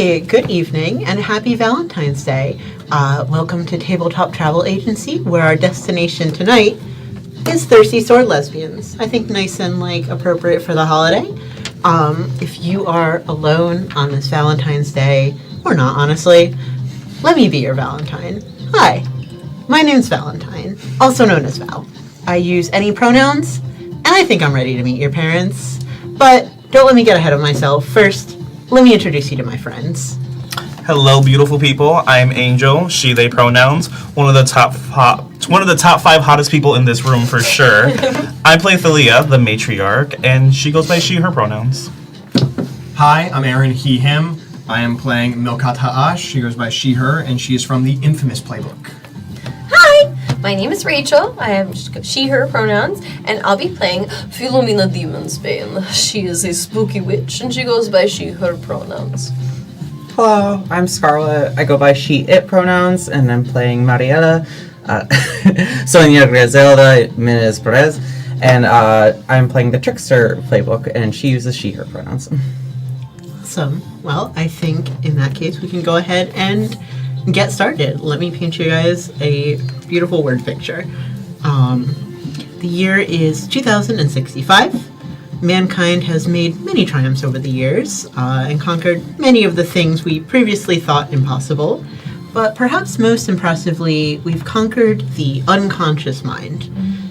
Hey, good evening and happy Valentine's Day. Welcome to Tabletop Travel Agency, where our destination tonight is Thirsty Sword Lesbians. I think nice and appropriate for the holiday. If you are alone on this Valentine's Day, or not honestly, let me be your Valentine. Hi, my name's Valentine, also known as Val. I use any pronouns, and I think I'm ready to meet your parents. But don't let me get ahead of myself. First, let me introduce you to my friends. Hello, beautiful people. I'm Angel, she, they pronouns. One of the top 5 hottest people in this room for sure. I play Thalia, the matriarch, and she goes by she, her pronouns. Hi, I'm Aaron, he, him. I am playing Milkat. She goes by she, her, and she is from the infamous playbook. Hi, my name is Rachel. I am she, her pronouns, and I'll be playing Philomena Demonsbane. She is a spooky witch, and she goes by she, her pronouns. Hello, I'm Scarlett. I go by she, it pronouns, and I'm playing Mariella, Sonia Griselda Menez Perez, and I'm playing the Trickster playbook, and she uses she, her pronouns. Awesome. Well, I think in that case we can go ahead and get started. Let me paint you guys a beautiful word picture. The year is 2065. Mankind has made many triumphs over the years and conquered many of the things we previously thought impossible. But perhaps most impressively, we've conquered the unconscious mind.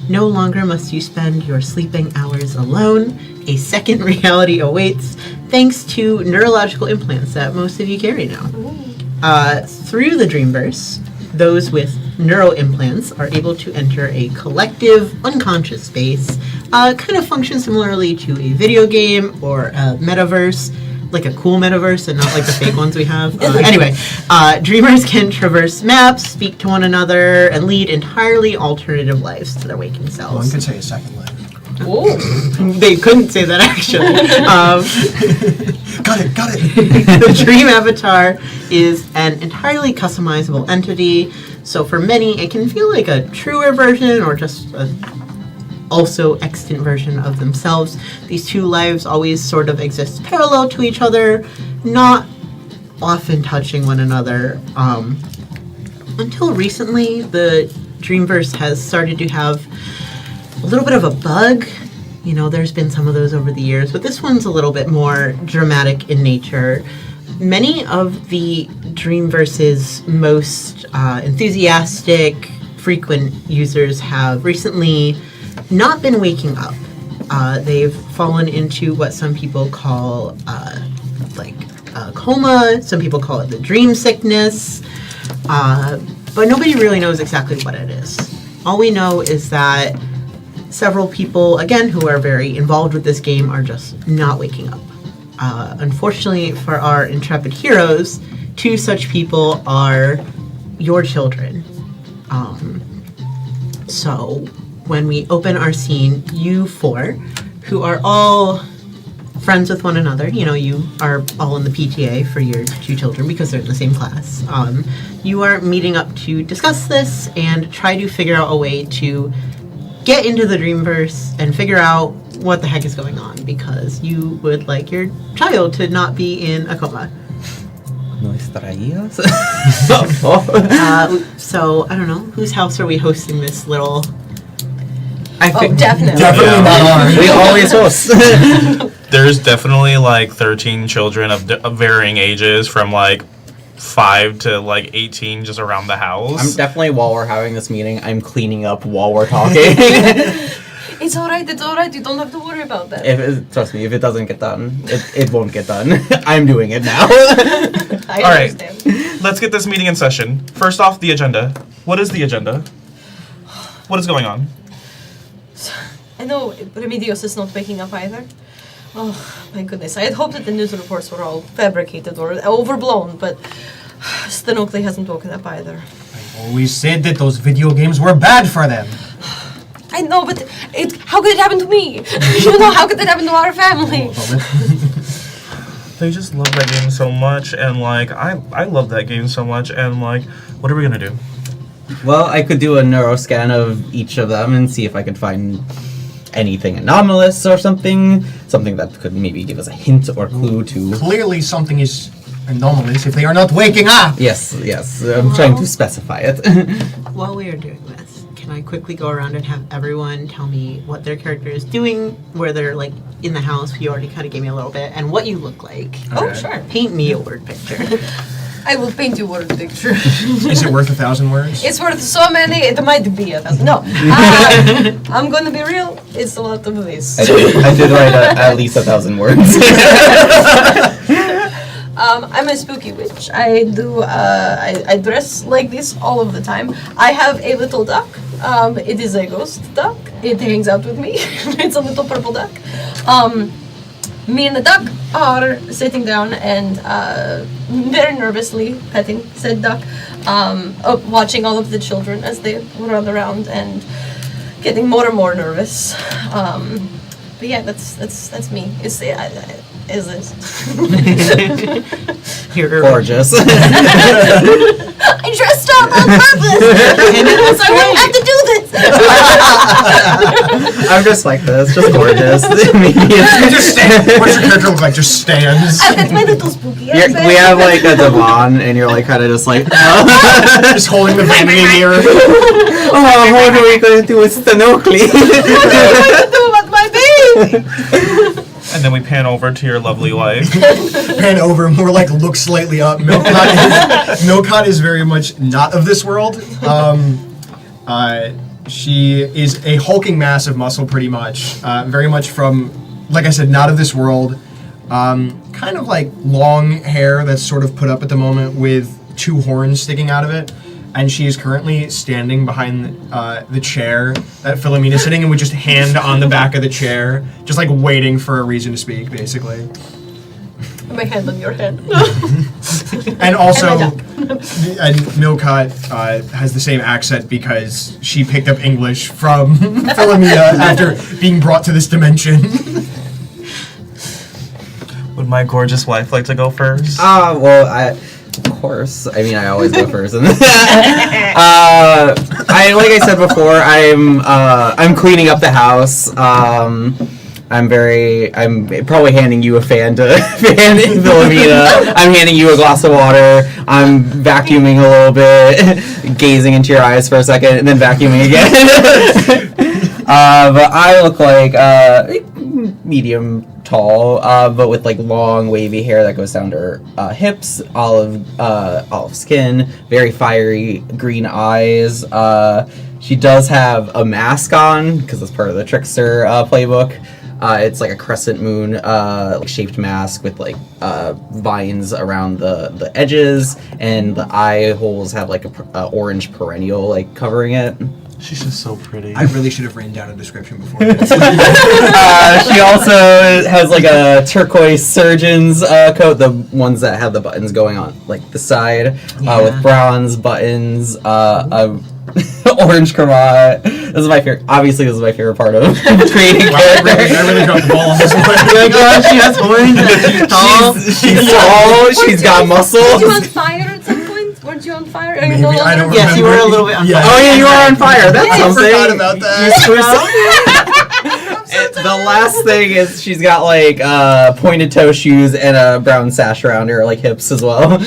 No longer must you spend your sleeping hours alone. A second reality awaits thanks to neurological implants that most of you carry now. Through the Dreamverse, those with neuro implants are able to enter a collective unconscious space, kind of function similarly to a video game or a metaverse, like a cool metaverse and not like the fake ones we have. Anyway, dreamers can traverse maps, speak to one another, and lead entirely alternative lives to their waking selves. One could say a second life. Ooh. They couldn't say that actually. Got it. The dream avatar is an entirely customizable entity, so for many it can feel like a truer version or just a also extant version of themselves. These two lives always sort of exist parallel to each other, not often touching one another. Until recently, the Dreamverse has started to have a little bit of a bug. You know, there's been some of those over the years, but this one's a little bit more dramatic in nature. Many of the Dreamverse's most enthusiastic, frequent users have recently not been waking up. They've fallen into what some people call a coma, some people call it the dream sickness, but nobody really knows exactly what it is. All we know is that several people, again, who are very involved with this game are just not waking up. Unfortunately for our intrepid heroes, 2 such people are your children. So when we open our scene, you 4, who are all friends with one another, you know, you are all in the PTA for your 2 children because they're in the same class. You are meeting up to discuss this and try to figure out a way to get into the Dreamverse and figure out what the heck is going on, because you would like your child to not be in a coma. So, I don't know, whose house are we hosting this little... Definitely. Definitely not ours. We always host. There's definitely 13 children of varying ages from 5 to 18 just around the house. I'm definitely, while we're having this meeting, I'm cleaning up while we're talking. It's alright, you don't have to worry about that. Trust me, if it doesn't get done, it won't get done. I'm doing it now. I understand. Let's get this meeting in session. First off, the agenda. What is the agenda? What is going on? I know Remedios is not waking up either. Oh, my goodness. I had hoped that the news reports were all fabricated or overblown, but Stenocli hasn't woken up either. I always said that those video games were bad for them. I know, but how could it happen to me? How could it happen to our family? They just love that game so much, and I love that game so much, and what are we gonna do? Well, I could do a neuro scan of each of them and see if I could find anything anomalous or something that could maybe give us a hint or clue to... Clearly something is anomalies if they are not waking up. Yes, I'm trying to specify it. While we are doing this, can I quickly go around and have everyone tell me what their character is doing, where they're like in the house? You already kind of gave me a little bit, and what you look like. Oh, Okay. sure. Paint me a word picture. I will paint you a word picture. Is it worth 1,000 words? It's worth so many, it might be a thousand. No. I'm gonna be real, it's a lot of this. I did write at least 1,000 words. I'm a spooky witch. I do, I dress like this all of the time. I have a little duck. It is a ghost duck. It hangs out with me. It's a little purple duck. Me and the duck are sitting down and very nervously petting said duck, watching all of the children as they run around and getting more and more nervous. But yeah, that's me. Is it? You're Gorgeous. I dressed up on purpose, so I wouldn't have to do this. I'm just like this, just gorgeous. Just stand. What's your character look like? Just stands. I've got my little spooky. We have like a divan, and you're like kind of just like, Just holding the vanity mirror. oh, what are we going to do with Stenocli? do about my baby. And then we pan over to your lovely wife. Pan over, more like look slightly up. Milkat is very much not of this world. She is a hulking mass of muscle, pretty much. Very much from, like I said, not of this world. Kind of like long hair that's sort of put up at the moment with 2 horns sticking out of it. And she is currently standing behind the chair that Philomena is sitting in with just hand on the back of the chair, just like waiting for a reason to speak, basically. My hand on your head. And also, And and Milkat has the same accent because she picked up English from Philomena after being brought to this dimension. Would my gorgeous wife like to go first? Well, of course. I mean, I always go first. Like I said before, I'm cleaning up the house. I'm probably handing you a fan to Philomena. I'm handing you a glass of water. I'm vacuuming a little bit, gazing into your eyes for a second, and then vacuuming again. But I look like medium tall, but with like long wavy hair that goes down to her hips, olive skin, very fiery green eyes. She does have a mask on because it's part of the trickster playbook. It's like a crescent moon shaped mask with like vines around the edges, and the eye holes have like a orange perennial like covering it. She's just so pretty. I really should have written down a description before this. She also has like a turquoise surgeon's coat, the ones that have the buttons going on like the side, with bronze buttons, orange cravat. This is my favorite. Obviously, this is my favorite part of creating character. I really dropped the ball on this one. Oh my gosh, she has horns. She's tall. She's tall. She's got Were you muscles. on fire at some point? Weren't you on fire? Are you Maybe, no I don't longer? Yes, you were a little bit on fire. Oh yeah, you are on fire. That's I something. forgot about that. The last thing is she's got like pointed toe shoes and a brown sash around her like hips as well.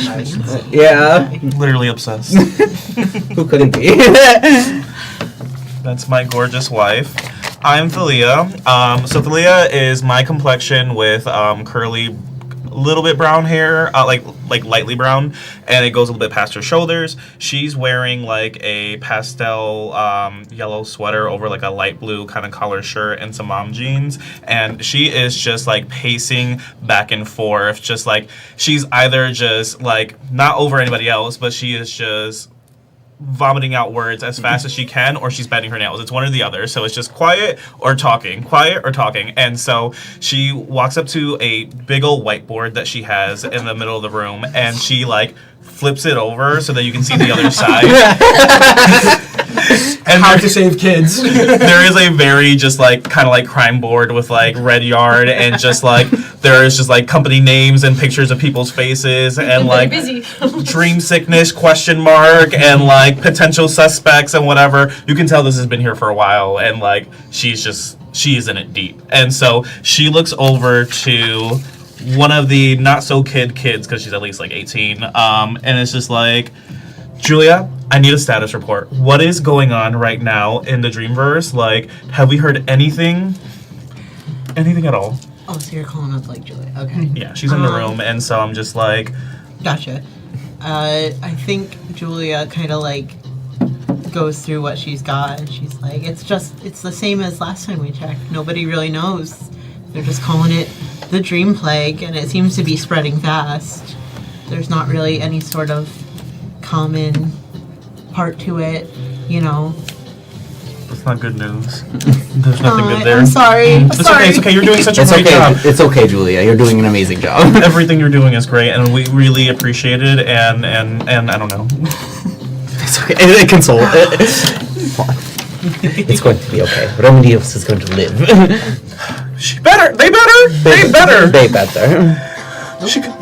Yeah, Literally obsessed. who couldn't be? That's my gorgeous wife. I'm Thalia. So Thalia is my complexion with curly, little bit brown hair, like lightly brown, and it goes a little bit past her shoulders. She's wearing like a pastel yellow sweater over like a light blue kind of collar shirt and some mom jeans, and she is just like pacing back and forth, just like she's either just like not over anybody else, but she is just vomiting out words as fast as she can, or she's biting her nails. It's one or the other. So it's just quiet or talking. And so she walks up to a big old whiteboard that she has in the middle of the room, and she like flips it over so that you can see the other side. And how to save kids. There is a very just like kind of like crime board with like red yard, and just like there is just like company names and pictures of people's faces, and like busy. dream sickness question mark, and like potential suspects and whatever. You can tell this has been here for a while, and like she is in it deep. And so she looks over to one of the not so kids, because she's at least like 18, and it's just like, Julia, I need a status report. What is going on right now in the Dreamverse? Like, have we heard anything at all? Oh, so you're calling up like Julia? Okay. Yeah, she's in the room, and so I'm just like, Gotcha. I think Julia kind of like goes through what she's got, and she's like, it's the same as last time we checked. Nobody really knows. They're just calling it the Dream Plague, and it seems to be spreading fast. There's not really any sort of common part to it, you know. that's not good news. There's nothing good there. I'm sorry. It's okay, it's okay. You're doing such a great job. It's okay, Julia. You're doing an amazing job. Everything you're doing is great, and we really appreciate it, and I don't know. It's okay. Console. It's going to be okay. Remedios is going to live. They better! They better.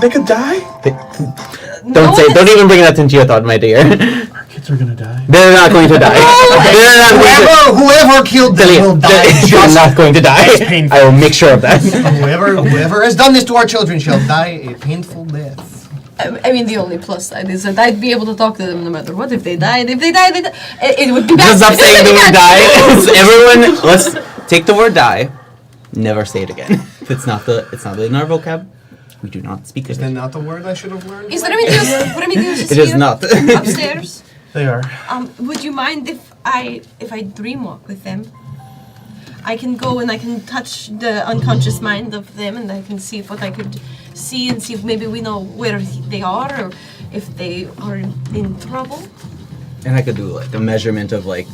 They could die? Don't even bring that into your thought, my dear. Our kids are gonna die. They're not going to die. They're not going to Whoever killed them will die. You're not going to die. painful. I will make sure of that. Whoever has done this to our children shall die a painful death. I mean, the only plus side is that I'd be able to talk to them no matter what. If they died, they died. It would be bad. Just stop saying the word die. Everyone, let's take the word die. Never say it again. It's not in our vocab. We do not speak it. Is that not the word I should have learned? Is Remedios It is not. upstairs? They are. Would you mind if I dreamwalk with them? I can go and I can touch the unconscious mind of them, and I can see what I could see, and see if maybe we know where they are, or if they are in trouble. And I could do like a measurement of like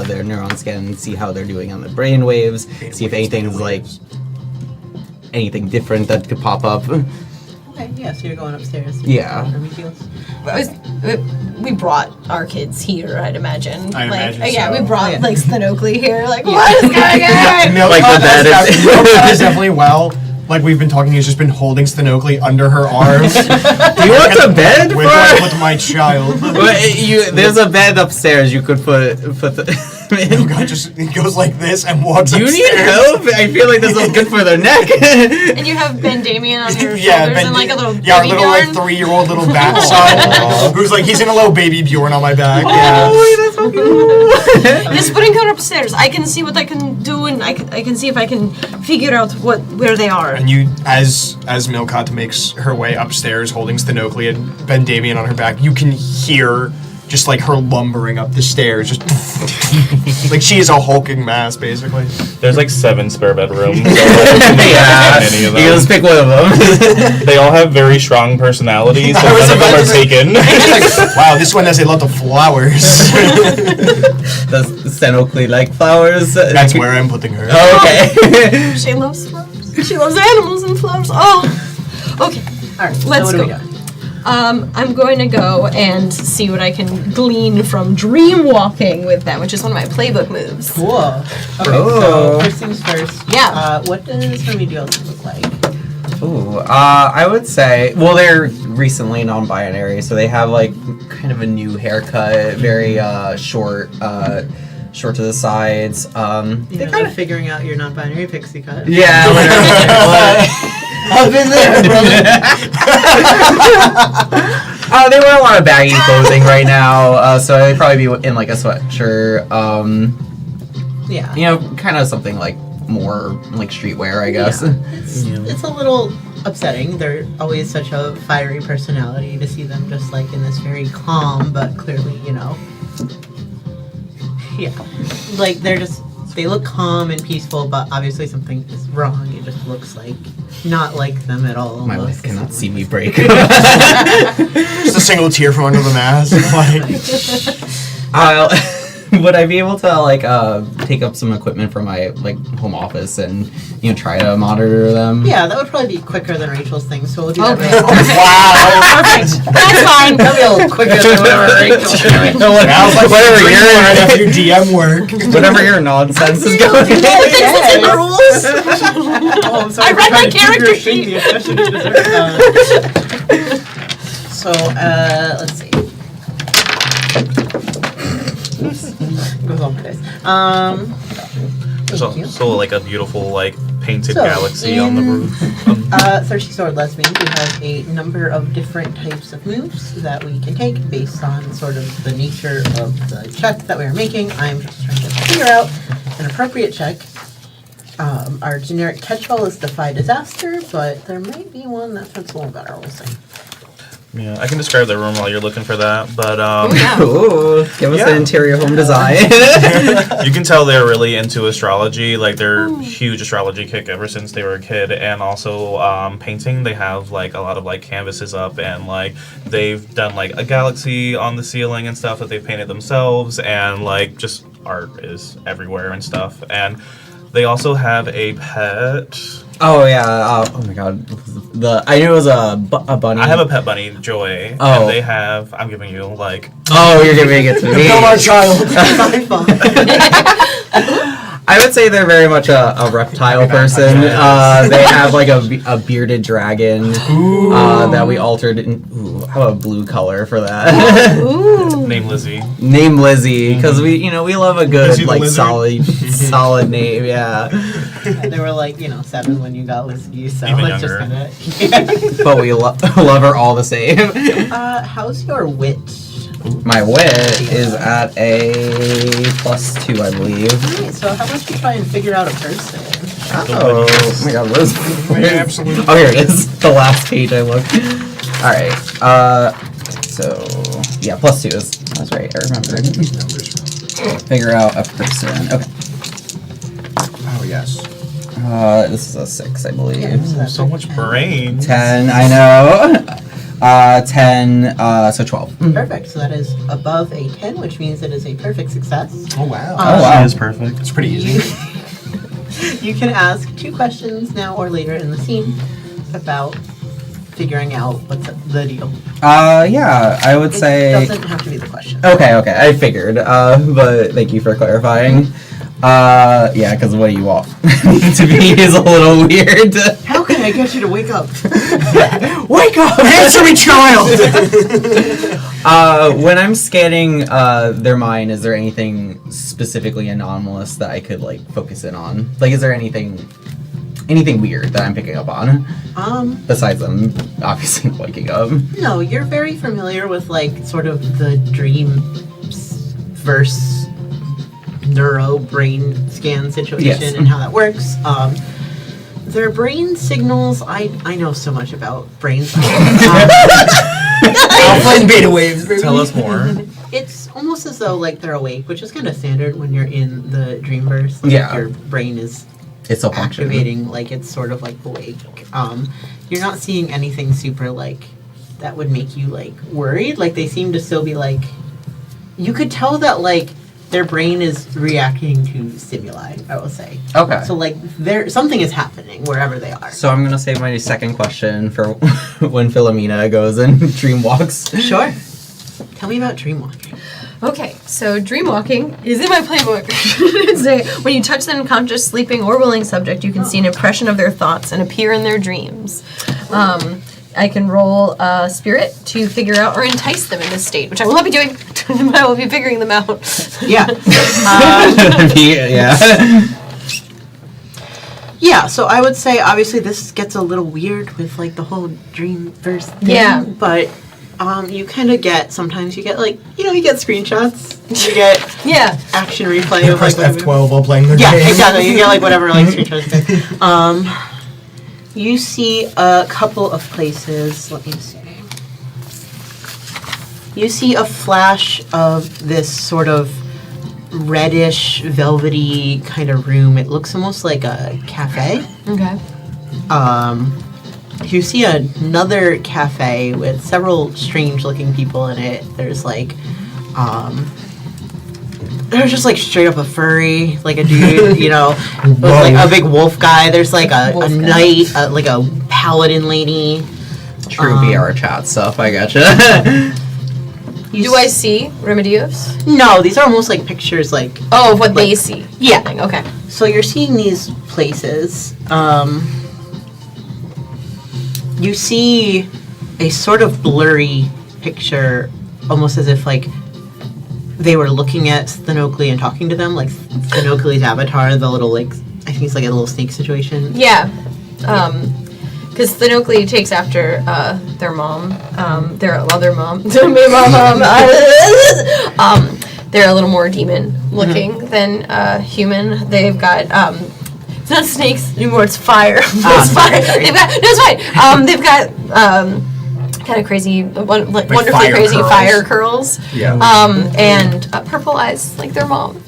their neuron scan and see how they're doing on the brain waves. See if anything's like anything different that could pop up. Okay, yeah, so you're going upstairs. Yeah. We brought our kids here, I'd imagine. I imagine yeah, so. we brought Yeah. like Stenocli here. Like, what is going on? Like the bed is- Milkat is definitely like we've been talking, has just been holding Stenocli under her arms. Do you want the bed? Where do I put my child? There's a bed upstairs. You could put the. Milkat just he goes like this and walks Do you need upstairs. help? I feel like this is good for their neck. And you have Ben Damien on your Yeah, shoulders and like a little our baby little like Bjorn. 3-year-old little bat son who's like he's in a little baby Bjorn on my back. Yeah. that's so cute. Just putting her upstairs. I can see what I can do, and I can see if I can figure out where they are. And you, as Milkat makes her way upstairs, holding Stenocli and Ben Damien on her back, you can hear just like her lumbering up the stairs, just like she is a hulking mass, basically. There's like 7 spare bedrooms. So Yeah, any of you them. just pick one of them. They all have very strong personalities, so I was none of them about are to say- taken. Like, wow, this one has a lot of flowers. Does Stenocli like flowers? That's where I'm putting her. Oh, okay. She loves flowers. She loves animals and flowers. Oh, okay. All right, Let's so what go. are we doing? I'm going to go and see what I can glean from Dreamwalking with them, which is one of my playbook moves. Cool. Okay, Oh. so first things first. Yeah. What does Remedios look like? Ooh, I would say, well, they're recently non-binary, so they have like kind of a new haircut, very short to the sides. You know, figuring out your non-binary pixie cut. Yeah, literally. I've been there, brother. They wear a lot of baggy clothing right now, so they'd probably be in like a sweatshirt. Yeah. You know, kind of something like more like streetwear, I guess. Yeah. It's a little upsetting. They're always such a fiery personality to see them just like in this very calm, but clearly, you know. Yeah. Like they look calm and peaceful, but obviously something is wrong. It just looks like not like them at all. My almost. wife cannot see me break. Just a single tear from under the mask. Like, Would I be able to like take up some equipment from my like home office and try to monitor them? Yeah, that would probably be quicker than Rachel's thing, so we'll do that. Okay. real quick. wow. Perfect. That's fine. That'll be a little quicker than whatever Rachel's doing. Sounds like Whatever right your after DM work. whatever your nonsense is going. Things that's in the rules. Oh, I'm sorry. I for read my trying to keep character your sheet. thing, especially to dessert. So, let's see. Goes all my dice. There's also like a beautiful like painted So, galaxy on the in- roof. Thirsty Sword Lesbians, we have a number of different types of moves that we can take based on sort of the nature of the check that we are making. I'm just trying to figure out an appropriate check. Our generic catch-all is Defy Disaster, but there might be one that fits a little better, we'll see. Yeah, I can describe the room while you're looking for that, but Ooh, give us Yeah. the interior home design. you can tell they're really into astrology. Like they're huge astrology kick ever since they were a kid, and also painting. They have like a lot of like canvases up, and like they've done like a galaxy on the ceiling and stuff that they've painted themselves, and like just art is everywhere and stuff. And they also have a pet. Oh yeah. Oh my god. I knew it was a bunny. I have a pet bunny, Joy. Oh. And they have. I'm giving you like. Oh, you're giving it to me. Kill our child. My fault. I would say they're very much a reptile person. They have like a bearded dragon that we altered. How about blue color for that? Ooh. Name Lizzie. Name Lizzie, because we love a good Lizzie the like lizard? solid name. Yeah, They were like, 7 when you got Lizzie, so Even let's younger. just kind of... but we love her all the same. How's your wit? My wit is at a +2, I believe. Alright, so how about you try and figure out a person? Oh my god, where's Yeah, absolutely. Oh, here it is. The last page I looked. Alright, so, yeah, +2 is, that's right, I remember. These numbers. Figure out a person. Okay, Oh yes. this is a 6, I believe. Yeah, so that's So much brains. 10, I know. 10, so 12. perfect. So that is above a 10, which means it is a perfect success. Oh wow. Oh, wow. She is perfect. It's pretty easy. You can ask 2 questions now or later in the scene about figuring out what's the deal. Yeah, I would It say... doesn't have to be the question. Okay, I figured, but thank you for clarifying. Yeah, because what do you want to be is a little weird. How can I get you to wake up? Wake up! Answer me, child. When I'm scanning their mind, is there anything specifically anomalous that I could like focus in on? Like, is there anything weird that I'm picking up on besides them obviously waking up? No, you're very familiar with like sort of the Dreamverse Neuro brain scan situation Yes. and how that works. Their brain signals. I know so much about brains. Alpha and beta waves. Baby. Tell us more. It's almost as though like they're awake, which is kind of standard when you're in the Dreamverse. Like, Yeah. your brain is It's still functioning. activating, like it's sort of like awake. You're not seeing anything super like that would make you like worried. Like they seem to still be like, you could tell that like their brain is reacting to stimuli, I will say. Okay. So like there something is happening wherever they are. So I'm gonna save my second question for when Philomena goes and dreamwalks. Sure. Tell me about Dreamwalking. Okay, so Dreamwalking is in my playbook. It's when you touch the unconscious, sleeping, or willing subject, you can see an impression of their thoughts and appear in their dreams. I can roll a spirit to figure out or entice them in this state, which I will not be doing. I will be figuring them out. Yeah. Yeah. Yeah, so I would say obviously this gets a little weird with like the whole Dreamverse thing. Yeah. But you kind of get, sometimes you get like, you get screenshots. You get Yeah. action replay of Press like F12 while playing the Yeah, game. exactly. You get like whatever like screenshots do. You see a couple of places. Let me see. You see a flash of this sort of reddish, velvety kind of room. It looks almost like a cafe. Okay. You see another cafe with several strange-looking people in it. There's like, there's just like straight up a furry, like a dude, with like a big wolf guy. There's like a Wolf guy. knight, like a paladin lady. True VR chat stuff, I gotcha. Do I see Remedios? No, these are almost like pictures, like. Oh, of what they see. Yeah. Okay. So you're seeing these places. You see a sort of blurry picture, almost as if like they were looking at Stenocli and talking to them, like Stenocli's avatar, the little like I think it's like a little snake situation. Yeah. Because Stenocli takes after their mom, their other mom, their mom. They're a little more demon-looking than human. They've got it's not snakes anymore. It's fire. It's fire. They've got no, it's fine. They've got kind of crazy, wonderfully fire crazy curls. fire curls. Yeah. And purple eyes like their mom.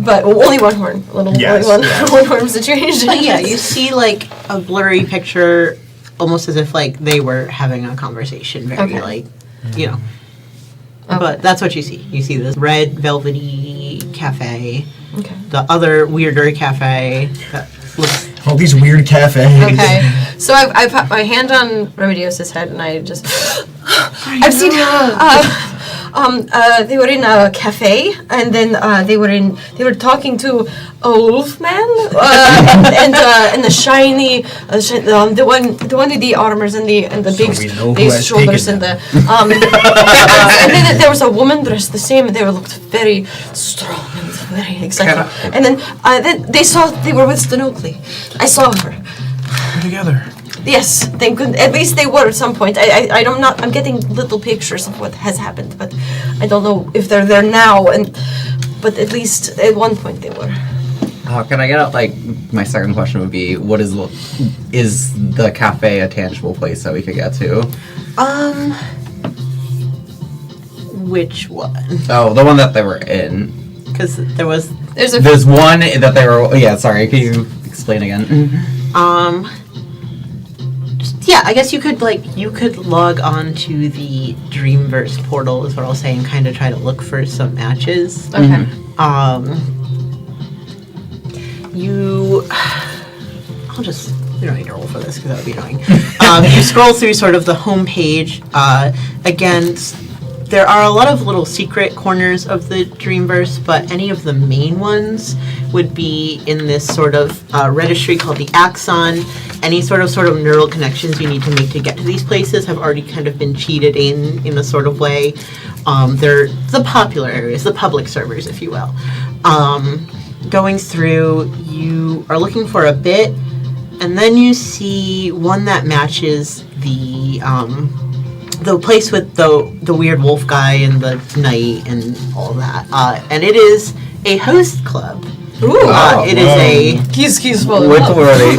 But only one horn, Yes, only yes. one horn situation. But yeah, you see like a blurry picture, almost as if like they were having a conversation, very Okay. like, you know. But that's what you see. You see this red velvety cafe, Okay. the other weirder cafe that looks. All these weird cafes. Okay. So I put my hand on Remedios' head and I just I've seen they were in a cafe and then they were talking to a wolf man and the shiny the one with the armors and the big we know who big has shoulders taken and the and then there was a woman dressed the same and they looked very strong and very excited and then they were with Stenocli. I saw her. We're together. Yes, thank goodness. At least they were at some point. I'm getting little pictures of what has happened, but I don't know if they're there now. But at least at one point they were. Can I get out, like, my second question would be, is the cafe a tangible place that we could get to? Which one? Oh, the one that they were in. Because there's There's one that they were, yeah, sorry, can you explain again? Yeah, I guess you could log on to the Dreamverse portal is what I'll say and kind of try to look for some matches. Okay. We don't need to roll for this because that would be annoying. You scroll through sort of the home page. Again, there are a lot of little secret corners of the Dreamverse, but any of the main ones would be in this sort of registry called the Axon. Any sort of neural connections you need to make to get to these places have already kind of been cheated in a sort of way. They're the popular areas, the public servers, if you will. Going through, you are looking for a bit, and then you see one that matches the place with the weird wolf guy and the knight and all that. And it is a host club. Ooh. It is a Keys full. What were they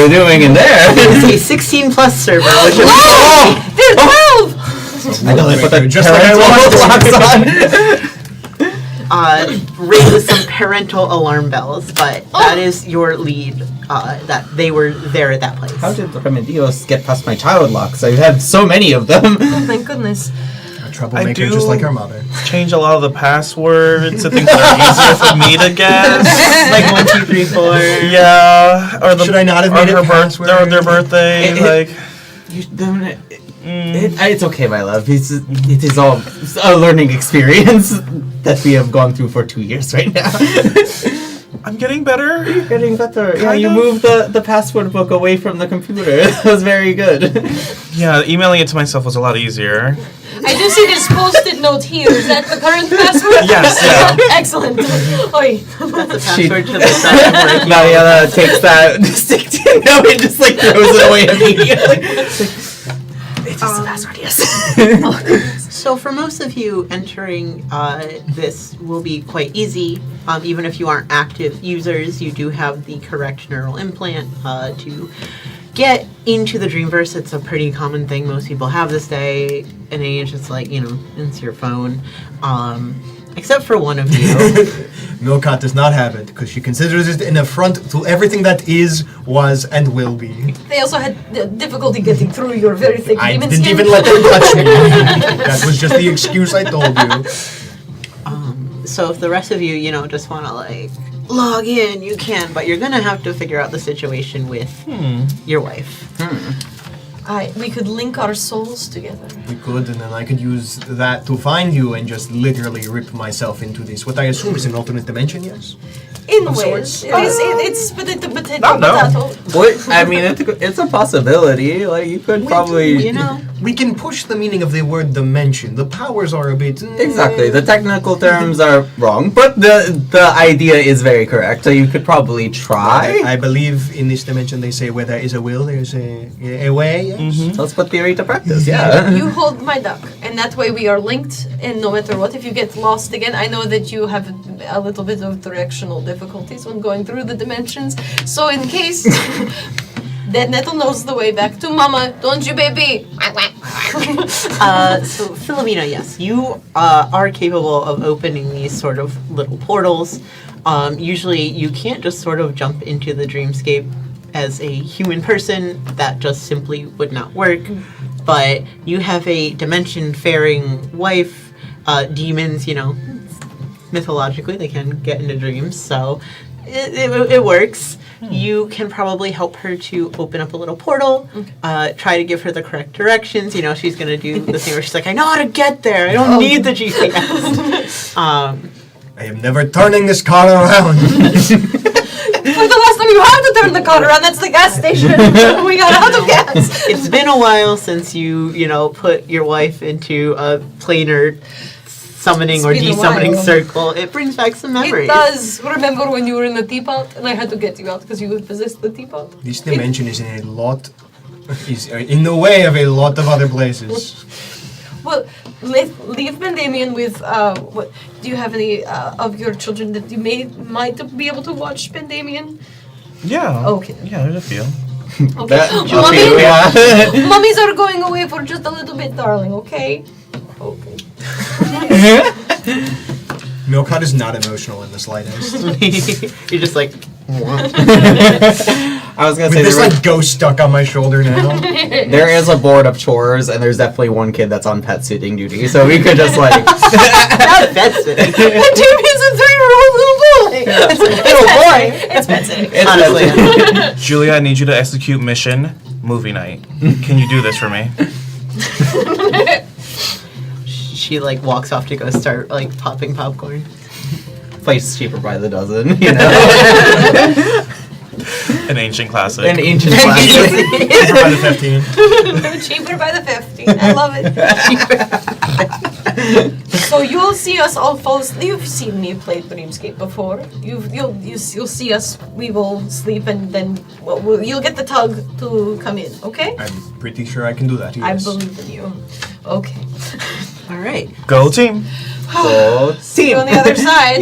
doing in there? it is a 16 plus server, which is They're 12! I know they put the Just like I parental locks on. ring with some parental alarm bells, but that is your lead. That they were there at that place. How did the Remedios get past my child locks? I've had so many of them. Oh my goodness. A troublemaker do- just like our mother. Change a lot of the passwords to things that are easier for me to guess. Like 1, 2, 3, 4. Yeah, or the Should I not have or made it her password? their birthday, like. It's okay, my love. It is all a learning experience that we have gone through for 2 years right now. I'm getting better. You're getting better. Yeah, Kind you of. moved the password book away from the computer. That was very good. Yeah, emailing it to myself was a lot easier. I do see this post-it note here. Is that the current password? Yes, yeah. Excellent. Oi. That's the password to the site where you Mariella takes that stick to no, and just like throws it away immediately. It is the password, yes. So for most of you, entering this will be quite easy. Even if you aren't active users, you do have the correct neural implant to get into the Dreamverse. It's a pretty common thing most people have this day and age. It's like, into your phone. Except for one of you. Milkat does not have it because she considers it an affront to everything that is, was, and will be. They also had difficulty getting through your very thick I demon didn't skin. even let them touch me. That was just the excuse I told you. So if the rest of you, just want to log in, you can, but you're going to have to figure out the situation with your wife. We could link our souls together. We could, and then I could use that to find you and just literally rip myself into this. What I assume is an alternate dimension, yes? In Of ways. sorts? It's potato. no. What? I mean, it's a possibility. Like, you could probably... You know, We can push the meaning of the word dimension. The powers are a bit... Exactly. The technical terms are wrong, but the idea is very correct. So you could probably try. I believe in this dimension they say where there is a will, there is a way. Yes? So let's put theory to practice. Yeah. You hold my duck, and that way we are linked. And no matter what, if you get lost again, I know that you have a little bit of directional difficulties when going through the dimensions. So in case that Nettle knows the way back to Mama, don't you, baby? so Philomena, yes, you are capable of opening these sort of little portals. Usually you can't just sort of jump into the dreamscape as a human person. That just simply would not work. But you have a dimension-faring wife. Demons, you know, mythologically they can get into dreams, so it works. You can probably help her to open up a little portal, try to give her the correct directions. You know, she's going to do the thing where she's like, I know how to get there. I don't need the GPS. I am never turning this car around. For the last time you have to turn the car around, that's the gas station. We got out of gas. It's been a while since you know, put your wife into a planar summoning or It's been a desummoning while. circle. It brings back some memories. It does. Remember when you were in the teapot and I had to get you out because you would possess the teapot? This dimension is in in the way of a lot of other places. Well, leave Bandamian with, what, do you have any of your children that you might be able to watch Bandamian? Yeah. Okay. Yeah, there's a few. Okay. Okay, yeah. Mummies are going away for just a little bit, darling, okay? Okay. Milkat is not emotional in the slightest. You're just like, what? I was gonna With say this there, like ghost stuck on my shoulder now. there is a board of chores, and there's definitely one kid that's on pet sitting duty. So we could just like Not pet sitting. And Jimmy's a 3-year-old little boy! It's pet sitting. it's Honestly. Julia, I need you to execute mission movie night. Can you do this for me? She like walks off to go start like popping popcorn. place cheaper by the dozen. You know, An ancient classic. an ancient classic. By the 15. Cheaper by the 15. I love it. So you'll see us all fall asleep. You've seen me play Dreamscape before. You'll see us. We will sleep and then you'll get the tug to come in. Okay? I'm pretty sure I can do that. I Yes. believe in you. Okay. All right. Go team. So, See you on the other side.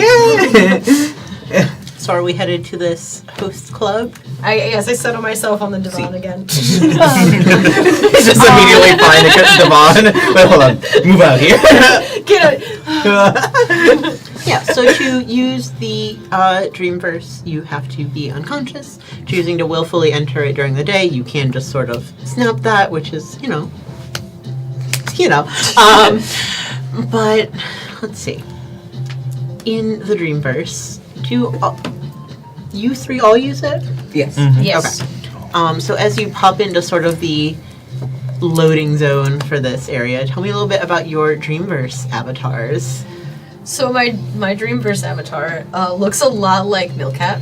So are we headed to this host club? I settle myself on the divan again. It's just immediately fine to catch Devon. But hold on, move out here. Get it. Yeah, so to use the Dreamverse, you have to be unconscious. Choosing to willfully enter it during the day, you can just sort of snap that, which is, you know. But, let's see. In the Dreamverse, do you three all use it? Yes. Yes. So as you pop into sort of the loading zone for this area, tell me a little bit about your Dreamverse avatars. So my Dreamverse avatar looks a lot like Milkat.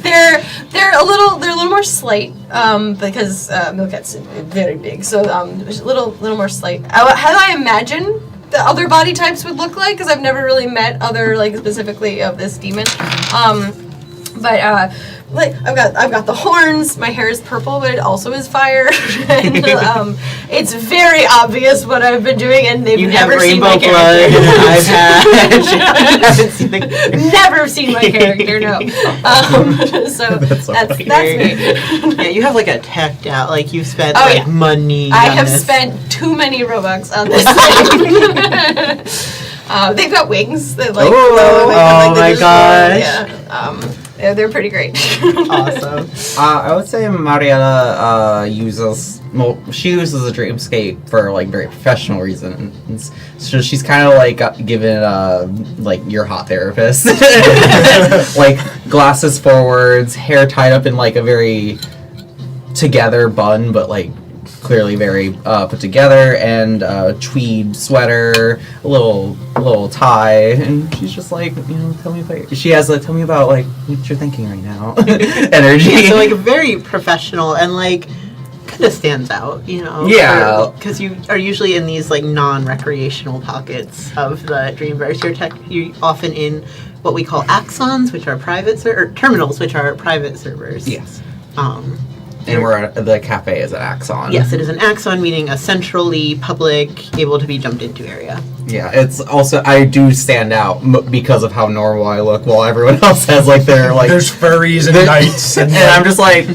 They're a little more slight because Milkat's very big, so a little more slight. How do I imagine the other body types would look like? Because I've never really met other like specifically of this demon. But like I've got the horns. My hair is purple, but it also is fire. And, it's very obvious what I've been doing, and they've You have never seen my rainbow blood, character. and I've had. haven't seen the Never seen my character. No. So that's me. Yeah, you have like a teched out, like you've spent Oh, like yeah. money. I on have this. spent too many Robux on this thing. They've got wings that like Oh, glow. They have, oh the my digital- gosh. Yeah, they're pretty great. Awesome. I would say Mariella uses. Well, she uses a dreamscape for like very professional reasons. So she's kind of like given like your hot therapist, like glasses forwards, hair tied up in like a very together bun, but like clearly very put together, and a tweed sweater, a little tie, and she's just like, tell me about. She has tell me about like what you're thinking right now, energy. Yeah, so like very professional and like kind of stands out, Yeah. because you are usually in these like non-recreational pockets of the Dreamverse. You're often in what we call axons, which are or terminals, which are private servers. Yes. And the cafe is an axon. Yes, it is an axon, meaning a centrally public, able to be jumped into area. Yeah, it's also, I do stand out because of how normal I look, while everyone else has like their like. There's furries and knights, and I'm just like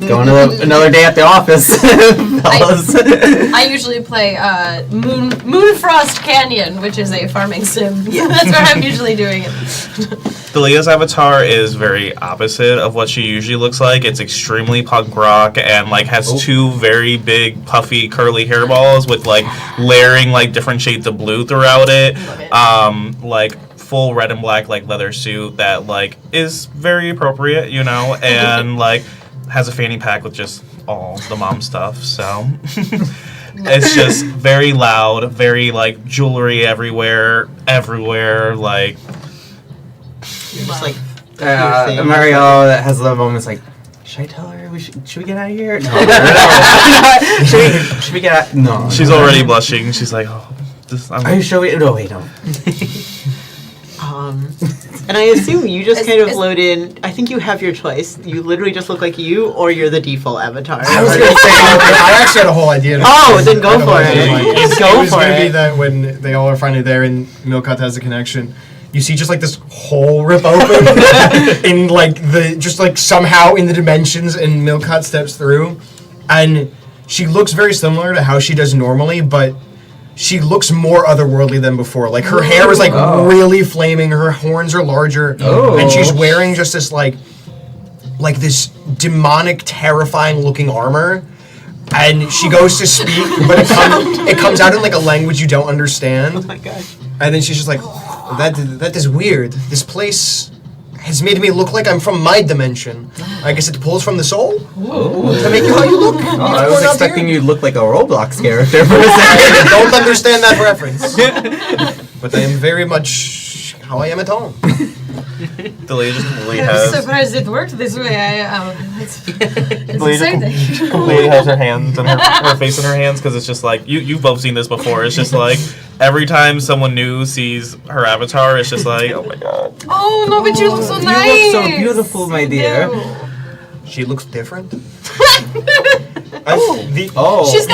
going to another day at the office, fellas. I usually play Moonfrost Canyon, which is a farming sim. Yeah. That's where I'm usually doing it. Thalia's avatar is very opposite of what she usually looks like. It's extremely punk rock and like has two very big puffy curly hairballs with like layering like different shades of blue throughout it. Like full red and black like leather suit that like is very appropriate, and like has a fanny pack with just all the mom stuff. So it's just very loud, very like jewelry everywhere, like. You're just like Mariella has the moments like, should I tell her should we get out of here? No. should we get out? No. She's already blushing. She's like, oh, this. Are you sure? No, wait, no. And I assume you just kind of load in. I think you have your choice. You literally just look like you, or you're the default avatar. I was going to say, I actually had a whole idea. Then go for it. It was going to be that when they all are finally there and Milkat has the connection, you see just like this hole rip open in like somehow in the dimensions, and Milkat steps through, and she looks very similar to how she does normally, but she looks more otherworldly than before. Like her hair is like really flaming, her horns are larger, and she's wearing just this like this demonic, terrifying looking armor. And she goes to speak, but it comes out in like a language you don't understand. Oh my gosh. And then she's just like, that is weird. This place has made me look like I'm from my dimension. I guess it pulls from the soul to make you how you look. I was expecting you to look like a Roblox character for a second. I don't understand that reference. But I am very much how I am at home. Thalia just completely I'm has. surprised it worked this way. It's exciting. Thalia has her hands and her face in her hands because it's just like you've both seen this before. It's just like every time someone new sees her avatar, it's just like, oh my god. Oh no, but you look so nice. You look so beautiful, my dear. She looks different. She's got you all a just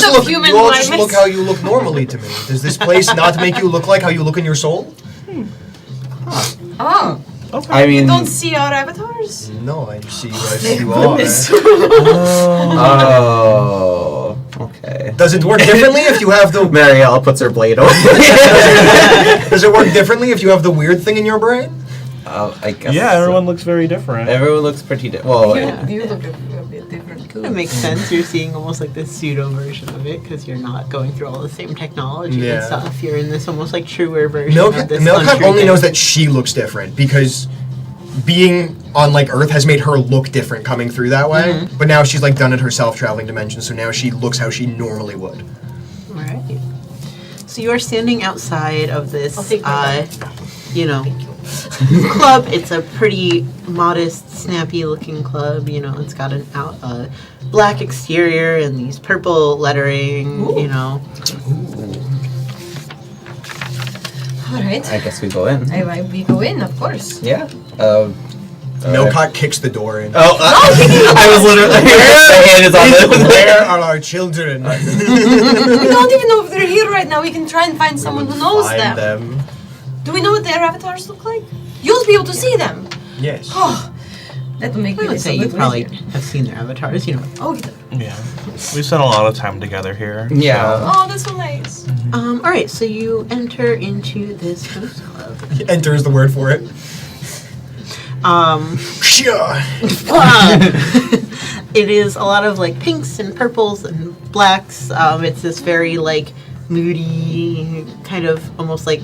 little bit of human you all just likeness. look how you look normally to me. Does this place not make you look like how you look in your soul? Oh, Okay. I mean, you don't see our avatars? No, I see you as you are. oh, okay. Does it work differently if you have the... Mariella puts her blade away. Does it work differently if you have the weird thing in your brain? I guess. Yeah, everyone looks very different. Everyone looks pretty different. Well, You look a bit different too. That makes sense. You're seeing almost like this pseudo version of it because you're not going through all the same technology and stuff. You're in this almost like truer version of this. Milkat only knows that she looks different because being on like Earth has made her look different coming through that way. Mm-hmm. But now she's like done it herself, traveling dimensions, so now she looks how she normally would. All right. So you are standing outside of this, I'll take my gun. Club. It's a pretty modest, snappy-looking club. It's got a black exterior and these purple lettering. All right. I guess we go in. We go in, of course. Yeah. Milkat kicks the door in. I was literally. My hand is on it. Where are our children? We don't even know if they're here right now. We can try and find someone who knows Find them. them. Do we know what their avatars look like? You'll be able to see them. Yes. Oh, that will make I me would say you probably have seen their avatars. Oh, Yeah, we spent a lot of time together here. Yeah. oh, that's so nice. All right. So you enter into this host club. Enter is the word for it. Sure. It is a lot of like pinks and purples and blacks. It's this very like moody kind of almost like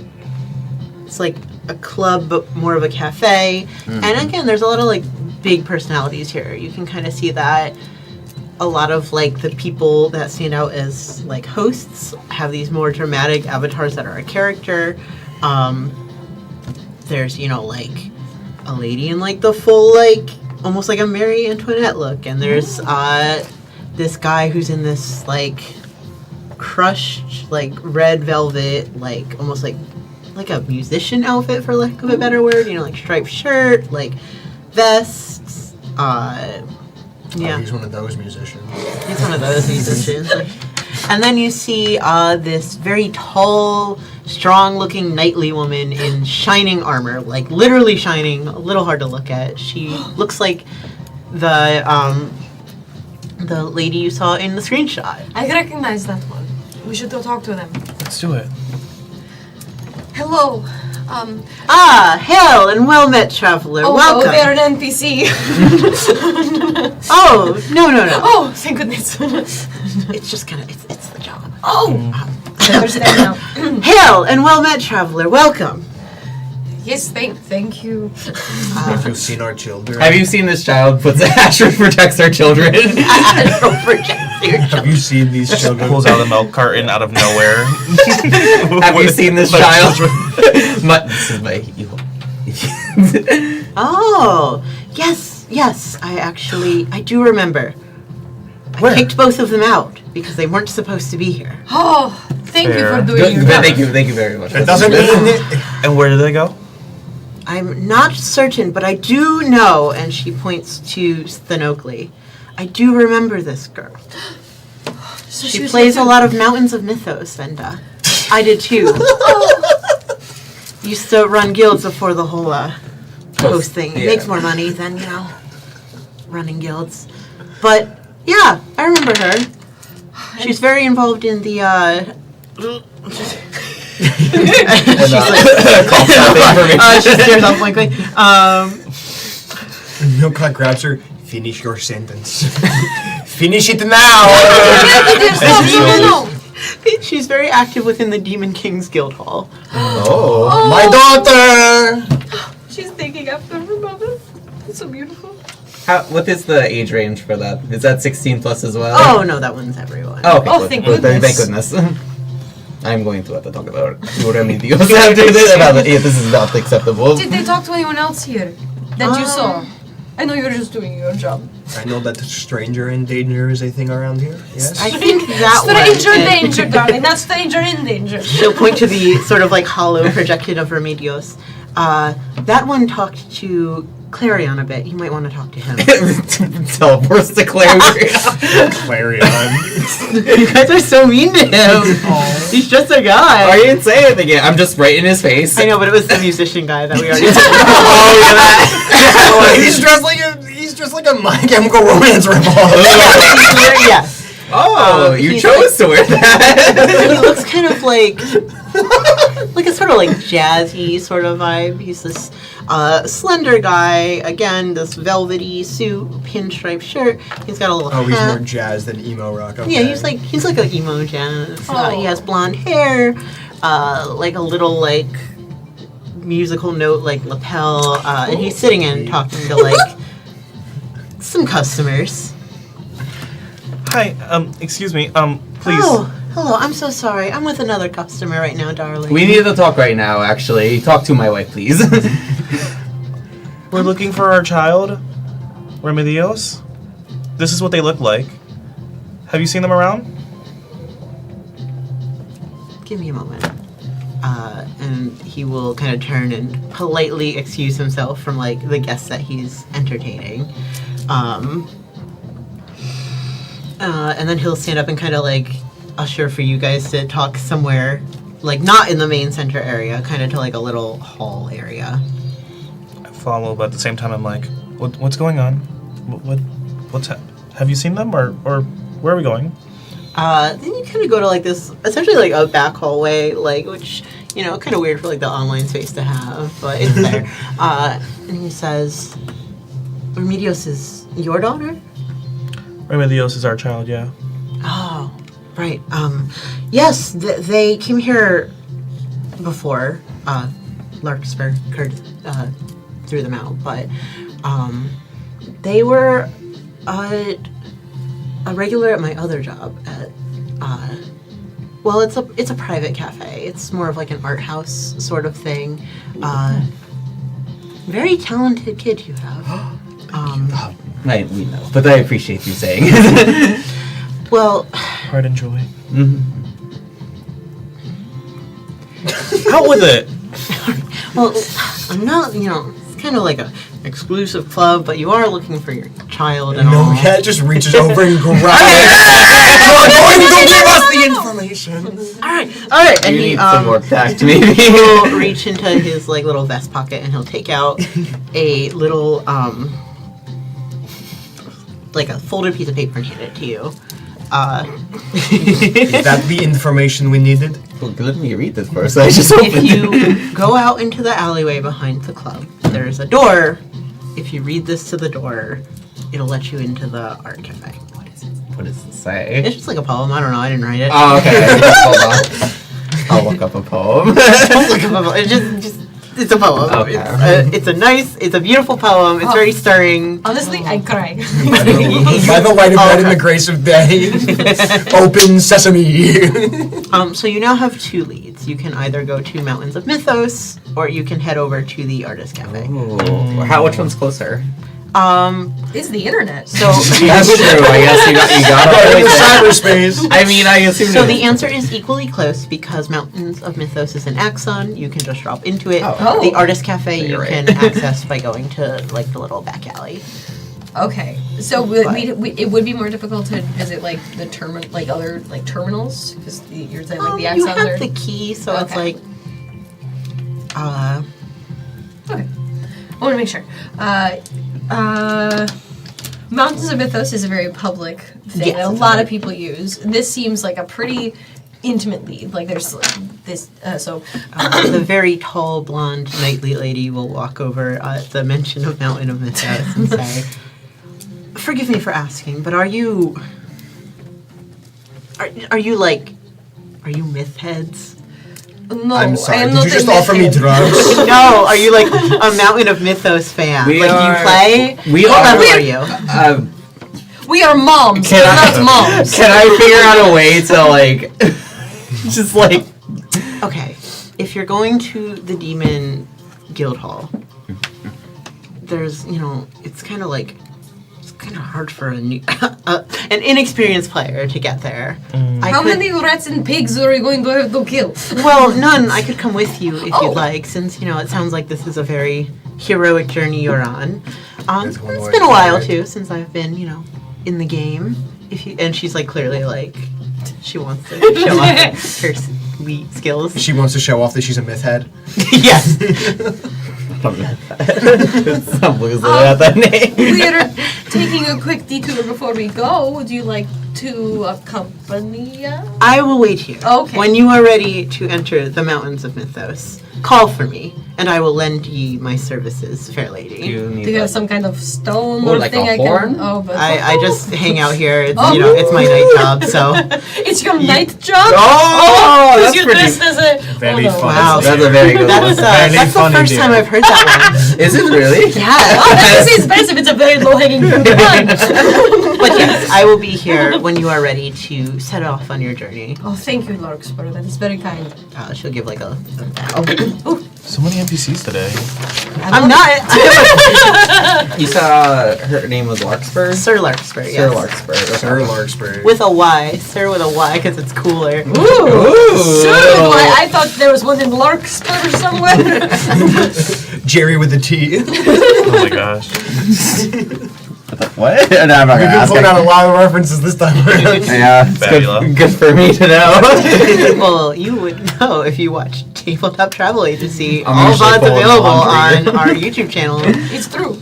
it's like a club but more of a cafe. And again, there's a lot of like big personalities here. You can kind of see that a lot of like the people that stand out as like hosts have these more dramatic avatars that are a character. There's, you know, like a lady in like the full like almost like a Marie Antoinette look, and there's this guy who's in this like crushed like red velvet, like almost like a musician outfit for lack of a better word, you know, like striped shirt, like vests. Yeah. Oh, he's one of those musicians. He's one of those musicians. And then you see this very tall, strong-looking knightly woman in shining armor, like literally shining, a little hard to look at. She looks like the lady you saw in the screenshot. I recognize that one. We should go talk to them. Let's do it. Hello. Hail and well met, traveler. Welcome. Oh, they're an NPC. Oh, no. Oh, thank goodness. It's just kind of, it's the job. Oh, I understand now. Hail and well met, traveler. Welcome. Yes, thank you. Have you seen our children? Have you seen this child puts Astro protects our children? Have you seen these children? Pulls out a milk carton out of nowhere. Have you seen this child? This is my evil. Oh, yes. I do remember. Where? I kicked both of them out because they weren't supposed to be here. Oh, thank you Fair. for doing your job. Thank you very much. That doesn't mean And where did they go? I'm not certain, but I do know, and she points to Stenocli. I do remember this girl. So She was plays like a lot of Mountains of Mythos, and I did too. Used to run guilds before the whole host thing. It Yeah. makes more money than, running guilds. But, yeah, I remember her. She's very involved in the, she stares off blankly. Milkat grabs her. Finish your sentence. Finish it now. No. She's very active within the Demon King's Guild Hall. Oh, my daughter. She's taking after her mother. It's so beautiful. What is the age range for that? Is that 16 plus as well? Oh, no, that one's everyone. Oh, okay, Oh, good. thank Good. Thank goodness. goodness. I'm going to have to talk about Remedios after this. This is not acceptable. Did they talk to anyone else here that you saw? I know you're just doing your job. I know that stranger in danger is a thing around here. Yes. I think that Stranger one. and danger, darling. Not stranger in danger. She'll point to the sort of like hollow projection of Remedios. That one talked to Klarion a bit. You might want to talk to him. Teleports to Claire. Clarion. You guys are so mean to him. He's just a guy. I didn't say anything yet. I'm just right in his face. I know, but it was the musician guy that we already He's dressed like a My Chemical Romance ripoff. Yes. Oh, you he's chose to wear that. He looks kind of like a sort of like jazzy sort of vibe. He's this slender guy, again, this velvety suit, pinstripe shirt. He's got a little Oh, he's hat. more jazz than emo rock. Okay. Yeah, he's like an emo jazz. He Oh. has blonde hair, like a little like musical note like lapel, and he's sitting and talking to like some customers. Hi, excuse me, please. Oh, hello. I'm so sorry. I'm with another customer right now, darling. We need to talk right now, actually. Talk to my wife, please. We're looking for our child, Remedios. This is what they look like. Have you seen them around? Give me a moment. And he will kind of turn and politely excuse himself from like the guests that he's entertaining. And then he'll stand up and kind of like usher for you guys to talk somewhere, like not in the main center area, kind of to like a little hall area. I follow, but at the same time, I'm like, what's going on? Have you seen them, or where are we going? Then you kind of go to like this, essentially like a back hallway, like which kind of weird for like the online space to have, but it's there. And he says, "Remedios is your daughter?" Remedios is our child, yeah. Oh, right. Yes, they came here before. Larkspur threw them out, but they were a regular at my other job at. Well, it's a private cafe. It's more of like an art house sort of thing. Very talented kid you have. We know, but I appreciate you saying it. Well, Pride and joy. Mhm. Out with it. well, I'm not. It's kind of like a exclusive club, but you are looking for your child and all. Milkat just reaches over and grabs it. You're going to give us the information. All right. And You he need some more tact, maybe. will reach into his like little vest pocket and he'll take out a little like a folded piece of paper and hand it to you. Is that the information we needed? Well, let me read this first. I just opened If you go out into the alleyway behind the club, there's a door. If you read this to the door, it'll let you into the art cafe. What does it say? It's just like a poem. I don't know. I didn't write it. Oh, okay. Hold on. I'll look up a poem. Don't look at my poem. It's a poem. Okay. It's a beautiful poem. It's very stirring. Honestly, I cry. By the light of God and the grace of day, open sesame. So you now have two leads. You can either go to Mountains of Mythos, or you can head over to the Artist Cafe. Ooh. Which one's closer? It's the internet. So That's true. I guess you got all In the way there. cyberspace. I mean, I assume. So the answer is equally close because Mountains of Mythos is an axon. You can just drop into it. Oh. The Artist Cafe So you you're right. can access by going to like the little back alley. Okay, so it would be more difficult to visit like the other like terminals because you're saying like the You axons have are. the key, so it's Okay. like Okay, I want to make sure. Mountains of Mythos is a very public thing Yes, that a it's lot a- of people use. This seems like a pretty intimate lead. Like there's this, the very tall, blonde, knightly lady will walk over at the mention of Mountain of Mythos and say, "Forgive me for asking, but are you myth heads? no, I'm sorry. I am Did not you just a offer me myth head. drugs? No, are you like a Mountain of Mythos fan? We like, do are- you play? we what are- level are you? We are moms, Can we're I- not moms. Can I figure out a way to like, just like, Okay, if you're going to the Demon Guild Hall, there's, it's kind of hard for an inexperienced player to get there. How many rats and pigs are you going to have to kill? Well, none. I could come with you if Oh. you'd like, since, it sounds like this is a very heroic journey you're on. It's It's one way been a to while, do it. too, since I've been, in the game. And she's, clearly, she wants to show off her sweet skills. She wants to show off that she's a myth head. Yes. some loser at that name. We're taking a quick detour before we go. Would you like to accompany us? I will wait here. Okay. When you are ready to enter the Mountains of Mythos, call for me, and I will lend ye my services, fair lady. Do you have some kind of stone Ooh, or like thing a I horn? can? Oh, but I just hang out here. It's, Oh. it's my night job, so. It's your night job. Oh, Because that's you're pretty. dressed as a. Very fun. Wow. That's a very good That's, one. Very that's the funny, first dear. time I've heard that Is it really? one. Yeah. Oh, that is expensive. It's a very low hanging fruit. But yes, I will be here when you are ready to set off on your journey. Oh, thank you, Larkspur. That is very kind. She'll give like a So many NPCs today. I'm not. You saw her name was Larkspur? Sir Larkspur, yes. Sir Larkspur. Sir Larkspur. With a Y. Sir with a Y because it's cooler. Ooh. Sure. I thought there was one in Larkspur somewhere. Jerry with a T. Oh my gosh. What? No, I'm not We've gonna been ask. pulling out a lot of references this time around. Yeah, it's Fabula. good for me to know. Well, you would know if you watched Tabletop Travel Agency. I'm All usually VODs full of available laundry. on our YouTube channel. It's true.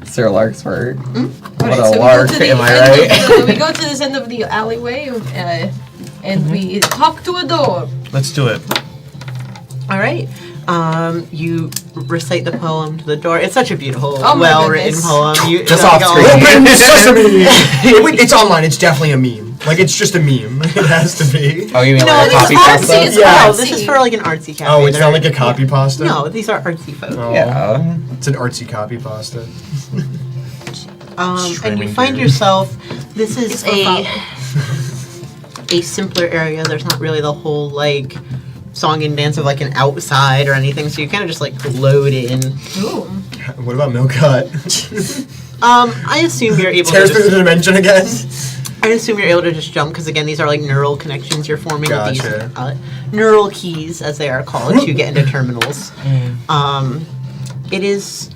Sir Larkspur. What Alright, a so we go lark, to the am I end right? of we go to this end of the alleyway and we talk to a door. Let's do it. All right. You recite the poem to the door. It's such a beautiful, Oh my well-written goodness. poem. You, Just you know, off you screen. all- Open sesame! Wait, it's online. It's definitely a meme. Like, it's just a meme. It has to be. Oh, you mean No, like a it's copy artsy, pasta? it's Yeah. No, this is for like an artsy cafe. Oh, it's They're- not like a copy pasta? No, these are artsy folks. Oh. Yeah. It's an artsy copy pasta. And Streaming you find gear. yourself. This is It's for a simpler area. There's not really the whole like song and dance of like an outside or anything. So you kind of just like load in. Ooh. What about Milkat? I assume you're able to Tears through the just, dimension again? I assume you're able to just jump because again these are like neural connections you're forming with these Gotcha. neural keys as they are called to get into terminals. It is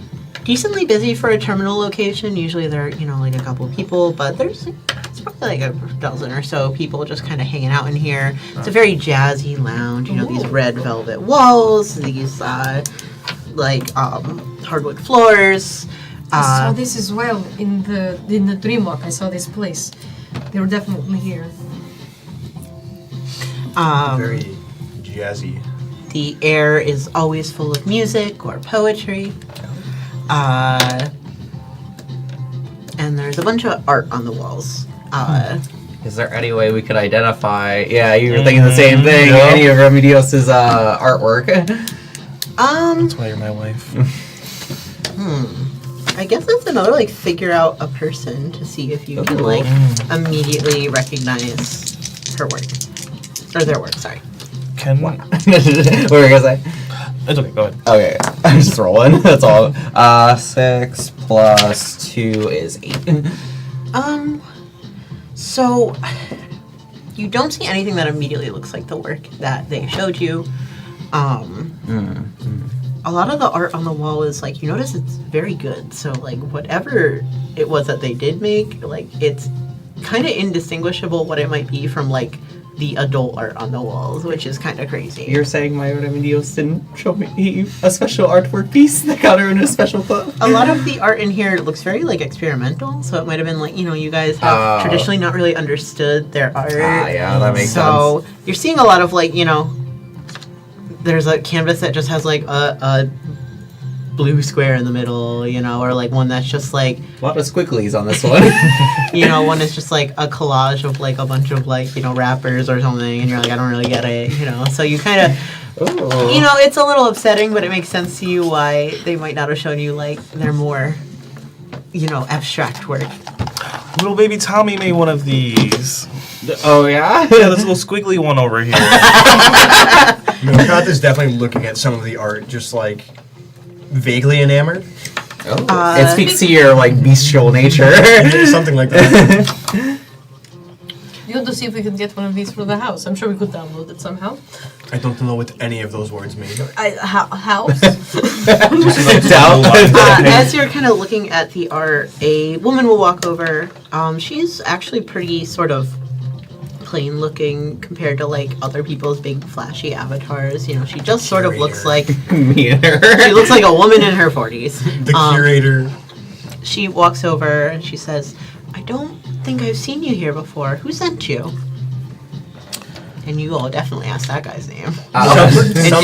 decently busy for a terminal location. Usually there are, like a couple of people, but it's probably like a dozen or so people just kind of hanging out in here. It's a very jazzy lounge, these red velvet walls, these hardwood floors. I saw this as well in the Dreamwalk. I saw this place. They were definitely here. Very jazzy. The air is always full of music or poetry. And there's a bunch of art on the walls. Is there any way we could identify? Yeah, you were thinking the same thing. Yeah. Any of Remedios' artwork? That's why you're my wife. I guess that's another figure out a person to see if you can immediately recognize her work or their work. Sorry. Can What were you gonna say? It's okay. Go ahead. Okay, I'm just rolling. That's all. 6 plus 2 is 8. So you don't see anything that immediately looks like the work that they showed you. A lot of the art on the wall is you notice it's very good. So whatever it was that they did make, it's kind of indistinguishable what it might be from the adult art on the walls, which is kind of crazy. You're saying my Remedios didn't show me a special artwork piece that got her in a special club? A lot of the art in here looks very experimental, so it might have been you guys have traditionally not really understood their art. Yeah, that makes sense. So you're seeing a lot of there's a canvas that just has a blue square in the middle, or one that's just A lot of squigglies on this one. one is just a collage of a bunch of wrappers or something, and you're I don't really get it, So you kind of, it's a little upsetting, but it makes sense to you why they might not have shown you their more, abstract work. Little baby Tommy made one of these. Oh, yeah? Yeah, this little squiggly one over here. Milkat is definitely looking at some of the art, just vaguely enamored. It speaks to your, bestial nature. Something like that. You want to see if we could get one of these for the house? I'm sure we could download it somehow. I don't know what any of those words mean. House? As you're kind of looking at the art, a woman will walk over. She's actually pretty sort of plain looking compared to other people's big flashy avatars. She just sort of looks like Me and her. she looks like a woman in her 40s. The curator. She walks over and she says, "I don't think I've seen you here before. Who sent you?" And you all definitely asked that guy's name.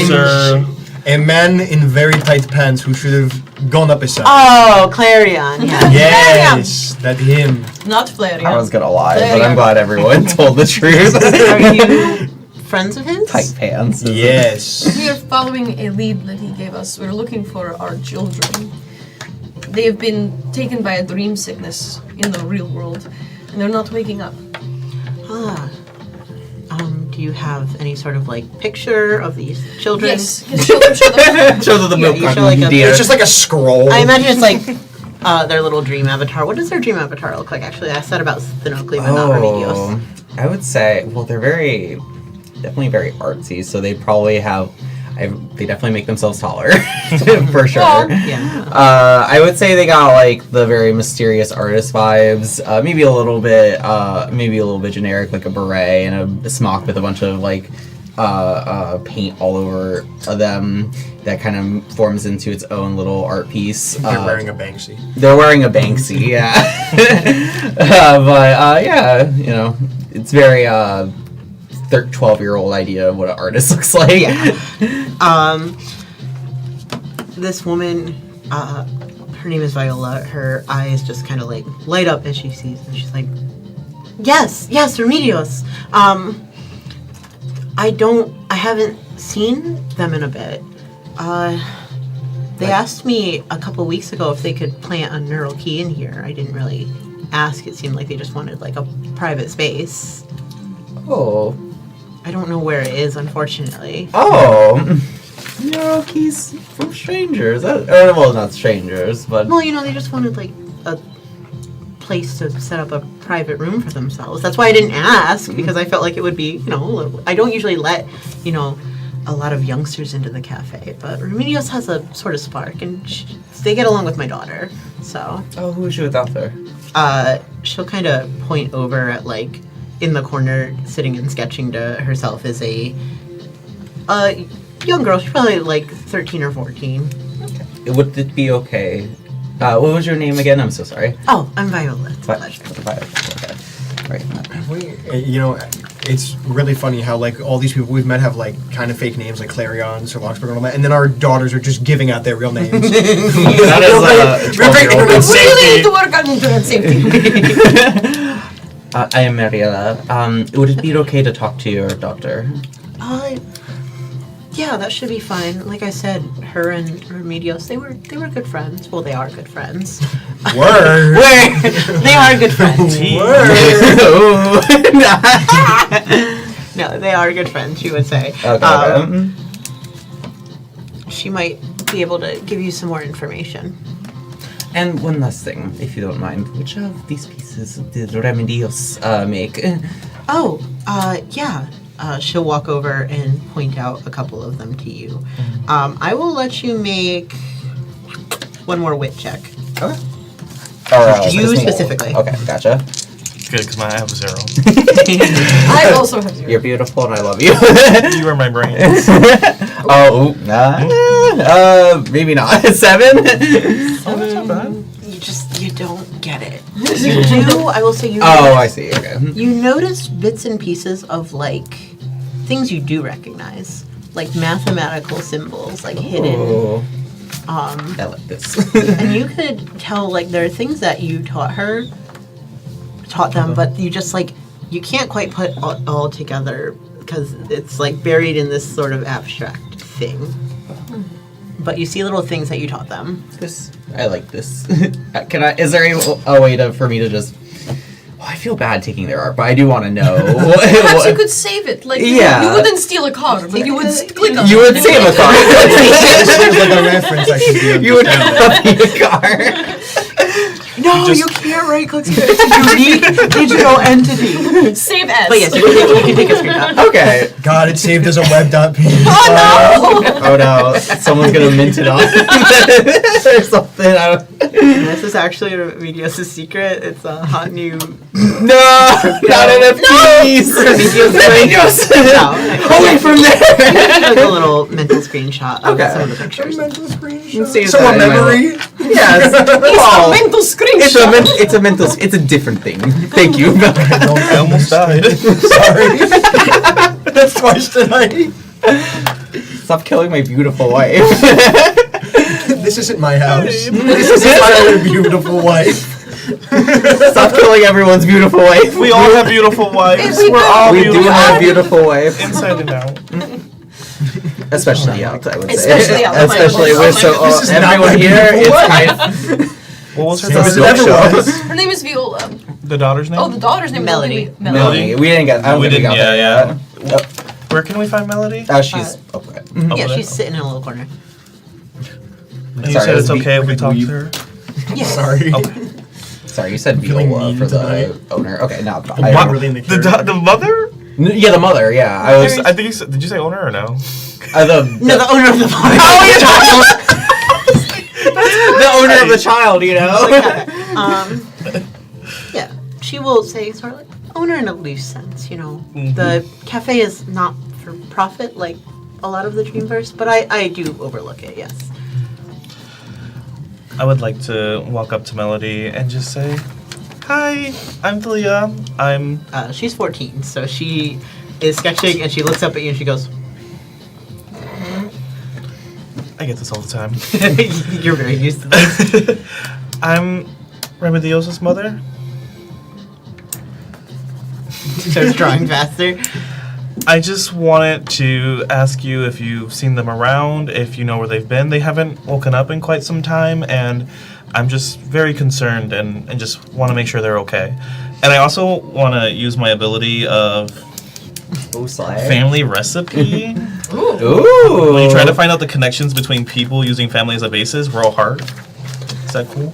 Sir. A man in very tight pants who should have gone up a size. Oh, Klarion. Yeah. Yes, that him. Not Flarion. I was gonna lie, There but you I'm go. glad everyone told the truth. Are you friends of his? Tight pants. Yes. We are following a lead that he gave us. We're looking for our children. They have been taken by a dream sickness in the real world, and they're not waking up. Ah. Do you have any sort of picture of these children? Yes. Show them. Show them the Yeah, milk you show, carton, dear. It's just like a scroll. I imagine it's their little dream avatar. What does their dream avatar look like? Actually, I said about Stenocli, but not Remedios. I would say, well, they're definitely very artsy, so they probably they definitely make themselves taller, for sure. Well, Yeah. I would say they got the very mysterious artist vibes. Maybe a little bit generic, like a beret and a smock with a bunch of paint all over them that kind of forms into its own little art piece. They're wearing a Banksy. They're wearing a Banksy, yeah. Yeah, it's very 12-year-old idea of what an artist looks like. Yeah. This woman, her name is Viola. Her eyes just kind of light up as she sees, and she's like, "Yes, Remedios. I haven't seen them in a bit. They asked me a couple weeks ago if they could plant a neural key in here. I didn't really ask. It seemed like they just wanted like a private space. Oh. I don't know where it is, unfortunately. Oh. Neural keys from strangers. Well, not strangers, but... Well, they just wanted like a place to set up a private room for themselves. That's why I didn't ask, because I felt like it would be, I don't usually let, a lot of youngsters into the cafe, but Remedios has a sort of spark, and they get along with my daughter, so. Oh, who is she without her? She'll kind of point over at, like, in the corner, sitting and sketching to herself is a young girl. She's probably, like, 13 or 14. Okay. Would it be okay? What was your name again? I'm so sorry. Oh, I'm Viola. It's a pleasure. Okay. Right. It's really funny how like all these people we've met have like kind of fake names like Klarion, Sir Larkspur, and all that, and then our daughters are just giving out their real names. That is 12-year-old. We really need to work on internet safety. I am Mariella. Would it be okay to talk to your doctor? Yeah, that should be fine. Like I said, her and Remedios, they were good friends. Well, they are good friends. Word. They are good friends. Word. No, they are good friends, she would say. Okay. She might be able to give you some more information. And one last thing, if you don't mind. Which of these pieces did Remedios make? Yeah. She'll walk over and point out a couple of them to you. I will let you make one more wit check. Okay. You specifically. Okay, gotcha. Good, because I have a 0. I also have 0. You're beautiful and I love you. You are my brain. Maybe not. 7? You don't get it. You do, I will say you I see, okay. You notice bits and pieces of, like, things you do recognize. Like mathematical symbols, like hidden. Oh. I like this. And you could tell, like, there are things that you taught them, but you just, like, you can't quite put all together because it's, like, buried in this sort of abstract thing. But you see little things that you taught them. I like this. Is there a way for me to just... Oh, I feel bad taking their art, but I do want to know. Perhaps you could save it. Like, you wouldn't steal a car, but you would click on it. You would save a car. There's like a reference I should be You would copy a car. No, you can't right click. It's a unique digital entity. Save as. But yes, you can take a screenshot. Okay. God, it's saved as a web.png. Oh no! Oh no, someone's gonna mint it off or something. This is actually Remedios' secret. It's a hot new. No, not NFTs. Remedios. Away from there. Like a little mental screenshot of Okay. some of the pictures. Mental screenshot. Save So that a in my memory? Yes. It's a mental screenshot. It's a mental. It's a different thing. Thank you. I almost died. Sorry. That's twice tonight. Stop killing my beautiful wife. This isn't my house. This isn't my beautiful wife. Stop killing everyone's beautiful wife. We all have beautiful wives. We We're do. all We beautiful. do have beautiful wives. Inside and out. Especially out, I would say. Especially out. Especially Oh my with God. This is not everyone my here. beautiful It's wife. kind of. What was her Same as daughter's it name? ever was. Her name is Viola. The daughter's name? Oh, the daughter's name Melody. is Melody. We didn't get. I don't We think we didn't, got yeah, that yet. Where can we find Melody? She's okay. Yeah, Okay. she's sitting in a little corner. And you Sorry, said it's we- okay if we talk to her? Yes. Sorry. Okay. Sorry, you said feeling Viola mean for the tonight. owner. Okay, no. What? Really in the The mother? Yeah, the mother. Yeah, I was. I think you said, did you say owner or no? No, the owner of the party. The owner of the child. You know. Yeah, she will say sort of like owner in a loose sense. Mm-hmm. The cafe is not for profit like a lot of the Dreamverse, but I do overlook it. Yes. I would like to walk up to Melody and just say, "Hi, I'm Thalia. I'm..." She's 14, so she is sketching and she looks up at you and she goes, I get this all the time. "You're very used to this." I'm Remedios' mother. She starts drawing faster. I just wanted to ask you if you've seen them around, if you know where they've been. They haven't woken up in quite some time, and I'm just very concerned and just want to make sure they're okay. And I also want to use my ability of family recipe. Ooh. When you try to find out the connections between people using family as a basis, roll hard. Is that cool?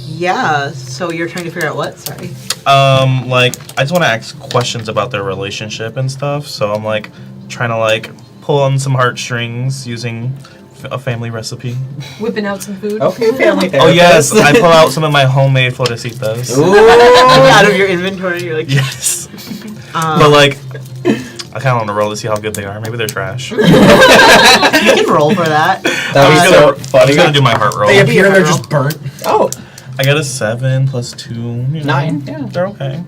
Yeah. So you're trying to figure out what? Sorry. Like, I just want to ask questions about their relationship and stuff, so I'm, like, trying to, like, pull on some heartstrings using a family recipe. Whipping out some food. Okay, family therapist. Oh, yes, I pull out some of my homemade florecitas. Ooh. Out of your inventory, you're like, Yes. But, like, I kind of want to roll to see how good they are. Maybe they're trash. you can roll for that. That'd be so I'm funny. just gonna do my heart roll. They appear and they're just burnt. Oh, I got a 7 plus 2. You know, 9, yeah. They're okay.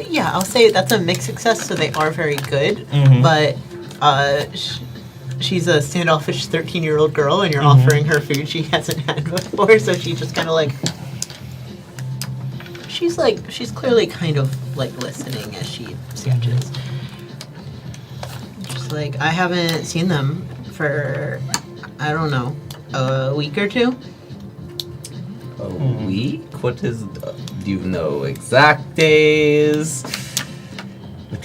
Yeah, I'll say that's a mixed success, so they are very good. Mhm. But she's a standoffish 13-year-old girl, and you're offering her food she hasn't had before, so she just kind of like. She's clearly kind of like listening as she sketches. She's like, I haven't seen them for, I don't know, a week or two. a week? What is? Do you know exact days?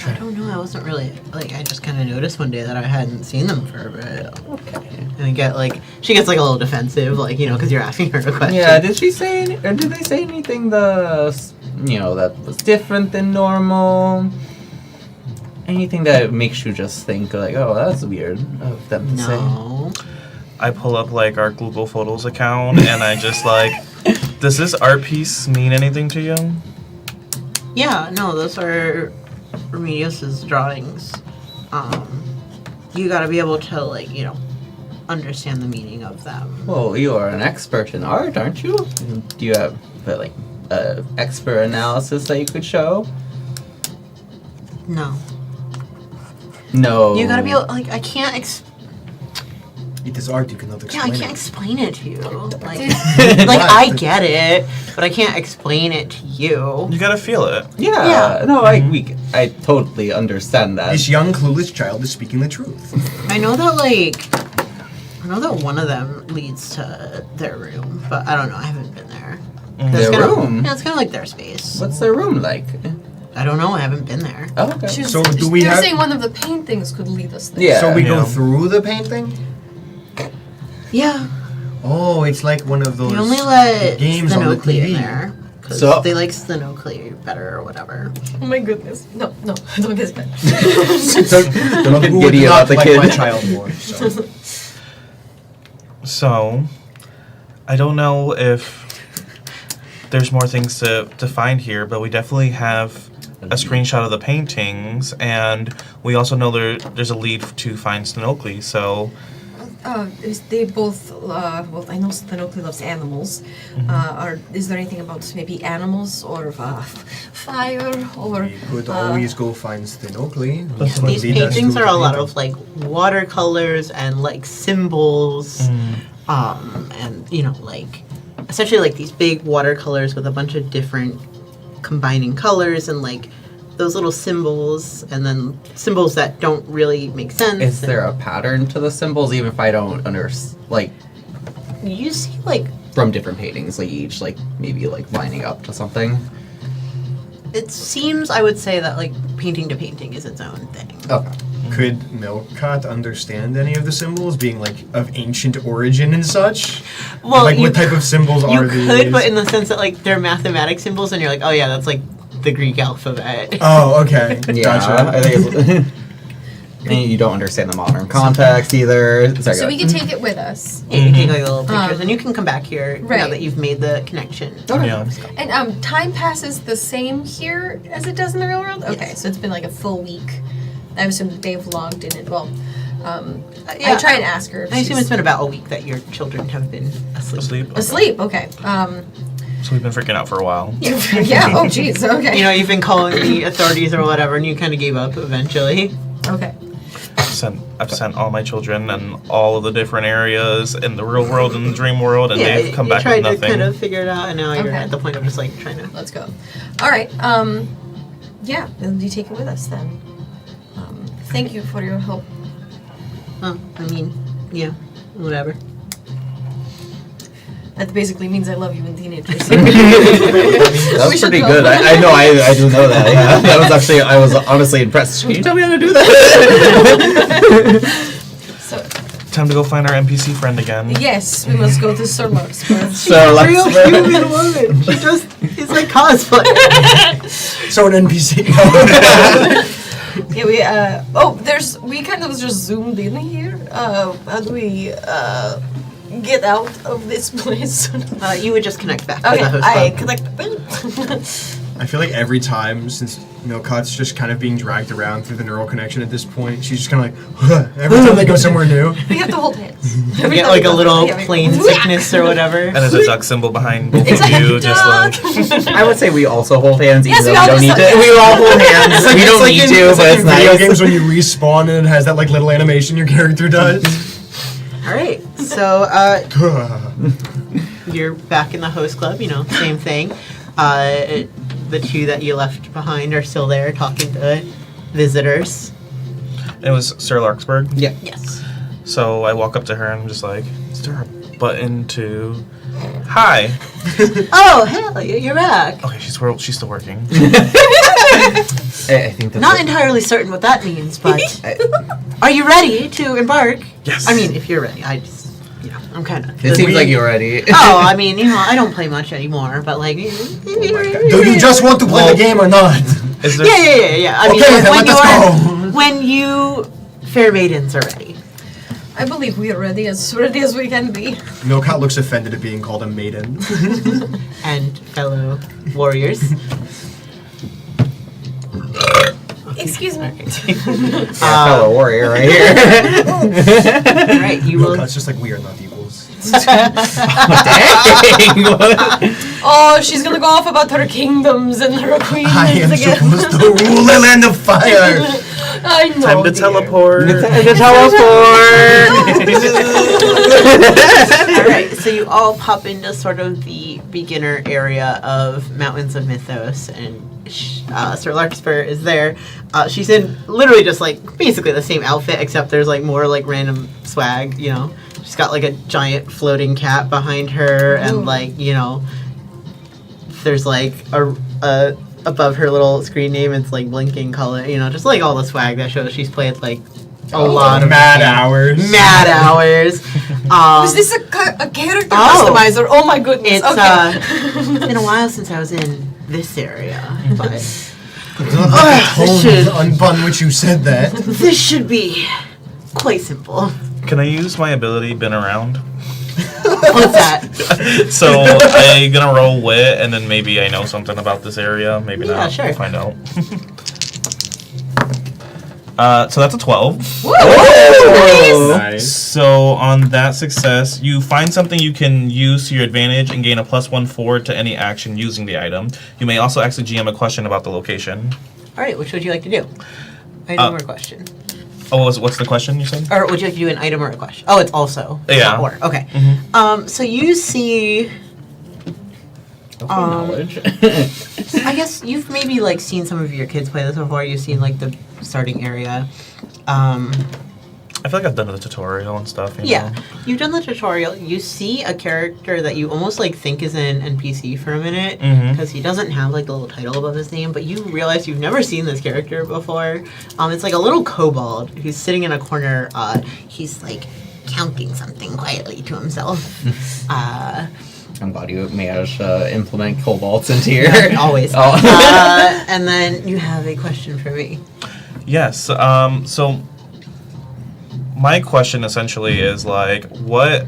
I don't know. I wasn't really like. I just kind of noticed one day that I hadn't seen them for a bit, Okay. and I get like she gets like a little defensive, like because you're asking her a question. Yeah. Did she say? Or did they say anything? That was different than normal. Anything that makes you just think like, oh, that's weird of them to say. No. I pull up like our Google Photos account and I just like, does this art piece mean anything to you? Yeah. No. Those are Remedios' drawings. You got to be able to understand the meaning of them. Well, you are an expert in art, aren't you? Do you have expert analysis that you could show? No. No. You got to be able. I can't. It is art, you cannot Yeah, explain I can't explain it to you. Like What? I get it, but I can't explain it to you. You gotta feel it. Yeah. No, I totally understand that. This young, clueless child is speaking the truth. I know that one of them leads to their room, but I don't know. I haven't been there. Their room? Yeah, it's kind of like their space. What's their room like? I don't know. I haven't been there. Oh, okay. So do we They're have- saying one of the paintings could lead us there. Yeah. So we go Yeah. through the painting? Yeah, Oh, it's like one of those they only let games on the Stenocli in TV. there because So- they like Stenocli better or whatever. Oh my goodness. No, don't get that. Don't Get who would giddy not about the like kid. my child more. So. So, I don't know if there's more things to find here, but we definitely have a screenshot of the paintings, and we also know there's a lead to find Stenocli, so They both, I know Stenocli loves animals. Is there anything about maybe animals or fire or... We could always go find Stenocli. These paintings are a lot of watercolors and symbols, and essentially these big watercolors with a bunch of different combining colors and those little symbols, and then symbols that don't really make sense. Is there a pattern to the symbols, even if I don't understand? You see From different paintings, each maybe lining up to something. it seems, I would say that painting to painting is its own thing. Okay. Could Milkat understand any of the symbols, being of ancient origin and such? Well, what type of symbols you are these? could, but in the sense that they're mathematic symbols, and you're oh yeah, that's the Greek alphabet. Oh, okay. Yeah, Gotcha. I think it's, and you don't understand the modern context either. Sorry, So go we ahead. can take it with us. Yeah, you take the little pictures, and you can come back here now Right. that you've made the connection. yeah. And time passes the same here as it does in the real world? Okay, Yes. so it's been a full week. I assume they've logged in it. Well, Yeah, I try and ask her if I assume she's it's been about a week that your children have been asleep. Asleep. asleep. Okay. So we've been freaking out for a while. Yeah. Oh, jeez. Okay. You've been calling the authorities or whatever, and you kind of gave up eventually. Okay. I've sent all my children and all of the different areas in the real world and the dream world, and they've come you back tried with to nothing. kind of figure it out, and now you're Okay. at the point of just trying to. Let's go. All right. Yeah. Then you take it with us then. Thank you for your help. Oh, I mean, yeah, whatever. That basically means I love you in teenagers. That's pretty good. I know. I do know that. Yeah, that was actually. I was honestly impressed. Can you tell me how to do that? So, Time to go find our NPC friend again. yes, we must go to Sir Larkspur. So Real let's. human woman. She just is like cosplay. So an NPC. Yeah, we kind of just zoomed in here. How do we get out of this place? You would just connect back to Okay, the host I club. connect. I feel like every time, since Milkat's just kind of being dragged around through the neural connection at this point, she's just kind of like, huh, every time they go somewhere new. We have to hold hands. You get like a little plane sickness or whatever. And there's a duck symbol behind both It's of a you, just like. I would say we also hold hands, even Yes, though we we all don't need just- to. We all hold hands. We don't need to, it's but like it's in video nice. games when you respawn and it has that like little animation your character does. All right, so you're back in the host club. You know, same thing. The two that you left behind are still there talking to visitors. It was Sir Larkspur. Yeah. Yes. So I walk up to her and I'm just like, is there a button to... Hi. Oh, hell, you're back. Okay, she's still working. I think that's Not entirely certain what that means, but are you ready to embark? Yes. I mean, if you're ready, I just, I'm kind of. It seems like you're ready. Oh, I mean, I don't play much anymore, but like. Do you just want to play the game or not? Is there... Yeah. I mean, Okay, then when let us go. when you fair maidens are ready. I believe we are ready as we can be. Milkat looks offended at being called a maiden. And fellow warriors. Excuse me. Fellow warrior right here. All right, you will. Milkat's just like, we are not equals. Dang. Oh, she's gonna go off about her kingdoms and her queens I am again. supposed to rule the land of fire. I know. Time to dear. teleport. The teleport. All right, so you all pop into sort of the beginner area of Mountains of Mythos, and Sir Larkspur is there. She's in literally just like basically the same outfit, except there's like more like random swag. You know, she's got like a giant floating cat behind her, and like there's like a above her little screen name, it's like blinking color. You know, just like all the swag that shows she's played like a lot of mad hours. Mad hours. Is this a character Oh. customizer? Oh my goodness. It's Okay. it's been a while since I was in this area, but This is unbun which you said that. this should be quite simple. Can I use my ability been around? What's that? So I'm gonna roll wit, and then maybe I know something about this area. Maybe Yeah, not. sure. We'll find out. So that's a 12. Nice. So on that success, you find something you can use to your advantage and gain a +1 forward to any action using the item. You may also ask the GM a question about the location. All right, which would you like to do? Item or question? Oh, what's the question you said? Or would you like to do an item or a question? Oh, it's also. It's Yeah. not or. Okay. So you see. Knowledge. I guess you've maybe like seen some of your kids play this before. You've seen like the starting area. I feel like I've done the tutorial and stuff. You Yeah, know? you've done the tutorial. You see a character that you almost like think is an NPC for a minute Mhm. because he doesn't have like the little title above his name, but you realize you've never seen this character before. It's like a little kobold who's sitting in a corner. He's like counting something quietly to himself. I'm glad you managed to implement kobolds into your... Always. Oh. And then you have a question for me. Yes. So my question essentially is like, what?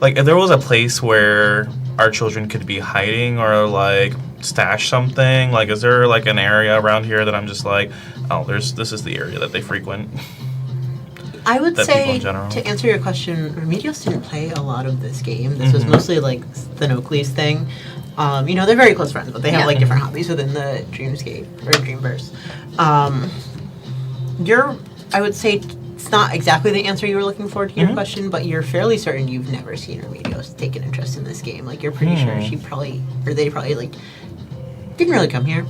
Like, if there was a place where our children could be hiding or like stash something, like, is there like an area around here that I'm just like, oh, this is the area that they frequent? I would That people say, in general. to answer your question, Remedios didn't play a lot of this game. This was mostly like Stenocli's thing. They're very close friends, but they have like different hobbies within the Dreamscape or Dreamverse. I would say it's not exactly the answer you were looking for to your question, but you're fairly certain you've never seen Remedios take an interest in this game. Like, you're pretty sure they probably like didn't really come here.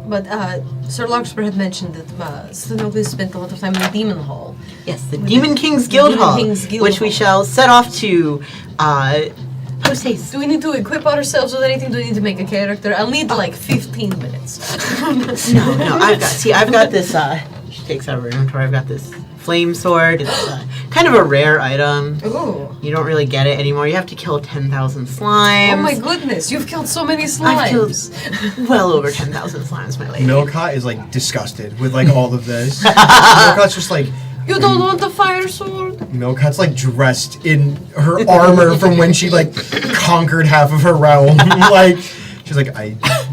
But Sir Larkspur had mentioned that Stenocli spent a lot of time in the Demon Hall. Yes, the Demon King's Guild Demon Hall, King's Guild which we Hall. shall set off to post haste. Do we need to equip ourselves with anything? Do we need to make a character? I'll need like 15 minutes. No, I've got this, she takes out her inventory, I've got this flame sword. It's kind of a rare item. Ooh. You don't really get it anymore. You have to kill 10,000 slimes. Oh my goodness, you've killed so many I've killed slimes. well over 10,000 slimes, my lady. Milkat is like disgusted with like all of this. Milkat's just like You don't want the fire sword? Milkat's like dressed in her armor from when she like conquered half of her realm. Like she's like,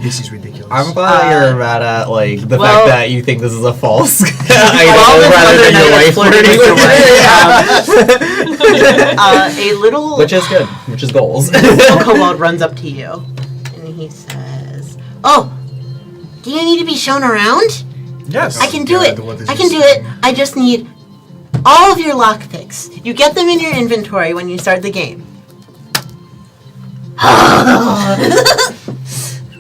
this is ridiculous. I'm glad you're mad at like the well- fact that you think this is a false Well, item this rather other than your night wife flirting with flirting your with wife. A little which is good, which is goals. little kobold runs up to you, and he says, "Oh, do you need to be shown around? Yes. I can do God, it. what is I can this? do it. I just need all of your lockpicks. You get them in your inventory when you start the game."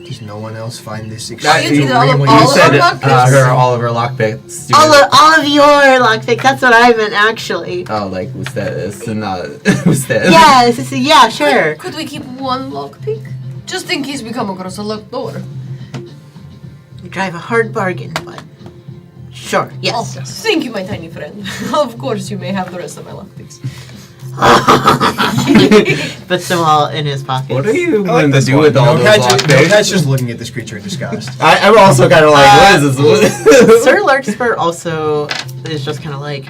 Does no one else find this you extremely did all of- when all you of said our it? lockpicks? all of her lockpicks. All of your lockpicks. That's what I meant, actually. Oh, like ustedes, not ustedes. Yeah, sure. Could we keep one lockpick? Just in case we come across a locked door. You drive a hard bargain, but sure, yes. Oh, thank you, my tiny friend. Of course, you may have the rest of my lockpicks. Puts them all in his pocket. What are you I like going to this do one. with all those Milkat's lockpicks? just looking at this creature in disgust. I'm also kind of like, what is this? Sir Larkspur also is just kind of like,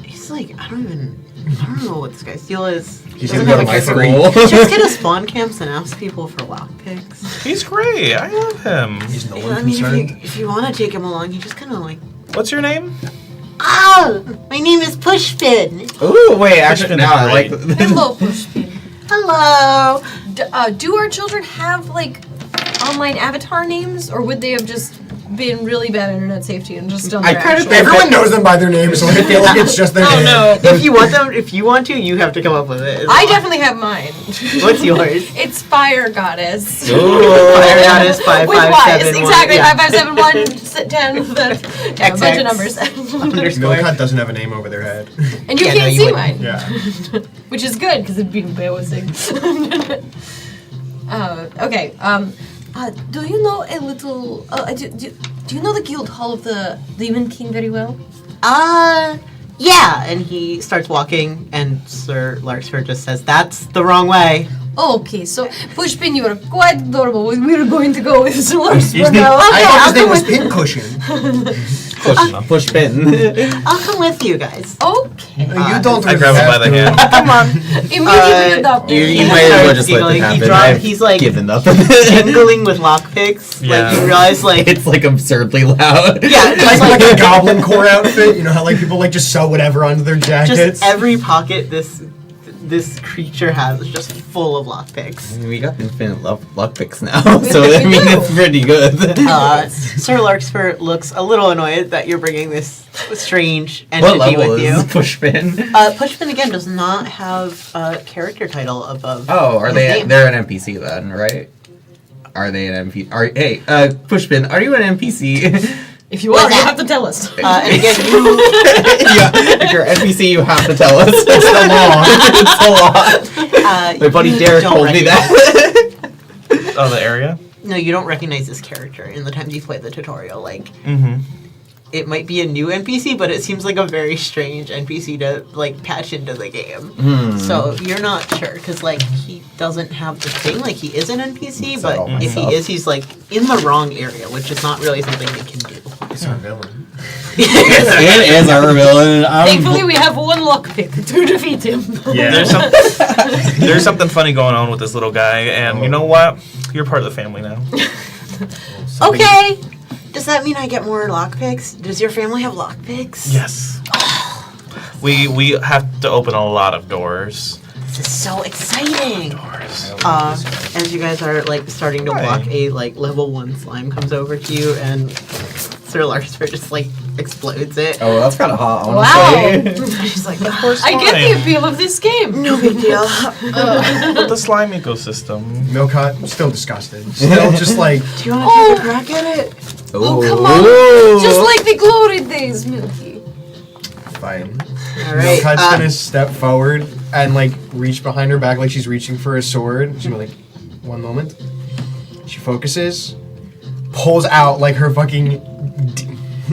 he's like, I don't know what this guy's deal is. He He's doesn't gonna have go a to my character. school. He just kind of spawn camps and asks people for lockpicks. He's great. I love him. He's no I one mean, concerned. if you want to take him along, he just kind of like, What's your name? my name is Pushpin. Ooh, wait, actually, Pushpin now is I like. great. Hello, Pushpin. Hello. Do our children have like online avatar names, or would they have just been really bad internet safety and just done I their kind of actual- think- Everyone knows them by their names, so I feel like it's just their name. If you want to, you have to come up with it. I definitely have mine. What's yours? It's Fire Goddess. Fire Goddess With 5571. Ys, exactly, Yeah. 5571, 10, a bunch of numbers. Underscore. Milkat doesn't have a name over their head. And you Yeah, no, can't you see wouldn't. mine. Yeah. Which is good, because it'd be embarrassing. Okay, do you know a little, do you know the guild hall of the Demon King very well? Yeah, and he starts walking, and Sir Larkspur just says, "That's the wrong way." Okay, so Pushpin, you are quite adorable. We're going to go with Sir Larkspur His name, now. Okay, I thought I'll his name come was with Pincushion. Push pin. I'll come with you guys. Okay. You don't I really grab him have by the to. hand. Come on. Immediately adopt You it. might as well starts just let giggling. it He happen. draws- I've he's like given up. jingling with lockpicks. Yeah. Like you realize, like It's like absurdly loud. yeah, just Like like a goblin core outfit. You know how like people like just sew whatever onto their jackets. just every pocket this creature has is just full of lockpicks. We got infinite luck picks now, so I We mean do. it's pretty good. Sir Larkspur looks a little annoyed that you're bringing this strange What entity level with you. is Pushpin? Pushpin again does not have a character title above. Oh, are his they? name. They're an NPC then, right? Are they an NPC? Hey, Pushpin, are you an NPC? If you are, you have to tell us. And again, you Yeah, if you're an NPC, you have to tell us. It's the law. It's the law. My buddy you Derek don't told me that. Oh, the area? No, you don't recognize this character in the times you play the tutorial. Like, Mm-hmm. it might be a new NPC, but it seems like a very strange NPC to like patch into the game. So you're not sure because like he doesn't have the thing. Like he is an NPC, Said but all if he myself. is, he's like in the wrong area, which is not really something we can do. It's our villain. It is our villain. Thankfully, we have one lockpick to defeat him. There's something funny going on with this little guy, and you know what? You're part of the family now. Okay. Does that mean I get more lockpicks? Does your family have lockpicks? Yes. We have to open a lot of doors. This is so exciting. Doors. As you guys are like starting to Hi. walk, a like level 1 slime comes over to you, and Sir Larkspur just like explodes it. Oh, that's kind of hot, Wow. honestly. She's like, I get the appeal of this game. no big deal. But the slime ecosystem. Milkat, still disgusted. Still just like, Do you want to take a crack at it? Oh, come on. Just like the glory days, Milky. fine. All right. Milkat's gonna step forward and like reach behind her back like she's reaching for a sword. She's gonna like, one moment. She focuses, pulls out like her fucking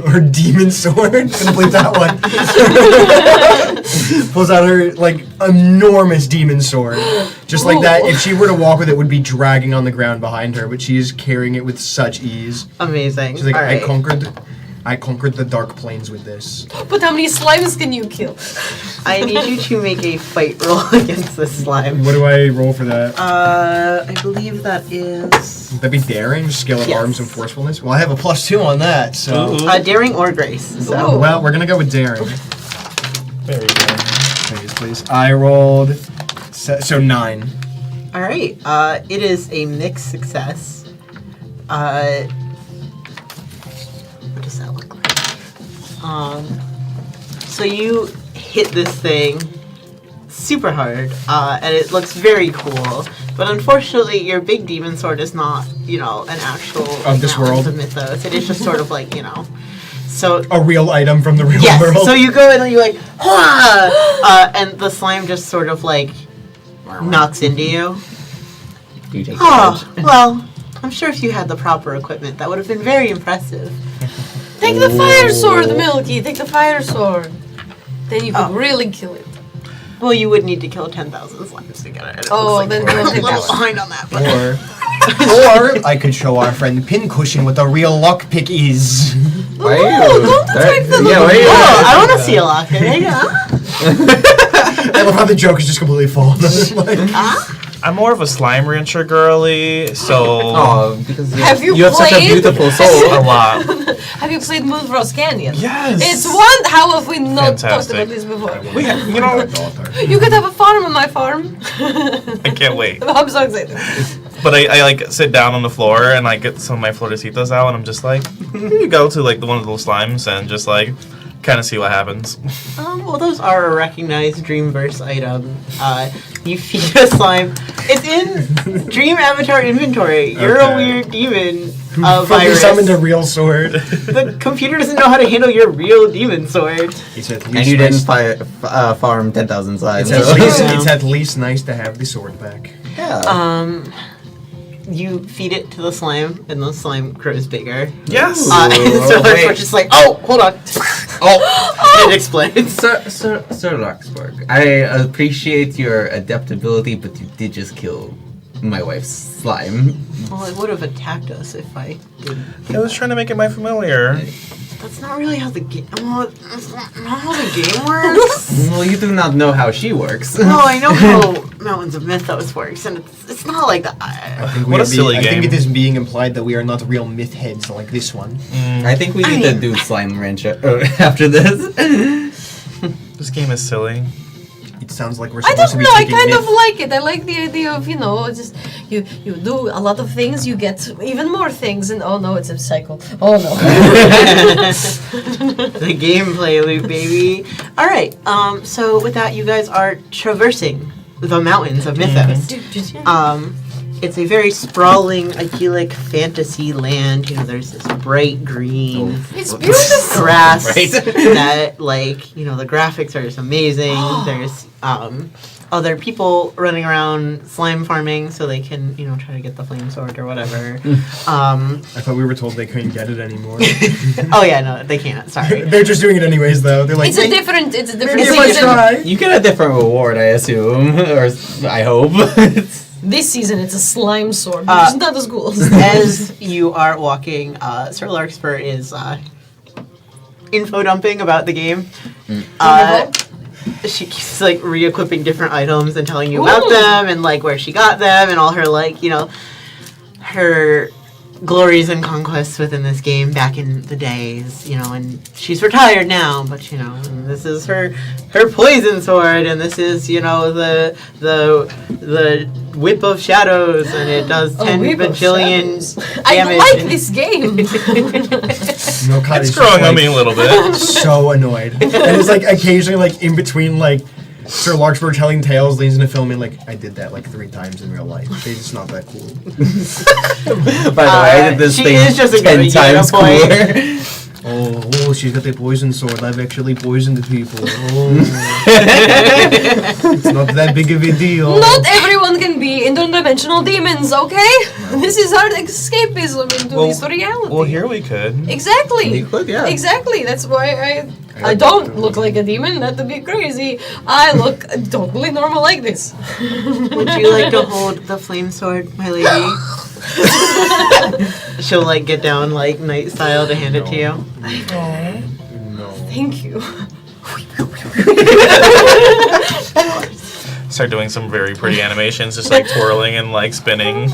her demon sword. Gonna bleep that one. Pulls out her like enormous demon sword, just like that. If she were to walk with it, would be dragging on the ground behind her, but she is carrying it with such ease. Amazing. She's like, All right. I conquered the dark planes with this. But how many slimes can you kill? I need you to make a fight roll against this slime. What do I roll for that? I believe that is Would that be daring, skill of Yes. arms, and forcefulness? Well, I have a +2 on that, so. Ooh. daring or grace. So Ooh. Well, we're gonna go with daring. Very good. Please. I rolled so 9. all right. It is a mixed success. What does that look like? So you hit this thing super hard, and it looks very cool. But unfortunately, your big demon sword is not, an actual Of this balance world? of Mythos. It is just sort of like, So A real item from the real yes. world. So you go in and you're like, "Hua!" And the slime just sort of like knocks into you. You take Oh, well, I'm sure if you had the proper equipment, that would have been very impressive. Take the fire sword, Milky. Take the fire sword. Then you could Oh. really kill it. Well, you would need to kill 10,000 slimes to get it. And it Oh, looks like then we're we'll a take little that one. behind on that. But Or I could show our friend Pincushion what a real lockpick is. Why are Ooh, you? don't attack the Yeah, why are you? oh, I want to see a locket. Yeah. I love how the joke is just completely fallen. Like, I'm more of a slime rancher girly, so Oh, because Have you you have such a played? beautiful a soul. lot. Have you played Moonfrost Canyon? Yes. It's one. How have we not talked Fantastic. about this before? We have, you know, You could have a farm on my farm. I can't wait. I'm so excited. But I like sit down on the floor and I get some of my florecitas out and I'm just like, here you go to like one of those slimes and just like kind of see what happens. Well, those are a recognized Dreamverse item. You feed a slime. It's in Dream Avatar inventory. You're a Okay. weird demon Fucking virus. summoned a real sword. The computer doesn't know how to handle your real demon sword. It's at And least you nice- didn't farm 10,000 slides. It's so- at, least, it's at least nice to have the sword back. Yeah. You feed it to the slime, and the slime grows bigger. Yes. And so wait. we're just like, oh, hold on. Oh, it explodes. Sir Larkspur, I appreciate your adaptability, but you did just kill my wife's slime. Well, it would have attacked us if I didn't. I was trying to make it my familiar. That's not really how the game. Well, that's not how the game works. Well, you do not know how she works. No, I know how Mountains of Mythos works, and it's not like that. I think What a are silly I think game. it is being implied that we are not real myth heads like this one. I think we need to do slime rancher after this. This game is silly. It sounds like we're I supposed don't to be know. I taking kind myth. of like it. I like the idea of just you do a lot of things, you get even more things, and oh no, it's a cycle. Oh no. The gameplay loop, baby. All right. So with that, you guys are traversing the mountains of Mythos. It's a very sprawling, idyllic fantasy land. There's this bright green It's beautiful. grass Right. that, the graphics are just amazing. There's other people running around slime farming so they can, try to get the flame sword or whatever. I thought we were told they couldn't get it anymore. Oh yeah, no, they can't. Sorry. They're just doing it anyways, though. They're like, It's a different maybe if It's I a season. try. You get a different reward, I assume, or I hope. This season, it's a slime sword, which is not as cool. As you are walking, Sir Larkspur is info dumping about the game. She keeps re-equipping different items and telling you about Ooh. them and where she got them and all her her glories and conquests within this game back in the days, and she's retired now, but this is her poison sword, and this is the whip of shadows, and it does 10 bajillion I damage. like this game. Milkat It's is growing just, on me a little bit. so annoyed. And it's like occasionally like in between like Sir Larkspur telling tales, leans into filming like I did that like 3 times in real life. It's not that cool. By the way, I did this she thing is just a 10 good times point. cooler. Oh, she's got the poison sword. I've actually poisoned people. Oh. It's not that big of a deal. Not everyone can be interdimensional demons, okay? This is our escapism into this reality. Well, here we could. Exactly. You could, yeah. Exactly. That's why I don't look like a demon, not to be crazy. I look totally normal like this. Would you like to hold the flame sword, my lady? She'll like get down like knight style to hand it to you. No. Thank you. Start doing some very pretty animations, just like twirling and like spinning.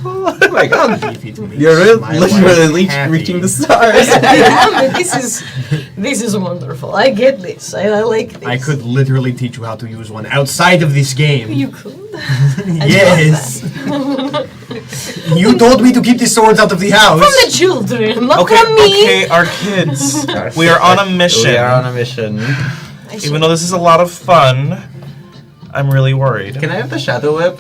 Oh my god. You're My literally wife happy. reaching the stars. Yeah, but this is wonderful. I get this. I like this. I could literally teach you how to use one outside of this game. You could. Yes. You told me to keep the swords out of the house. From the children, not Okay, from me. okay, our kids. We are on a mission. We are on a mission. Even though this is a lot of fun, I'm really worried. Can I have the shadow whip?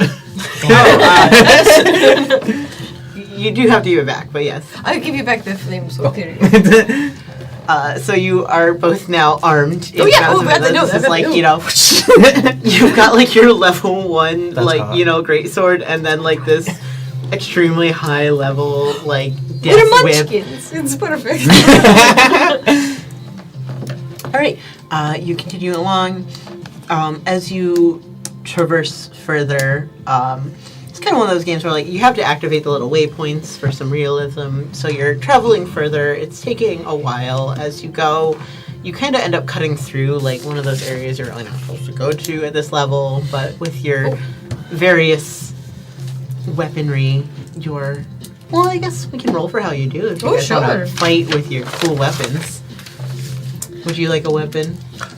You do have to give it back, but yes. I'll give you back the flame sword. Here you go. So you are both now armed. Oh, yeah. Oh, This I know, is I like, know. you've got like your level 1, That's like, hot. greatsword, and then like this extremely high level, like, We're death whip. munchkins. It's perfect. Alright, you continue along. As you traverse further, it's kind of one of those games where like you have to activate the little waypoints for some realism. So you're traveling further. It's taking a while as you go. You kind of end up cutting through like one of those areas you're really not supposed to go to at this level. But with your various weaponry, well, I guess we can roll for how you do if you Oh, guys want sure. to fight with your cool weapons. Would you like a weapon?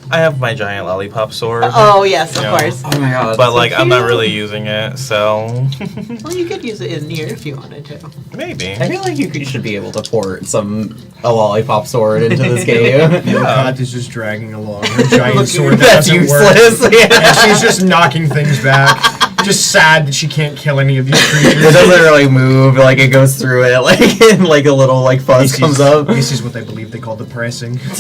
I have my giant lollipop sword. Oh yes, of Yeah. course. Oh my god. But like, I'm not really using it, so Well, you could use it in here if you wanted to. maybe. I feel like you should be able to port a lollipop sword into this game. Milkat is just dragging along her giant sword that That's doesn't work. useless. Yeah. And she's just knocking things back. Just sad that she can't kill any of these It creatures. doesn't really move, like it goes through it, like and like a little like fuzz comes up. This is what I believe they call depressing. It's